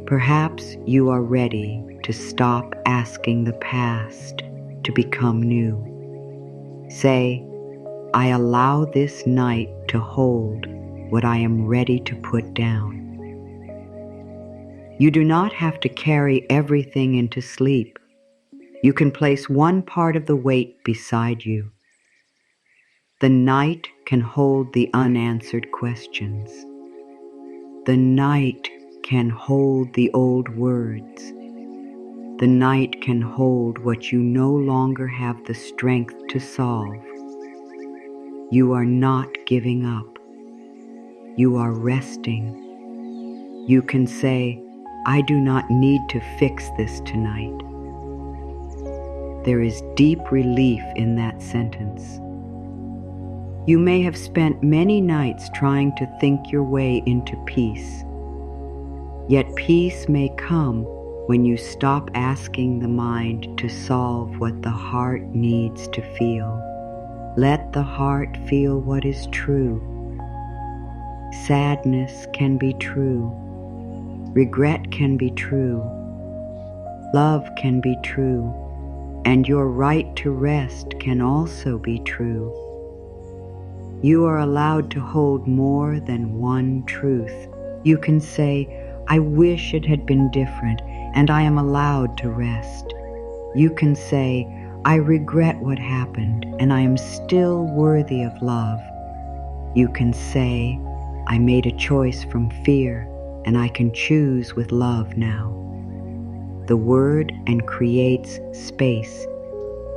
Perhaps you are ready to stop asking the past to become new. Say, I allow this night to hold what I am ready to put down. You do not have to carry everything into sleep. You can place one part of the weight beside you. The night can hold the unanswered questions. The night can hold the old words. The night can hold what you no longer have the strength to solve. You are not giving up. You are resting. You can say, I do not need to fix this tonight. There is deep relief in that sentence. You may have spent many nights trying to think your way into peace. Yet peace may come when you stop asking the mind to solve what the heart needs to feel. Let the heart feel what is true. Sadness can be true. Regret can be true. Love can be true. And your right to rest can also be true. You are allowed to hold more than one truth. You can say, I wish it had been different, and I am allowed to rest. You can say, I regret what happened, and I am still worthy of love. You can say, I made a choice from fear, and I can choose with love now. The word and creates space.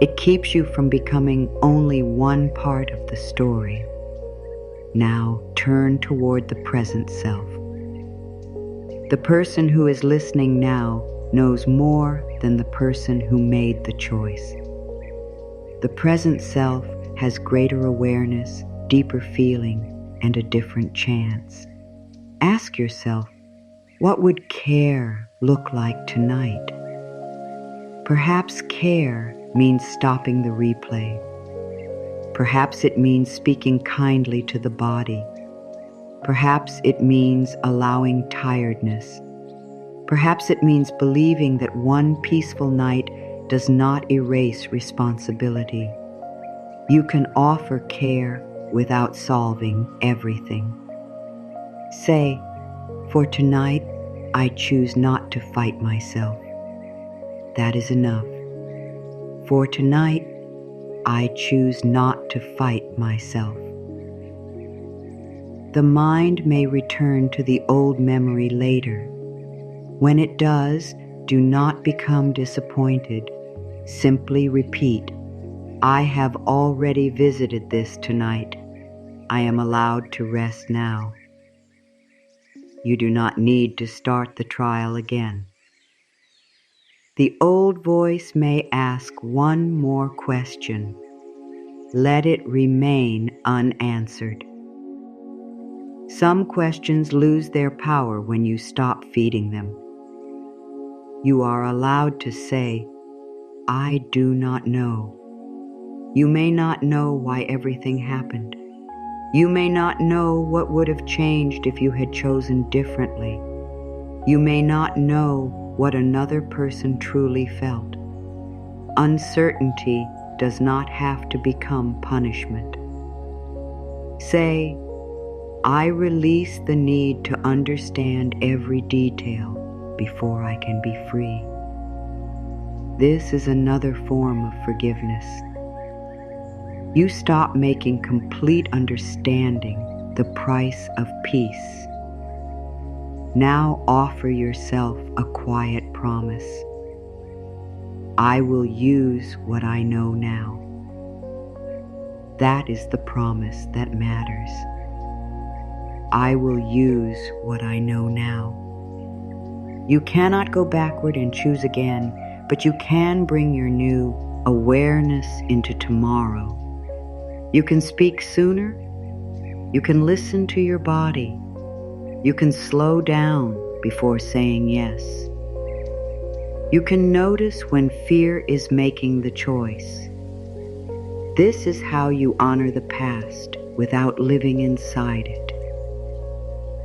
It keeps you from becoming only one part of the story. Now turn toward the present self. The person who is listening now knows more than the person who made the choice. The present self has greater awareness, deeper feeling, and a different chance. Ask yourself, what would care look like tonight? Perhaps care means stopping the replay. Perhaps it means speaking kindly to the body. Perhaps it means allowing tiredness. Perhaps it means believing that one peaceful night does not erase responsibility. You can offer care without solving everything. Say, for tonight, I choose not to fight myself. That is enough. For tonight, I choose not to fight myself. The mind may return to the old memory later. When it does, do not become disappointed. Simply repeat, I have already visited this tonight. I am allowed to rest now. You do not need to start the trial again. The old voice may ask one more question. Let it remain unanswered. Some questions lose their power when you stop feeding them. You are allowed to say, I do not know. You may not know why everything happened. You may not know what would have changed if you had chosen differently. You may not know what another person truly felt. Uncertainty does not have to become punishment. Say, I release the need to understand every detail before I can be free. This is another form of forgiveness. You stop making complete understanding the price of peace. Now offer yourself a quiet promise. I will use what I know now. That is the promise that matters. I will use what I know now. You cannot go backward and choose again, but you can bring your new awareness into tomorrow. You can speak sooner. You can listen to your body. You can slow down before saying yes. You can notice when fear is making the choice. This is how you honor the past without living inside it.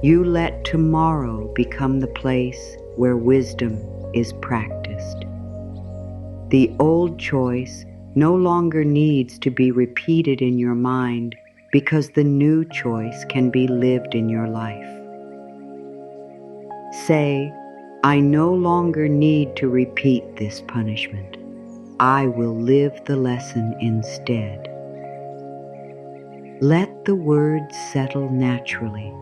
You let tomorrow become the place where wisdom is practiced. past. The old choice no longer needs to be repeated in your mind because the new choice can be lived in your life. Say, I no longer need to repeat this punishment. I will live the lesson instead. Let the words settle naturally.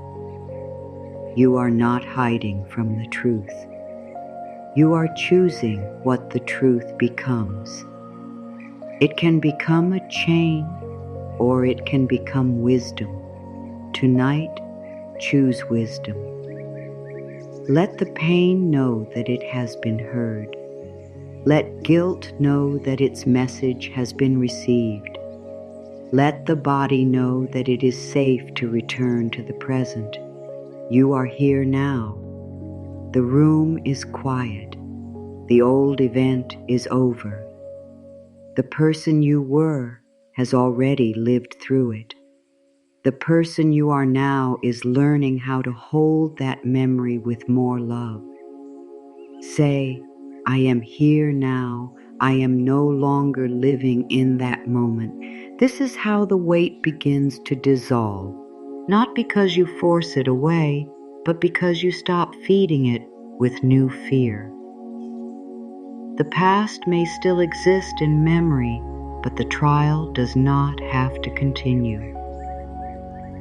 You are not hiding from the truth. You are choosing what the truth becomes. It can become a chain, or it can become wisdom. Tonight, choose wisdom. Let the pain know that it has been heard. Let guilt know that its message has been received. Let the body know that it is safe to return to the present. You are here now. The room is quiet. The old event is over. The person you were has already lived through it. The person you are now is learning how to hold that memory with more love. Say, I am here now. I am no longer living in that moment. This is how the weight begins to dissolve, not because you force it away, but because you stop feeding it with new fear. The past may still exist in memory, but the trial does not have to continue.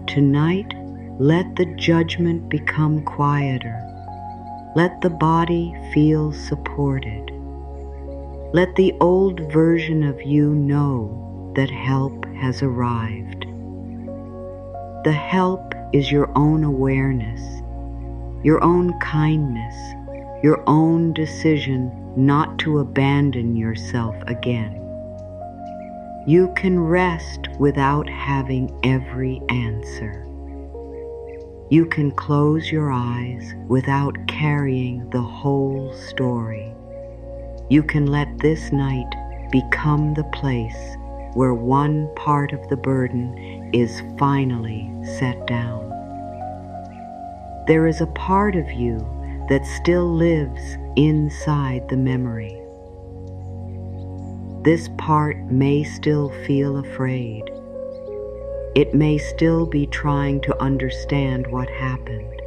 Tonight, let the judgment become quieter. Let the body feel supported. Let the old version of you know that help has arrived. The help is your own awareness, your own kindness, your own decision not to abandon yourself again. You can rest without having every answer. You can close your eyes without carrying the whole story. You can let this night become the place where one part of the burden is finally set down. There is a part of you that still lives inside the memory. This part may still feel afraid. It may still be trying to understand what happened.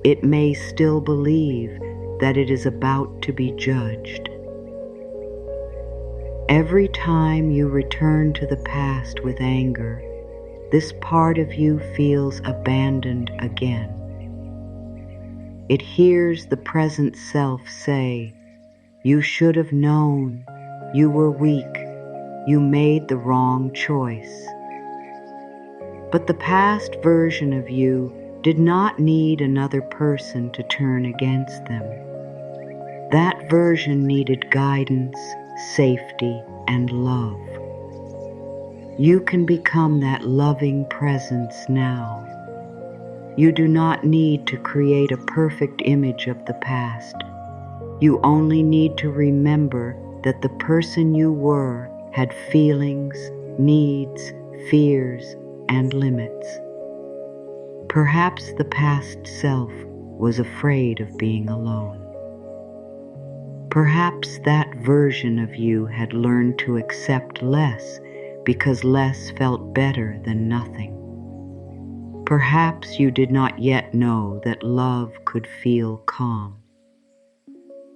It may still believe that it is about to be judged. Every time you return to the past with anger, this part of you feels abandoned again. It hears the present self say, "You should have known. You were weak. You made the wrong choice." But the past version of you did not need another person to turn against them. That version needed guidance, safety, and love. You can become that loving presence now. You do not need to create a perfect image of the past. You only need to remember that the person you were had feelings, needs, fears, and limits. Perhaps the past self was afraid of being alone. Perhaps that version of you had learned to accept less because less felt better than nothing. Perhaps you did not yet know that love could feel calm.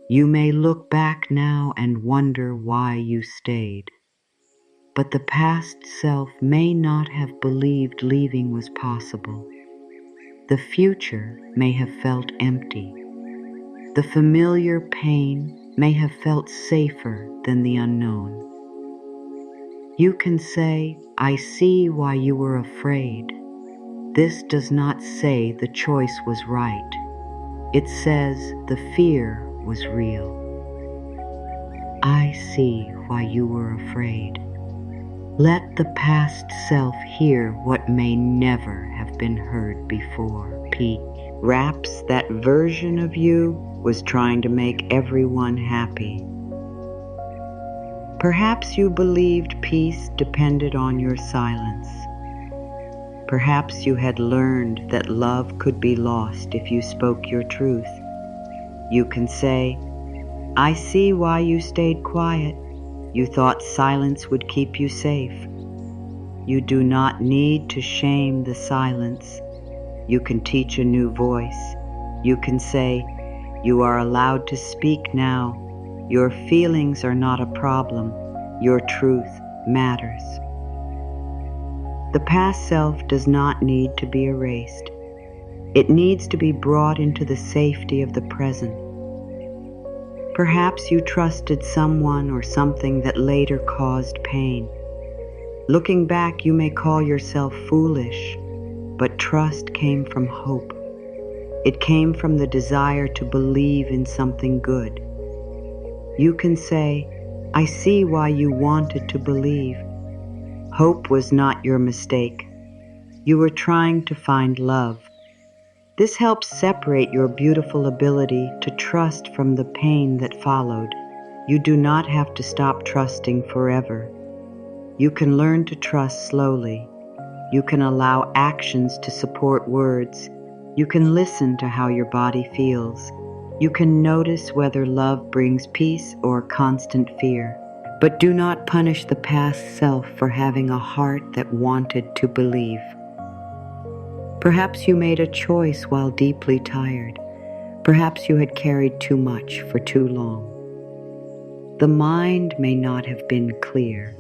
You may look back now and wonder why you stayed. But the past self may not have believed leaving was possible. The future may have felt empty. The familiar pain may have felt safer than the unknown. You can say, "I see why you were afraid." This does not say the choice was right. It says the fear was real. I see why you were afraid. Let the past self hear what may never have been heard before. Perhaps that version of you was trying to make everyone happy. Perhaps you believed peace depended on your silence. Perhaps you had learned that love could be lost if you spoke your truth. You can say, I see why you stayed quiet. You thought silence would keep you safe. You do not need to shame the silence. You can teach a new voice. You can say, "You are allowed to speak now. Your feelings are not a problem. Your truth matters." The past self does not need to be erased. It needs to be brought into the safety of the present. Perhaps you trusted someone or something that later caused pain. Looking back, you may call yourself foolish, but trust came from hope. It came from the desire to believe in something good. You can say, "I see why you wanted to believe." Hope was not your mistake. You were trying to find love. This helps separate your beautiful ability to trust from the pain that followed. You do not have to stop trusting forever. You can learn to trust slowly. You can allow actions to support words. You can listen to how your body feels. You can notice whether love brings peace or constant fear. But do not punish the past self for having a heart that wanted to believe. Perhaps you made a choice while deeply tired. Perhaps you had carried too much for too long. The mind may not have been clear.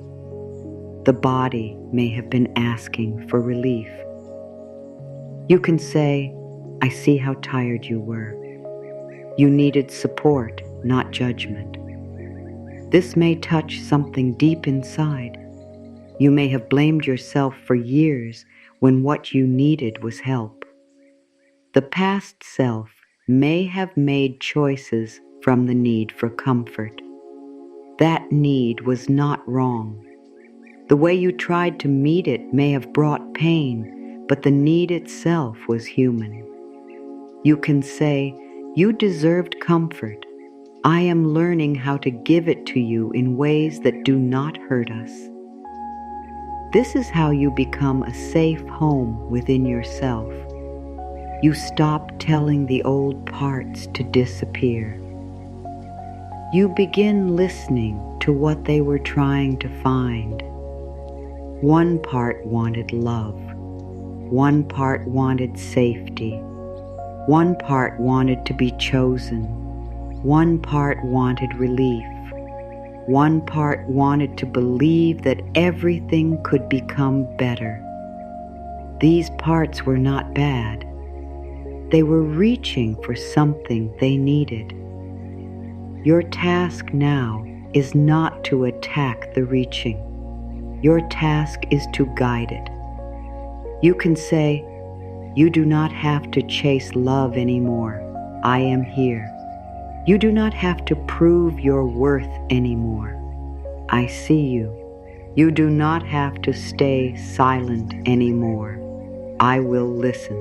The body may have been asking for relief. You can say, "I see how tired you were." You needed support, not judgment. This may touch something deep inside. You may have blamed yourself for years when what you needed was help. The past self may have made choices from the need for comfort. That need was not wrong. The way you tried to meet it may have brought pain, but the need itself was human. You can say, "You deserved comfort. I am learning how to give it to you in ways that do not hurt us." This is how you become a safe home within yourself. You stop telling the old parts to disappear. You begin listening to what they were trying to find. One part wanted love. One part wanted safety. One part wanted to be chosen. One part wanted relief. One part wanted to believe that everything could become better. These parts were not bad. They were reaching for something they needed. Your task now is not to attack the reaching. Your task is to guide it. You can say, "You do not have to chase love anymore. I am here." You do not have to prove your worth anymore. I see you. You do not have to stay silent anymore. I will listen.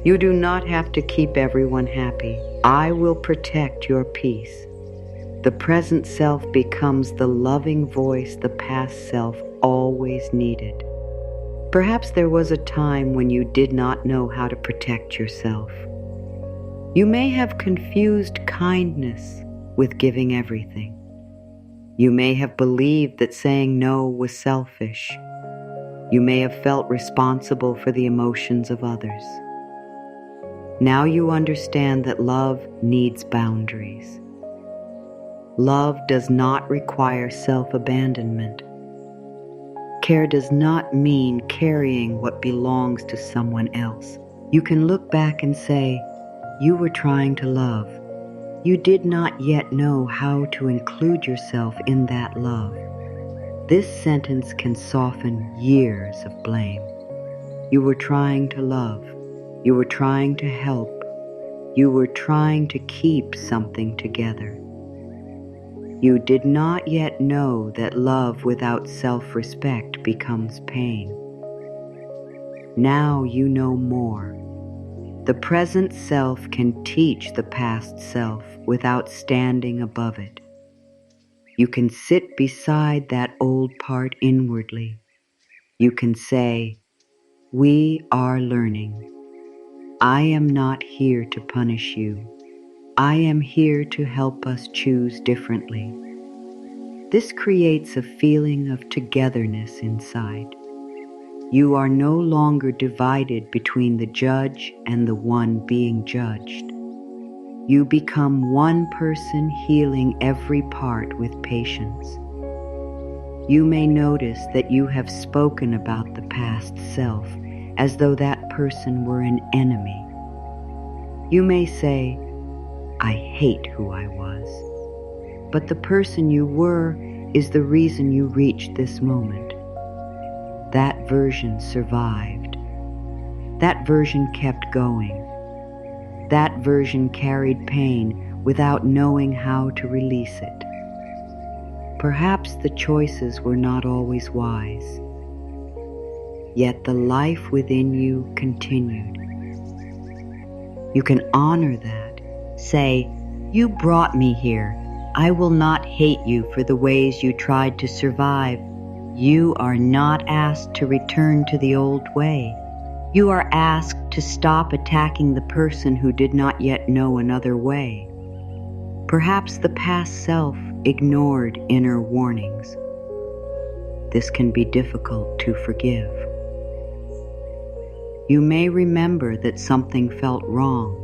You do not have to keep everyone happy. I will protect your peace. The present self becomes the loving voice the past self always needed. Perhaps there was a time when you did not know how to protect yourself. You may have confused kindness with giving everything. You may have believed that saying no was selfish. You may have felt responsible for the emotions of others. Now you understand that love needs boundaries. Love does not require self-abandonment. Care does not mean carrying what belongs to someone else. You can look back and say, "You were trying to love. You did not yet know how to include yourself in that love." This sentence can soften years of blame. You were trying to love. You were trying to help. You were trying to keep something together. You did not yet know that love without self-respect becomes pain. Now you know more. The present self can teach the past self without standing above it. You can sit beside that old part inwardly. You can say, "We are learning. I am not here to punish you. I am here to help us choose differently. This creates a feeling of togetherness inside. You are no longer divided between the judge and the one being judged. You become one person healing every part with patience. You may notice that you have spoken about the past self as though that person were an enemy. You may say, "I hate who I was," but the person you were is the reason you reached this moment. That version survived. That version kept going. That version carried pain without knowing how to release it. Perhaps the choices were not always wise, yet the life within you continued. You can honor that. Say, "You brought me here. I will not hate you for the ways you tried to survive." You are not asked to return to the old way. You are asked to stop attacking the person who did not yet know another way. Perhaps the past self ignored inner warnings. This can be difficult to forgive. You may remember that something felt wrong.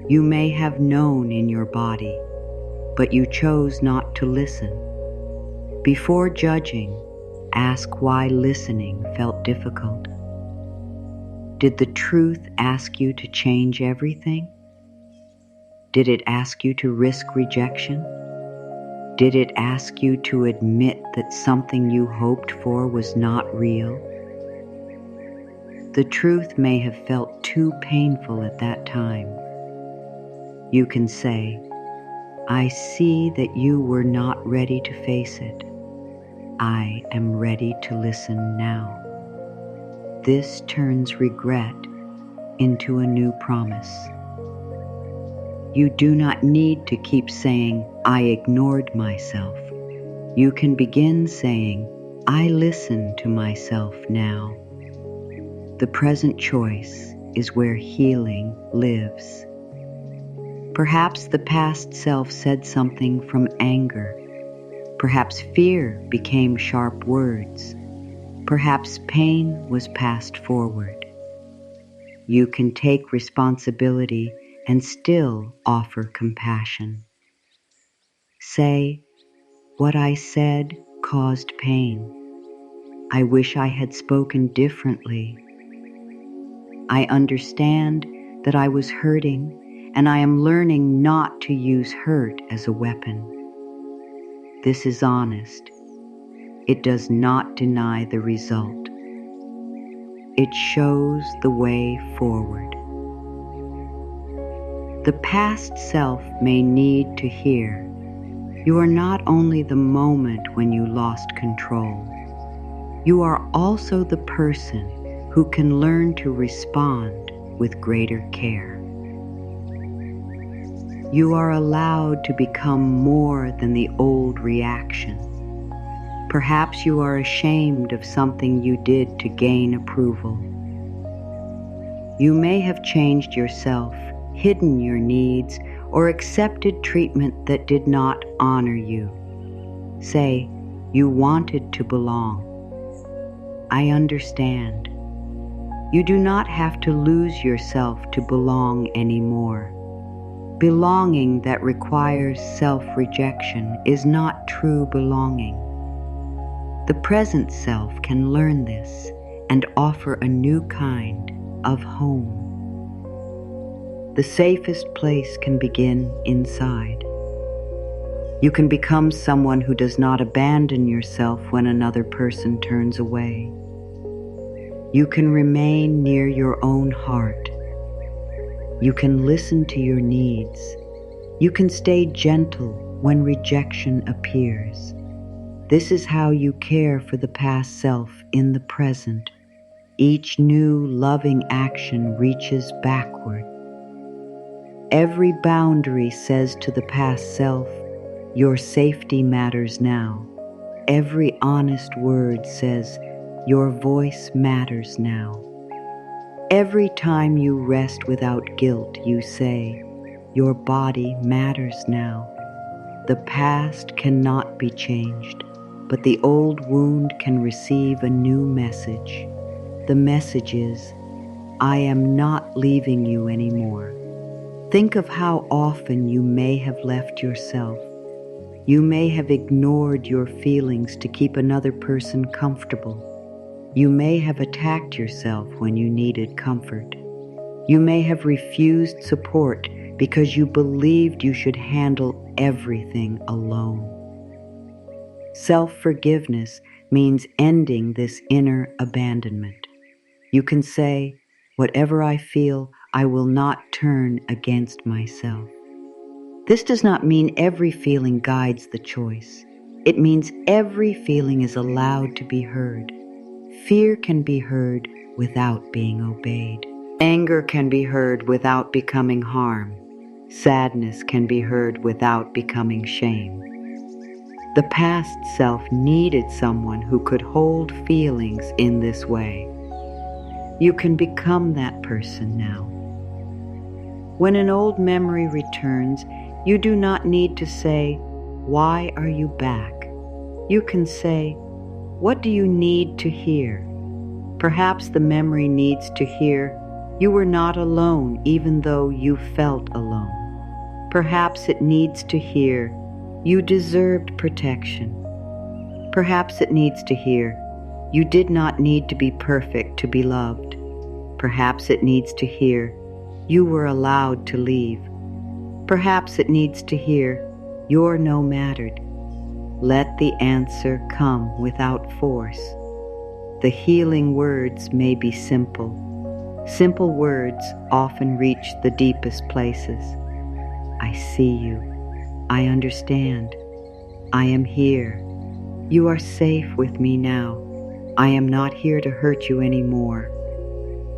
You may have known in your body, but you chose not to listen. Before judging, ask why listening felt difficult. Did the truth ask you to change everything? Did it ask you to risk rejection? Did it ask you to admit that something you hoped for was not real? The truth may have felt too painful at that time. You can say, "I see that you were not ready to face it. I am ready to listen now." This turns regret into a new promise. You do not need to keep saying, "I ignored myself." You can begin saying, "I listen to myself now." The present choice is where healing lives. Perhaps the past self said something from anger. Perhaps fear became sharp words. Perhaps pain was passed forward. You can take responsibility and still offer compassion. Say, "What I said caused pain. I wish I had spoken differently. I understand that I was hurting, and I am learning not to use hurt as a weapon." This is honest. It does not deny the result. It shows the way forward. The past self may need to hear, "You are not only the moment when you lost control. You are also the person who can learn to respond with greater care." You are allowed to become more than the old reaction. Perhaps you are ashamed of something you did to gain approval. You may have changed yourself, hidden your needs, or accepted treatment that did not honor you. Say, "You wanted to belong. I understand." You do not have to lose yourself to belong anymore. Belonging that requires self-rejection is not true belonging. The present self can learn this and offer a new kind of home. The safest place can begin inside. You can become someone who does not abandon yourself when another person turns away. You can remain near your own heart. You can listen to your needs. You can stay gentle when rejection appears. This is how you care for the past self in the present. Each new loving action reaches backward. Every boundary says to the past self, "Your safety matters now." Every honest word says, "Your voice matters now." Every time you rest without guilt, you say, Your body matters now. The past cannot be changed, but the old wound can receive a new message. The message is, I am not leaving you anymore. Think of how often you may have left yourself. You may have ignored your feelings to keep another person comfortable. You may have attacked yourself when you needed comfort. You may have refused support because you believed you should handle everything alone. Self-forgiveness means ending this inner abandonment. You can say, whatever I feel, I will not turn against myself. This does not mean every feeling guides the choice. It means every feeling is allowed to be heard. Fear can be heard without being obeyed. Anger can be heard without becoming harm. Sadness can be heard without becoming shame. The past self needed someone who could hold feelings in this way. You can become that person now. When an old memory returns, you do not need to say, "Why are you back?" You can say, "What do you need to hear?" Perhaps the memory needs to hear, "You were not alone even though you felt alone." Perhaps it needs to hear, "You deserved protection." Perhaps it needs to hear, "You did not need to be perfect to be loved." Perhaps it needs to hear, "You were allowed to leave." Perhaps it needs to hear, "You're no mattered." Let the answer come without force. The healing words may be simple. Simple words often reach the deepest places. I see you. I understand. I am here. You are safe with me now. I am not here to hurt you anymore.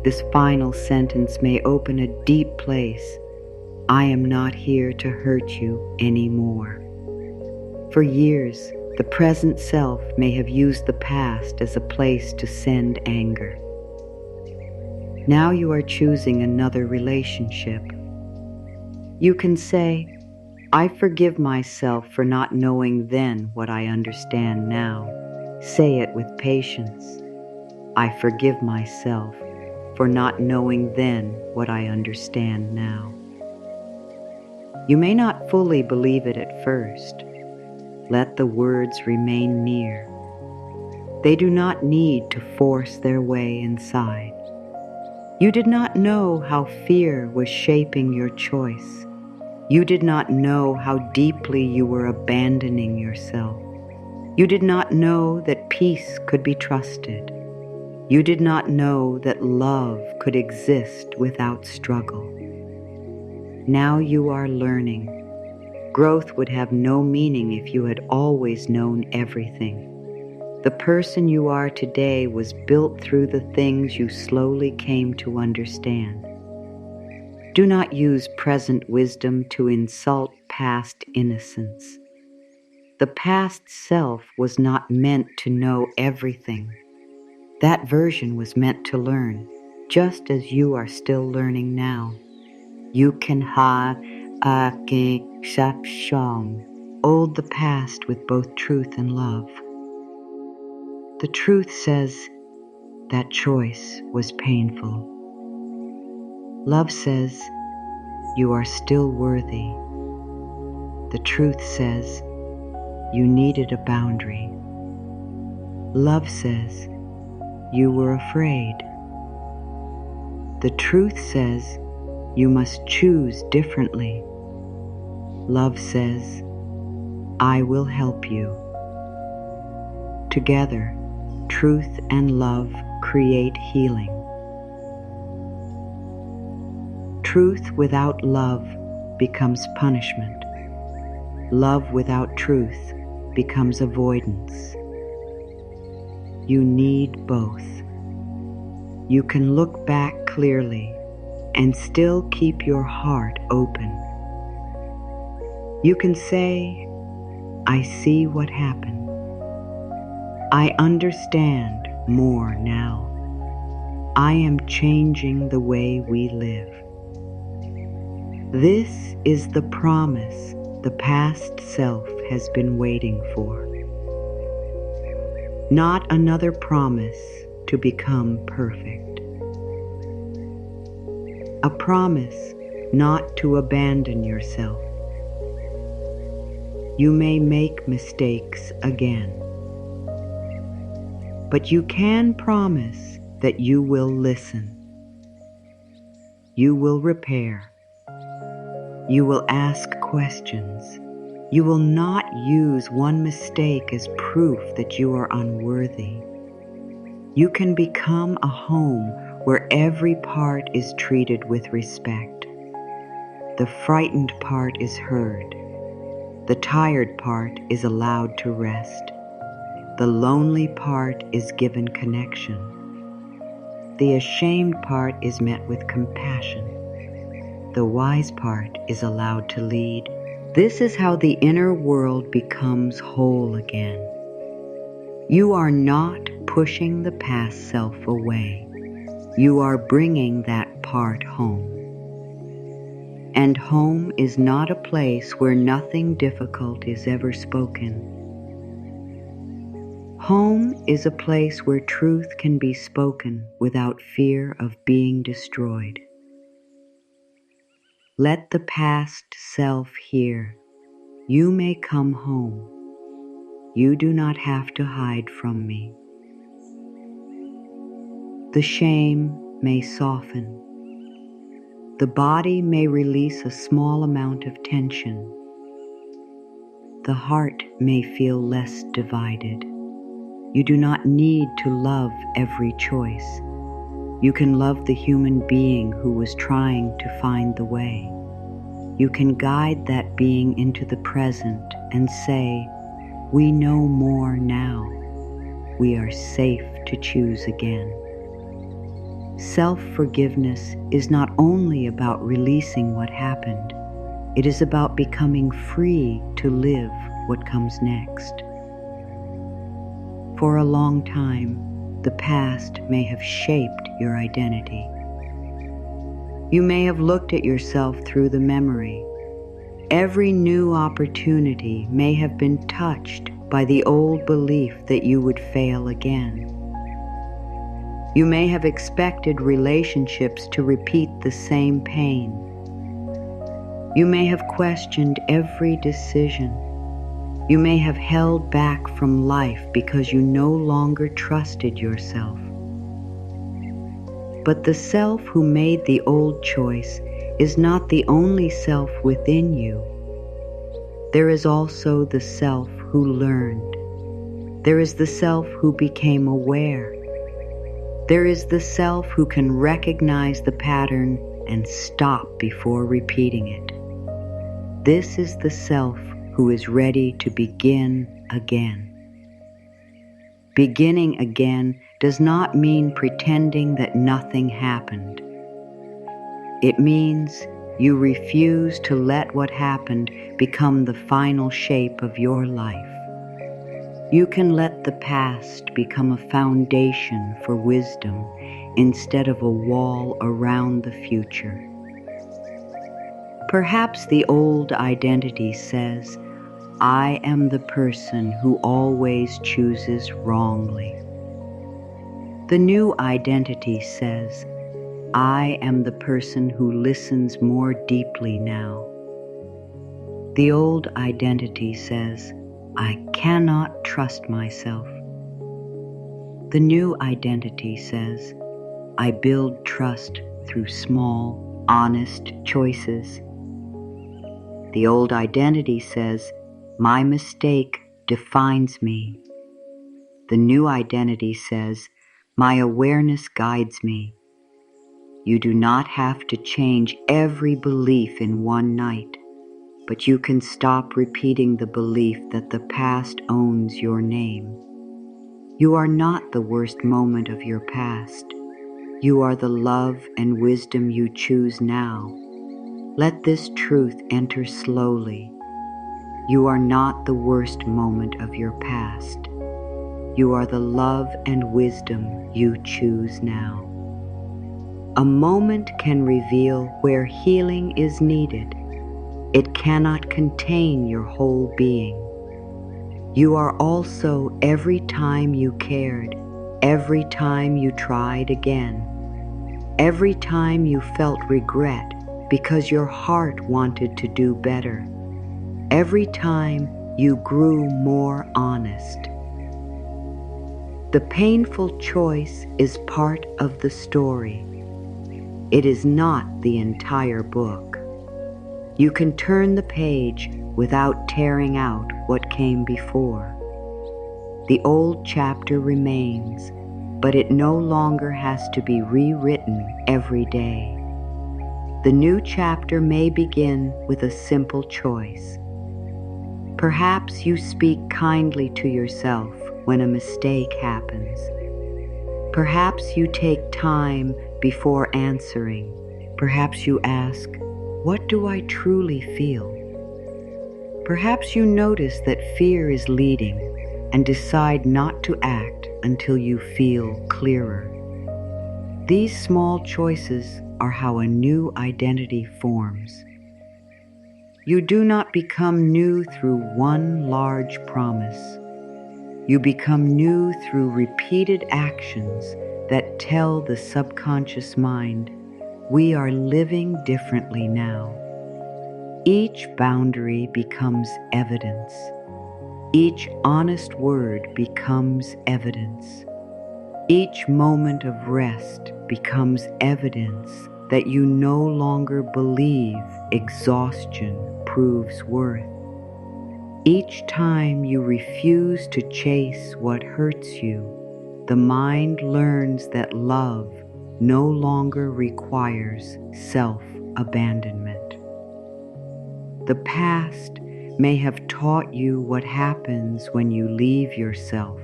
This final sentence may open a deep place. I am not here to hurt you anymore. For years, the present self may have used the past as a place to send anger. Now you are choosing another relationship. You can say, I forgive myself for not knowing then what I understand now. Say it with patience. I forgive myself for not knowing then what I understand now. You may not fully believe it at first. Let the words remain near. They do not need to force their way inside. You did not know how fear was shaping your choice. You did not know how deeply you were abandoning yourself. You did not know that peace could be trusted. You did not know that love could exist without struggle. Now you are learning. Growth would have no meaning if you had always known everything. The person you are today was built through the things you slowly came to understand. Do not use present wisdom to insult past innocence. The past self was not meant to know everything. That version was meant to learn, just as you are still learning now. You can hold the past with both truth and love. The truth says that choice was painful. Love says you are still worthy. The truth says you needed a boundary. Love says you were afraid. The truth says you must choose differently. Love says, I will help you. Together, truth and love create healing. Truth without love becomes punishment. Love without truth becomes avoidance. You need both. You can look back clearly and still keep your heart open. You can say, I see what happened. I understand more now. I am changing the way we live. This is the promise the past self has been waiting for. Not another promise to become perfect. A promise not to abandon yourself. You may make mistakes again, but you can promise that you will listen. You will repair. You will ask questions. You will not use one mistake as proof that you are unworthy. You can become a home where every part is treated with respect. The frightened part is heard. The tired part is allowed to rest. The lonely part is given connection. The ashamed part is met with compassion. The wise part is allowed to lead. This is how the inner world becomes whole again. You are not pushing the past self away. You are bringing that part home. And home is not a place where nothing difficult is ever spoken. Home is a place where truth can be spoken without fear of being destroyed. Let the past self hear. You may come home. You do not have to hide from me. The shame may soften. The body may release a small amount of tension. The heart may feel less divided. You do not need to love every choice. You can love the human being who was trying to find the way. You can guide that being into the present and say, "We know more now. We are safe to choose again." Self-forgiveness is not only about releasing what happened. It is about becoming free to live what comes next. For a long time, the past may have shaped your identity. You may have looked at yourself through the memory. Every new opportunity may have been touched by the old belief that you would fail again. You may have expected relationships to repeat the same pain. You may have questioned every decision. You may have held back from life because you no longer trusted yourself. But the self who made the old choice is not the only self within you. There is also the self who learned. There is the self who became aware. There is the self who can recognize the pattern and stop before repeating it. This is the self who is ready to begin again. Beginning again does not mean pretending that nothing happened. It means you refuse to let what happened become the final shape of your life. You can let the past become a foundation for wisdom instead of a wall around the future. Perhaps the old identity says, "I am the person who always chooses wrongly." The new identity says, "I am the person who listens more deeply now." The old identity says, "I cannot trust myself." The new identity says, "I build trust through small, honest choices." The old identity says, "My mistake defines me." The new identity says, "My awareness guides me." You do not have to change every belief in one night, but you can stop repeating the belief that the past owns your name. You are not the worst moment of your past. You are the love and wisdom you choose now. Let this truth enter slowly. You are not the worst moment of your past. You are the love and wisdom you choose now. A moment can reveal where healing is needed. It cannot contain your whole being. You are also every time you cared, every time you tried again, every time you felt regret because your heart wanted to do better, every time you grew more honest. The painful choice is part of the story. It is not the entire book. You can turn the page without tearing out what came before. The old chapter remains, but it no longer has to be rewritten every day. The new chapter may begin with a simple choice. Perhaps you speak kindly to yourself when a mistake happens. Perhaps you take time before answering. Perhaps you ask, "What do I truly feel?" Perhaps you notice that fear is leading and decide not to act until you feel clearer. These small choices are how a new identity forms. You do not become new through one large promise. You become new through repeated actions that tell the subconscious mind, "We are living differently now." Each boundary becomes evidence. Each honest word becomes evidence. Each moment of rest becomes evidence that you no longer believe exhaustion proves worth. Each time you refuse to chase what hurts you, the mind learns that love no longer requires self-abandonment. The past may have taught you what happens when you leave yourself.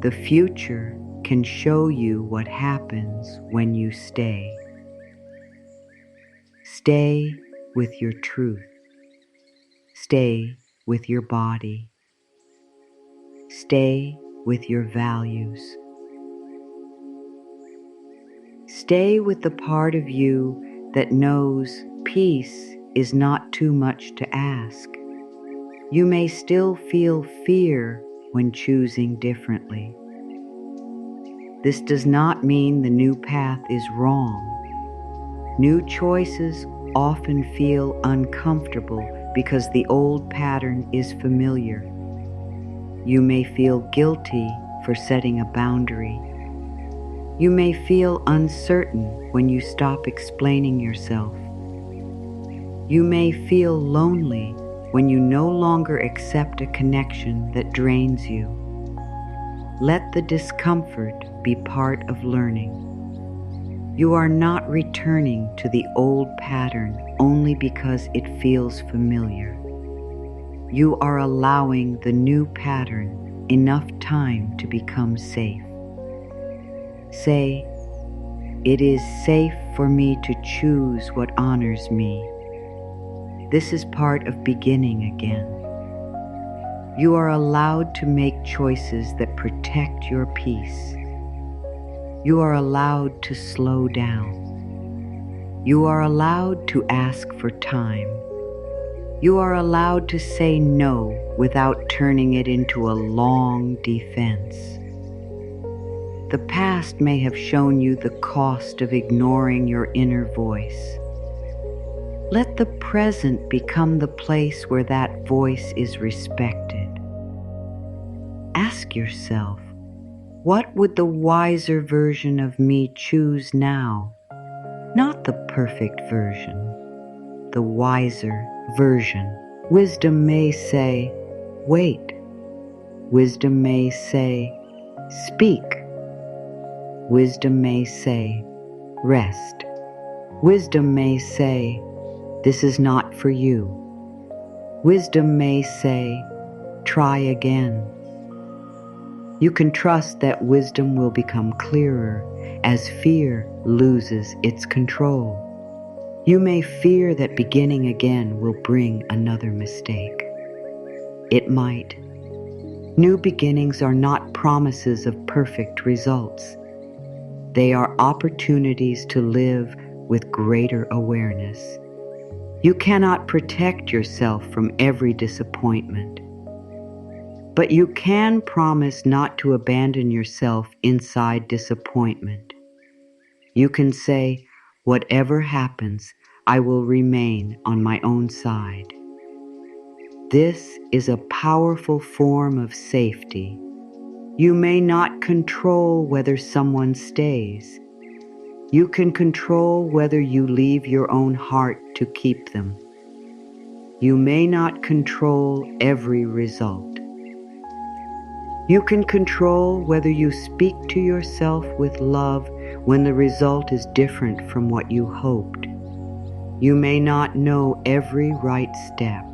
The future can show you what happens when you stay. Stay with your truth. Stay with your body. Stay with your values. Stay with the part of you that knows peace is not too much to ask. You may still feel fear when choosing differently. This does not mean the new path is wrong. New choices often feel uncomfortable because the old pattern is familiar. You may feel guilty for setting a boundary. You may feel uncertain when you stop explaining yourself. You may feel lonely when you no longer accept a connection that drains you. Let the discomfort be part of learning. You are not returning to the old pattern only because it feels familiar. You are allowing the new pattern enough time to become safe. Say, "It is safe for me to choose what honors me." This is part of beginning again. You are allowed to make choices that protect your peace. You are allowed to slow down. You are allowed to ask for time. You are allowed to say no without turning it into a long defense. The past may have shown you the cost of ignoring your inner voice. Let the present become the place where that voice is respected. Ask yourself, what would the wiser version of me choose now? Not the perfect version, the wiser version. Wisdom may say, wait. Wisdom may say, speak. Wisdom may say, rest. Wisdom may say, this is not for you. Wisdom may say, try again. You can trust that wisdom will become clearer as fear loses its control. You may fear that beginning again will bring another mistake. It might. New beginnings are not promises of perfect results. They are opportunities to live with greater awareness. You cannot protect yourself from every disappointment, but you can promise not to abandon yourself inside disappointment. You can say, "Whatever happens, I will remain on my own side." This is a powerful form of safety. You may not control whether someone stays. You can control whether you leave your own heart to keep them. You may not control every result. You can control whether you speak to yourself with love when the result is different from what you hoped. You may not know every right step.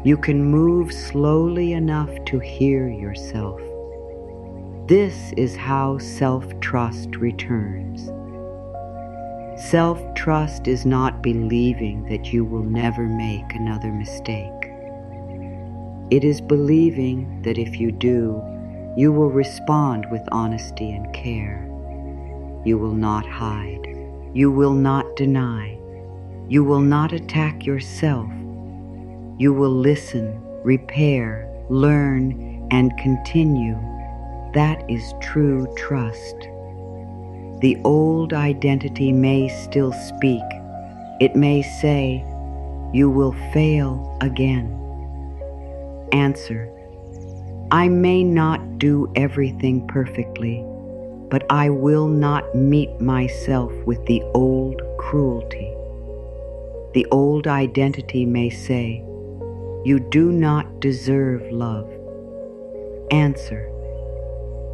You can move slowly enough to hear yourself. This is how self-trust returns. Self-trust is not believing that you will never make another mistake. It is believing that if you do, you will respond with honesty and care. You will not hide. You will not deny. You will not attack yourself. You will listen, repair, learn, and continue. That is true trust. The old identity may still speak. It may say, "You will fail again." Answer: I may not do everything perfectly, but I will not meet myself with the old cruelty. The old identity may say, "You do not deserve love." Answer: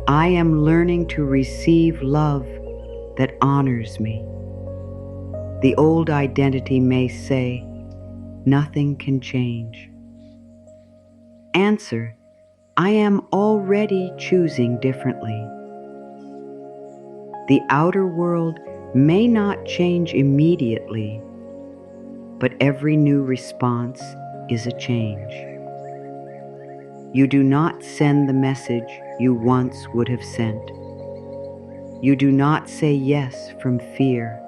I am learning to receive love that honors me. The old identity may say, "Nothing can change." Answer: I am already choosing differently. The outer world may not change immediately, but every new response is a change. You do not send the message you once would have sent. You do not say yes from fear.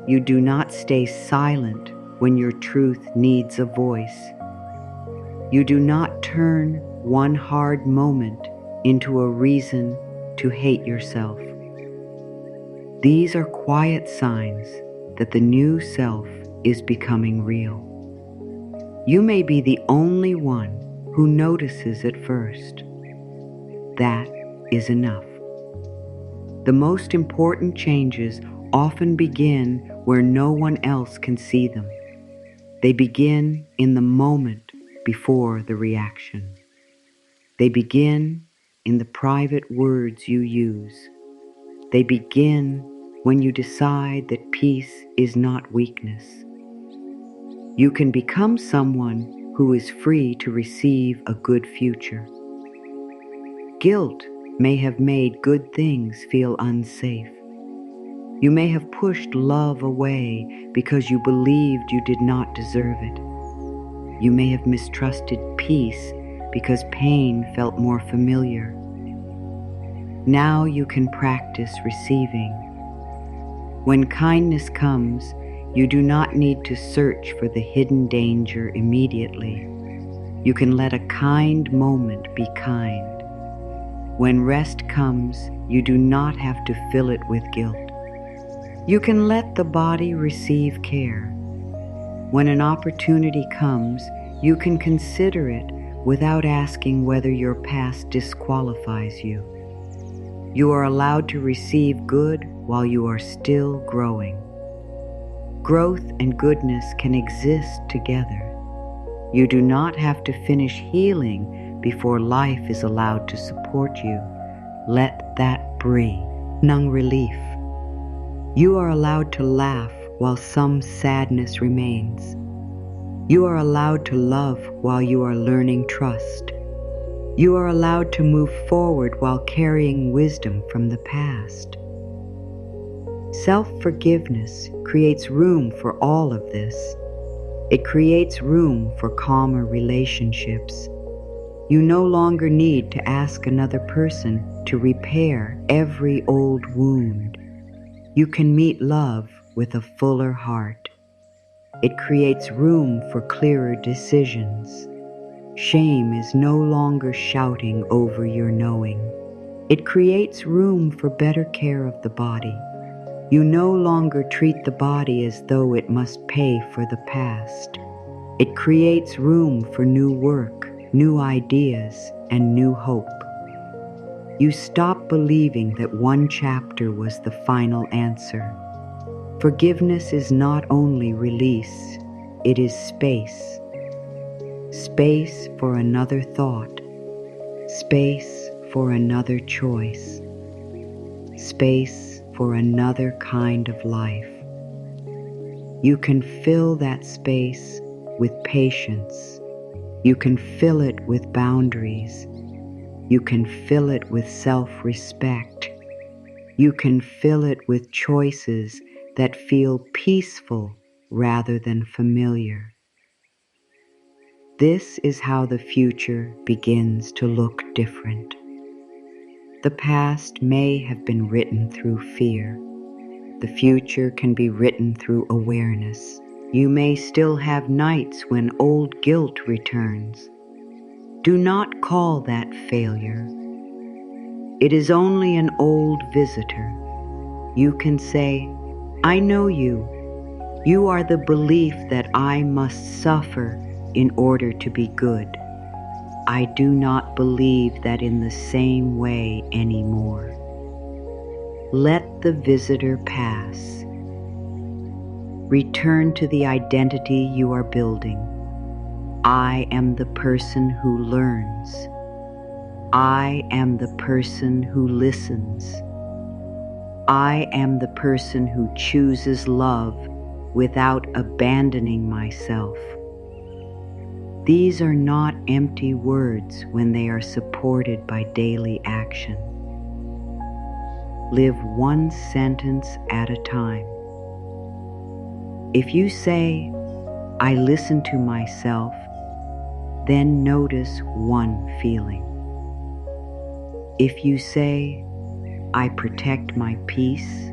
You do not stay silent when your truth needs a voice. You do not turn one hard moment into a reason to hate yourself. These are quiet signs that the new self is becoming real. You may be the only one who notices at first. That is enough. The most important changes often begin where no one else can see them. They begin in the moment before the reaction. They begin in the private words you use. They begin when you decide that peace is not weakness. You can become someone who is free to receive a good future. Guilt may have made good things feel unsafe. You may have pushed love away because you believed you did not deserve it. You may have mistrusted peace because pain felt more familiar. Now you can practice receiving. When kindness comes, you do not need to search for the hidden danger immediately. You can let a kind moment be kind. When rest comes, you do not have to fill it with guilt. You can let the body receive care. When an opportunity comes, you can consider it without asking whether your past disqualifies you. You are allowed to receive good while you are still growing. Growth and goodness can exist together. You do not have to finish healing before life is allowed to support you. Let that breathe. Nung relief. You are allowed to laugh while some sadness remains. You are allowed to love while you are learning trust. You are allowed to move forward while carrying wisdom from the past. Self-forgiveness creates room for all of this. It creates room for calmer relationships. You no longer need to ask another person to repair every old wound. You can meet love with a fuller heart. It creates room for clearer decisions. Shame is no longer shouting over your knowing. It creates room for better care of the body. You no longer treat the body as though it must pay for the past. It creates room for new work, new ideas, and new hope. You stop believing that one chapter was the final answer. Forgiveness is not only release, it is space. Space for another thought, space for another choice, space for another kind of life. You can fill that space with patience. You can fill it with boundaries. You can fill it with self-respect. You can fill it with choices that feel peaceful rather than familiar. This is how the future begins to look different. The past may have been written through fear. The future can be written through awareness. You may still have nights when old guilt returns. Do not call that failure. It is only an old visitor. You can say, I know you. You are the belief that I must suffer in order to be good. I do not believe that in the same way anymore. Let the visitor pass. Return to the identity you are building. I am the person who learns. I am the person who listens. I am the person who chooses love without abandoning myself. These are not empty words when they are supported by daily action. Live one sentence at a time. If you say, I listen to myself, then notice one feeling. If you say, I protect my peace,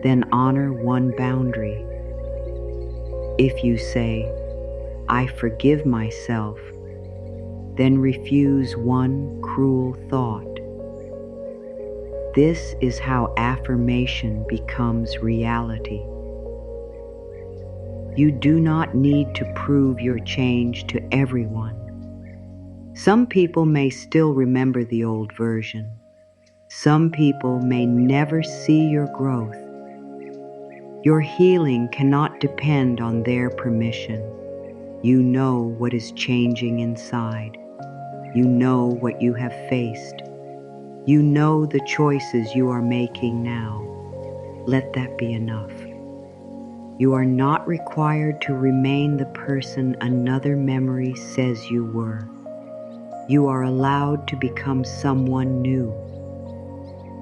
then honor one boundary. If you say, I forgive myself, then refuse one cruel thought. This is how affirmation becomes reality. You do not need to prove your change to everyone. Some people may still remember the old version. Some people may never see your growth. Your healing cannot depend on their permission. You know what is changing inside. You know what you have faced. You know the choices you are making now. Let that be enough. You are not required to remain the person another memory says you were. You are allowed to become someone new.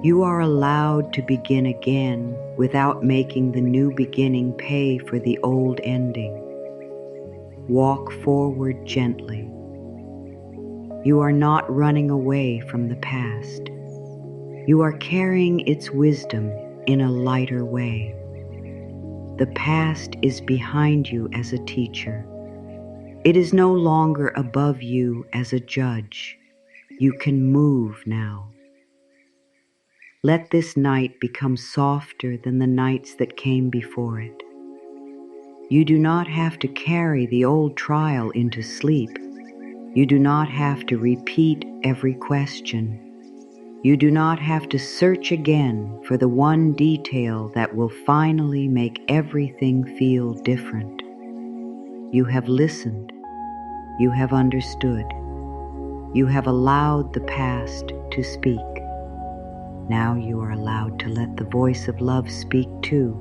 You are allowed to begin again without making the new beginning pay for the old ending. Walk forward gently. You are not running away from the past. You are carrying its wisdom in a lighter way. The past is behind you as a teacher. It is no longer above you as a judge. You can move now. Let this night become softer than the nights that came before it. You do not have to carry the old trial into sleep. You do not have to repeat every question. You do not have to search again for the one detail that will finally make everything feel different. You have listened. You have understood. You have allowed the past to speak. Now you are allowed to let the voice of love speak too.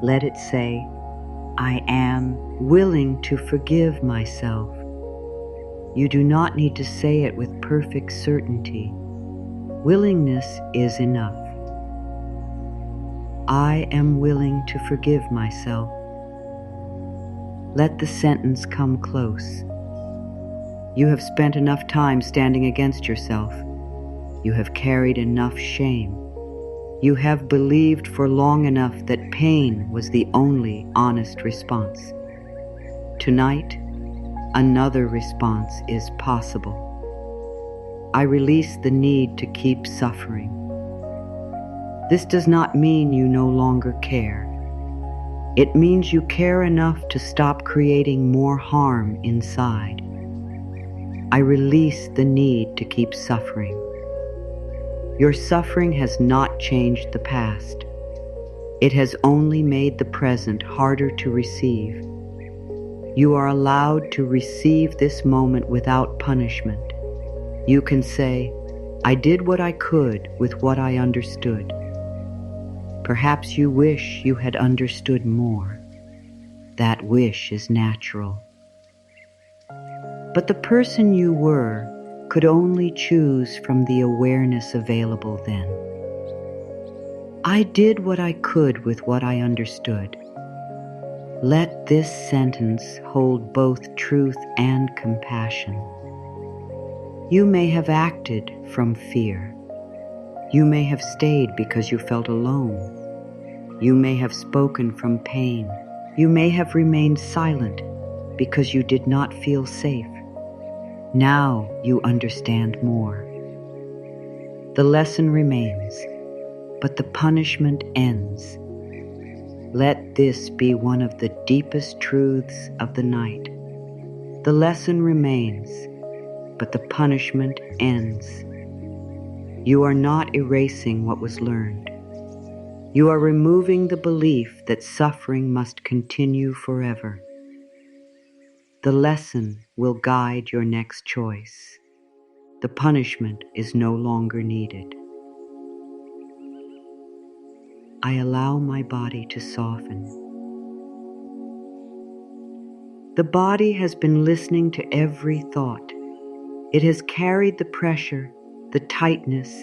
Let it say, I am willing to forgive myself. You do not need to say it with perfect certainty. Willingness is enough. I am willing to forgive myself. Let the sentence come close. You have spent enough time standing against yourself. You have carried enough shame. You have believed for long enough that pain was the only honest response. Tonight, another response is possible. I release the need to keep suffering. This does not mean you no longer care. It means you care enough to stop creating more harm inside. I release the need to keep suffering. Your suffering has not changed the past. It has only made the present harder to receive. You are allowed to receive this moment without punishment. You can say, I did what I could with what I understood. Perhaps you wish you had understood more. That wish is natural. But the person you were could only choose from the awareness available then. I did what I could with what I understood. Let this sentence hold both truth and compassion. You may have acted from fear. You may have stayed because you felt alone. You may have spoken from pain. You may have remained silent because you did not feel safe. Now you understand more. The lesson remains, but the punishment ends. Let this be one of the deepest truths of the night. The lesson remains, but the punishment ends. You are not erasing what was learned. You are removing the belief that suffering must continue forever. The lesson will guide your next choice. The punishment is no longer needed. I allow my body to soften. The body has been listening to every thought. It has carried the pressure, the tightness,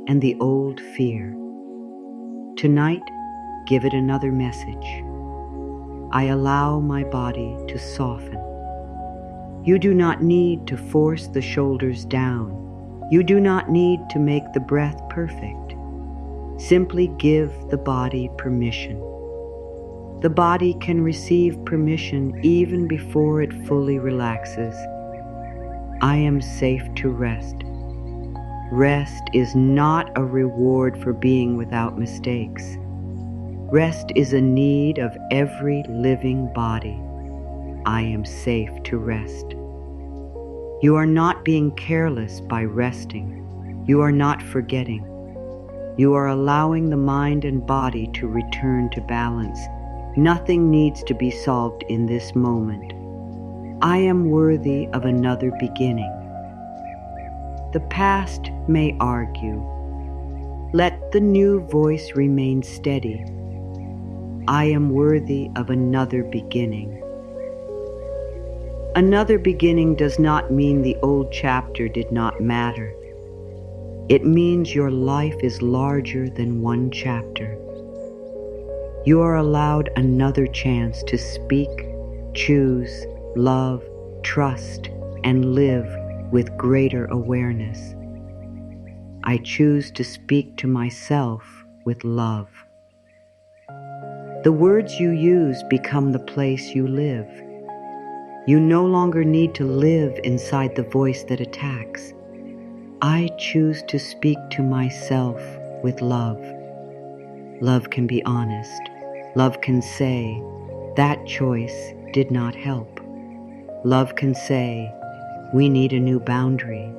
and the old fear. Tonight, give it another message. I allow my body to soften. You do not need to force the shoulders down. You do not need to make the breath perfect. Simply give the body permission. The body can receive permission even before it fully relaxes. I am safe to rest. Rest is not a reward for being without mistakes. Rest is a need of every living body. I am safe to rest. You are not being careless by resting. You are not forgetting. You are allowing the mind and body to return to balance. Nothing needs to be solved in this moment. I am worthy of another beginning. The past may argue. Let the new voice remain steady. I am worthy of another beginning. Another beginning does not mean the old chapter did not matter. It means your life is larger than one chapter. You are allowed another chance to speak, choose, love, trust, and live with greater awareness. I choose to speak to myself with love. The words you use become the place you live. You no longer need to live inside the voice that attacks. I choose to speak to myself with love. Love can be honest. Love can say, that choice did not help. Love can say, we need a new boundary.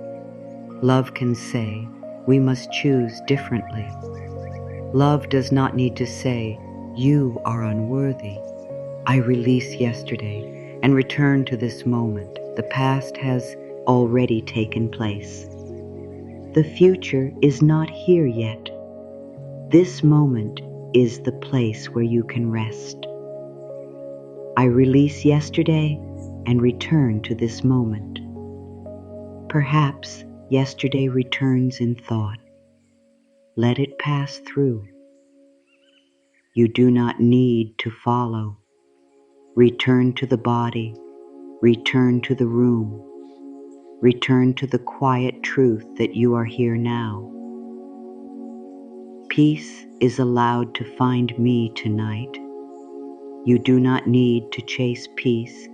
Love can say, we must choose differently. Love does not need to say, you are unworthy. I release yesterday and return to this moment. The past has already taken place. The future is not here yet. This moment is the place where you can rest. I release yesterday and return to this moment. Perhaps yesterday returns in thought. Let it pass through. You do not need to follow. Return to the body. Return to the room. Return to the quiet truth that you are here now. Peace is allowed to find me tonight. You do not need to chase peace.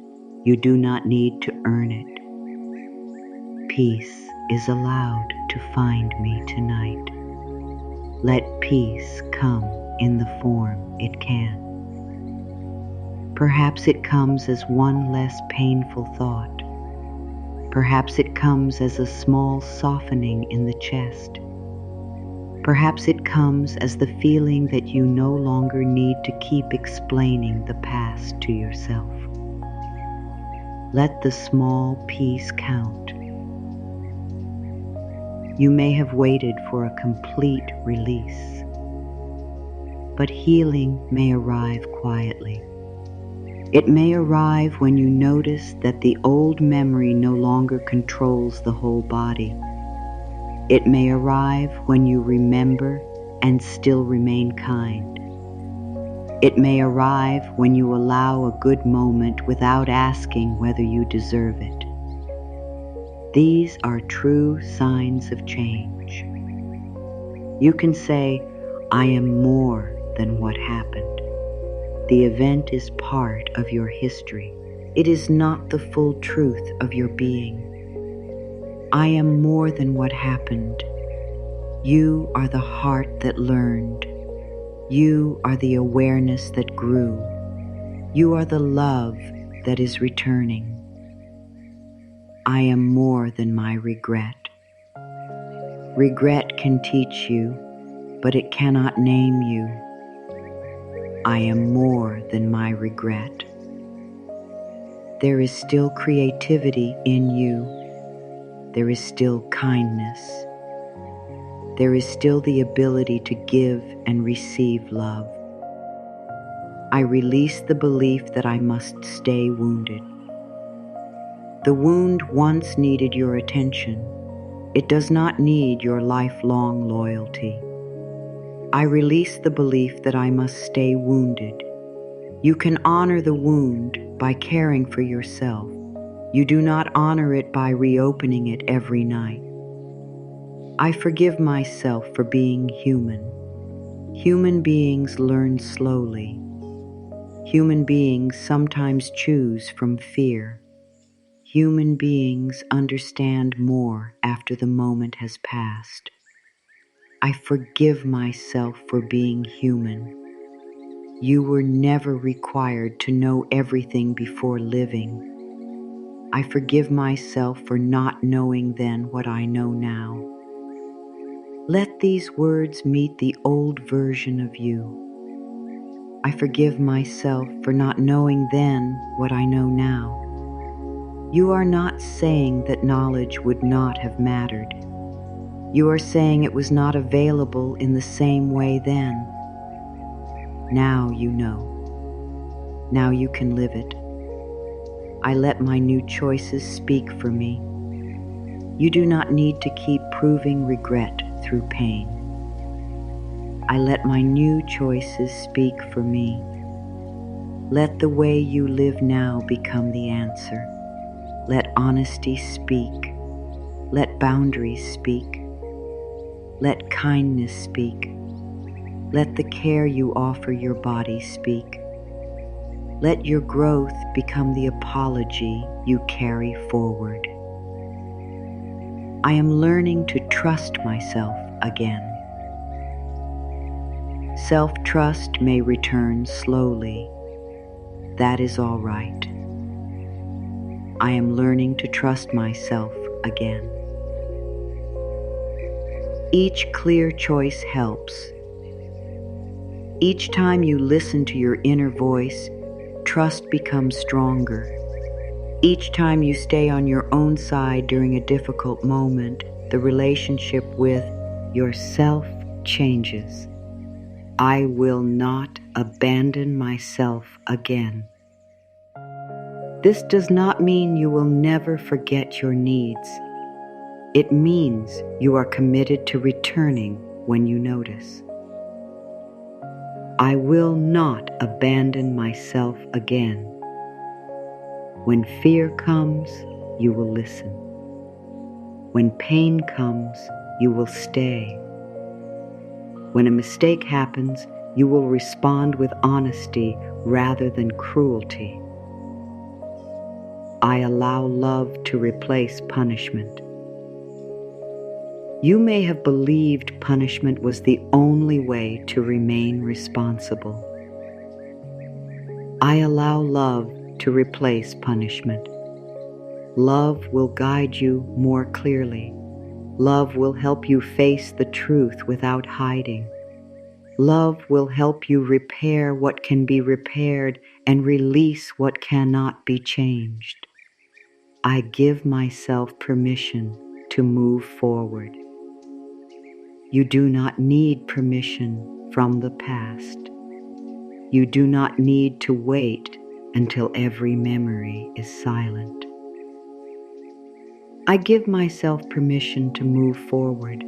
You do not need to earn it. Peace is allowed to find me tonight. Let peace come in the form it can. Perhaps it comes as one less painful thought. Perhaps it comes as a small softening in the chest. Perhaps it comes as the feeling that you no longer need to keep explaining the past to yourself. Let the small peace count. You may have waited for a complete release, but healing may arrive quietly. It may arrive when you notice that the old memory no longer controls the whole body. It may arrive when you remember and still remain kind. It may arrive when you allow a good moment without asking whether you deserve it. These are true signs of change. You can say, I am more than what happened. The event is part of your history. It is not the full truth of your being. I am more than what happened. You are the heart that learned. You are the awareness that grew. You are the love that is returning. I am more than my regret. Regret can teach you, but it cannot name you. I am more than my regret. There is still creativity in you. There is still kindness. There is still the ability to give and receive love. I release the belief that I must stay wounded. The wound once needed your attention. It does not need your lifelong loyalty. I release the belief that I must stay wounded. You can honor the wound by caring for yourself. You do not honor it by reopening it every night. I forgive myself for being human. Human beings learn slowly. Human beings sometimes choose from fear. Human beings understand more after the moment has passed. I forgive myself for being human. You were never required to know everything before living. I forgive myself for not knowing then what I know now. Let these words meet the old version of you. I forgive myself for not knowing then what I know now. You are not saying that knowledge would not have mattered. You are saying it was not available in the same way then. Now you know. Now you can live it. I let my new choices speak for me. You do not need to keep proving regret through pain. I let my new choices speak for me. Let the way you live now become the answer. Let honesty speak. Let boundaries speak. Let kindness speak. Let the care you offer your body speak. Let your growth become the apology you carry forward. I am learning to trust myself again. Self-trust may return slowly. That is all right. I am learning to trust myself again. Each clear choice helps. Each time you listen to your inner voice, trust becomes stronger. Each time you stay on your own side during a difficult moment, the relationship with yourself changes. I will not abandon myself again. This does not mean you will never forget your needs. It means you are committed to returning when you notice. I will not abandon myself again. When fear comes, you will listen. When pain comes, you will stay. When a mistake happens, you will respond with honesty rather than cruelty. I allow love to replace punishment. You may have believed punishment was the only way to remain responsible. I allow love to replace punishment. Love will guide you more clearly. Love will help you face the truth without hiding. Love will help you repair what can be repaired and release what cannot be changed. I give myself permission to move forward. You do not need permission from the past. You do not need to wait until every memory is silent. I give myself permission to move forward.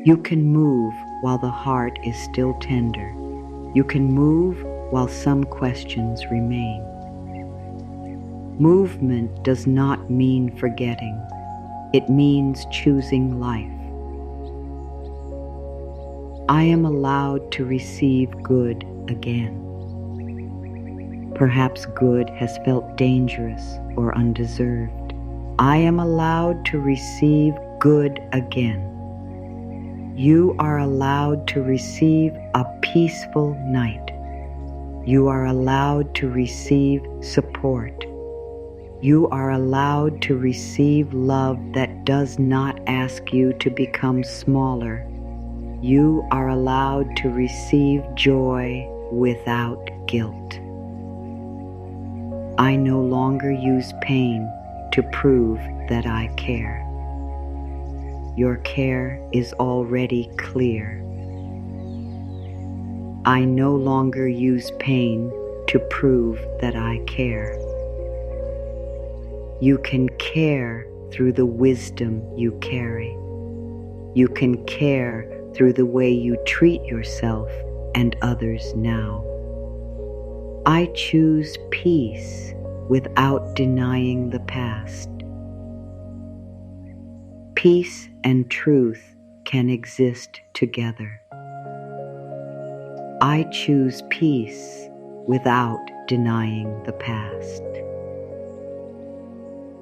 You can move while the heart is still tender. You can move while some questions remain. Movement does not mean forgetting. It means choosing life. I am allowed to receive good again. Perhaps good has felt dangerous or undeserved. I am allowed to receive good again. You are allowed to receive a peaceful night. You are allowed to receive support. You are allowed to receive love that does not ask you to become smaller. You are allowed to receive joy without guilt. I no longer use pain to prove that I care. Your care is already clear. I no longer use pain to prove that I care. You can care through the wisdom you carry. You can care through the way you treat yourself and others now. I choose peace without denying the past. Peace and truth can exist together. I choose peace without denying the past.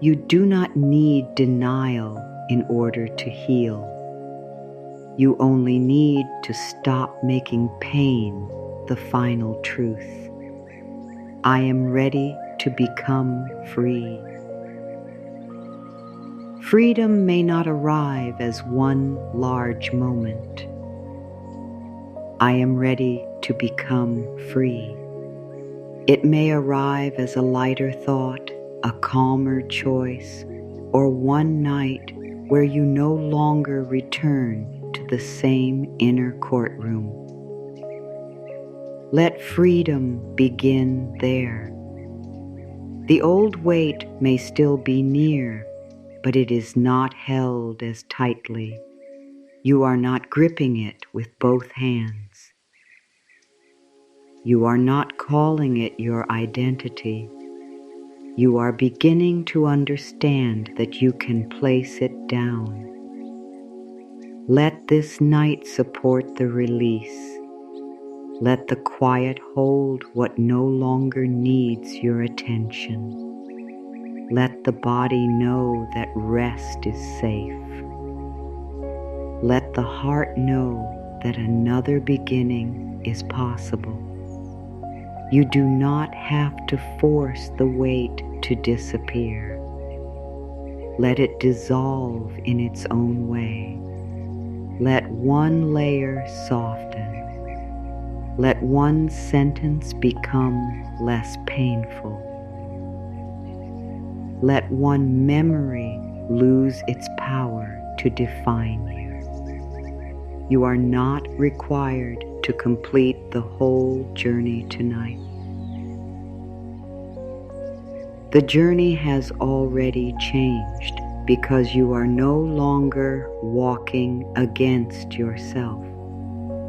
You do not need denial in order to heal. You only need to stop making pain the final truth. I am ready to become free. Freedom may not arrive as one large moment. I am ready to become free. It may arrive as a lighter thought, a calmer choice, or one night where you no longer return to the same inner courtroom. Let freedom begin there. The old weight may still be near, but it is not held as tightly. You are not gripping it with both hands. You are not calling it your identity. You are beginning to understand that you can place it down. Let this night support the release. Let the quiet hold what no longer needs your attention. Let the body know that rest is safe. Let the heart know that another beginning is possible. You do not have to force the weight to disappear. Let it dissolve in its own way. Let one layer soften. Let one sentence become less painful. Let one memory lose its power to define you. You are not required to complete the whole journey tonight. The journey has already changed because you are no longer walking against yourself.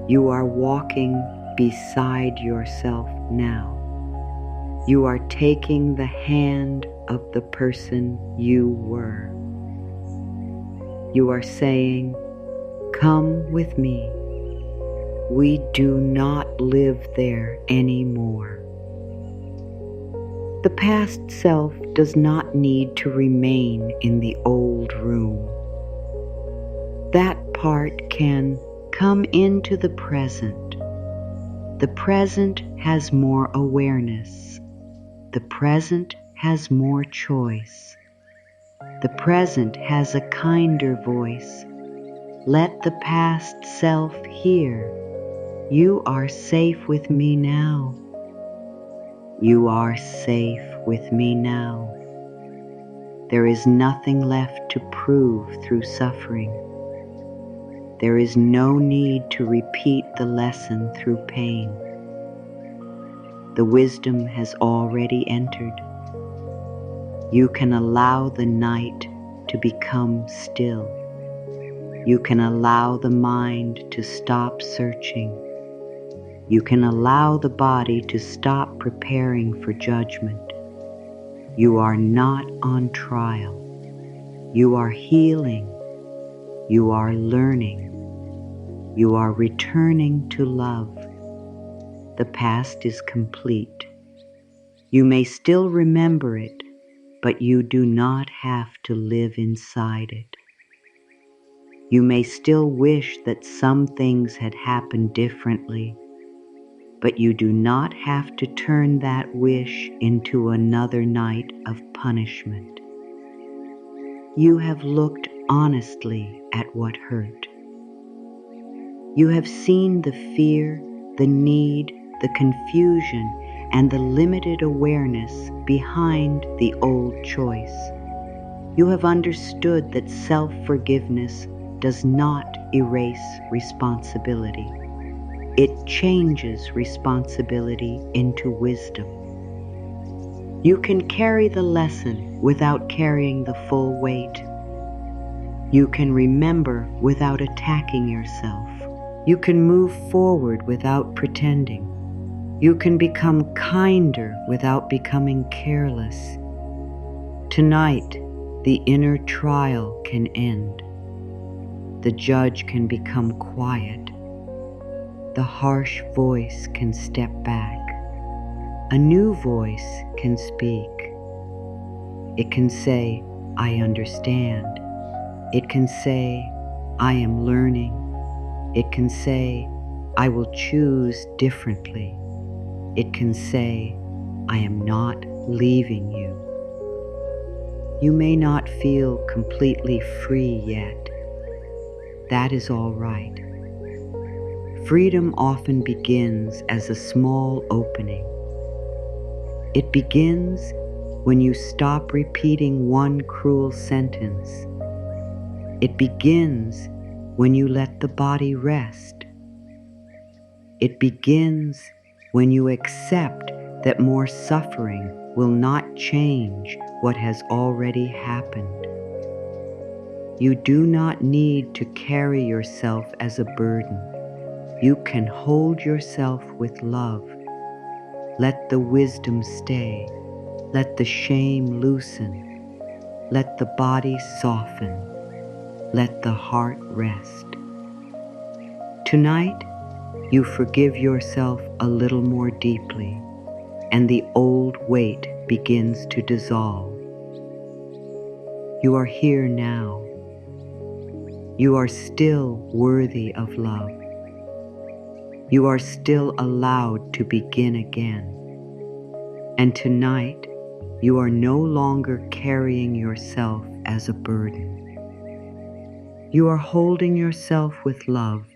You are walking beside yourself now. You are taking the hand of the person you were. You are saying, "Come with me. We do not live there anymore." The past self does not need to remain in the old room. That part can come into the present. The present has more awareness. The present has more choice. The present has a kinder voice. Let the past self hear, "You are safe with me now. You are safe with me now." There is nothing left to prove through suffering. There is no need to repeat the lesson through pain. The wisdom has already entered. You can allow the night to become still. You can allow the mind to stop searching. You can allow the body to stop preparing for judgment. You are not on trial. You are healing. You are learning. You are returning to love. The past is complete. You may still remember it, but you do not have to live inside it. You may still wish that some things had happened differently, but you do not have to turn that wish into another night of punishment. You have looked honestly at what hurt. You have seen the fear, the need, the confusion, and the limited awareness behind the old choice. You have understood that self-forgiveness does not erase responsibility. It changes responsibility into wisdom. You can carry the lesson without carrying the full weight. You can remember without attacking yourself. You can move forward without pretending. You can become kinder without becoming careless. Tonight, the inner trial can end. The judge can become quiet. The harsh voice can step back. A new voice can speak. It can say, "I understand." It can say, "I am learning." It can say, "I will choose differently." It can say, "I am not leaving you." You may not feel completely free yet. That is all right. Freedom often begins as a small opening. It begins when you stop repeating one cruel sentence. It begins when you let the body rest. It begins when you accept that more suffering will not change what has already happened. You do not need to carry yourself as a burden. You can hold yourself with love. Let the wisdom stay. Let the shame loosen. Let the body soften. Let the heart rest. Tonight, you forgive yourself a little more deeply, and the old weight begins to dissolve. You are here now. You are still worthy of love. You are still allowed to begin again. And tonight, you are no longer carrying yourself as a burden. You are holding yourself with love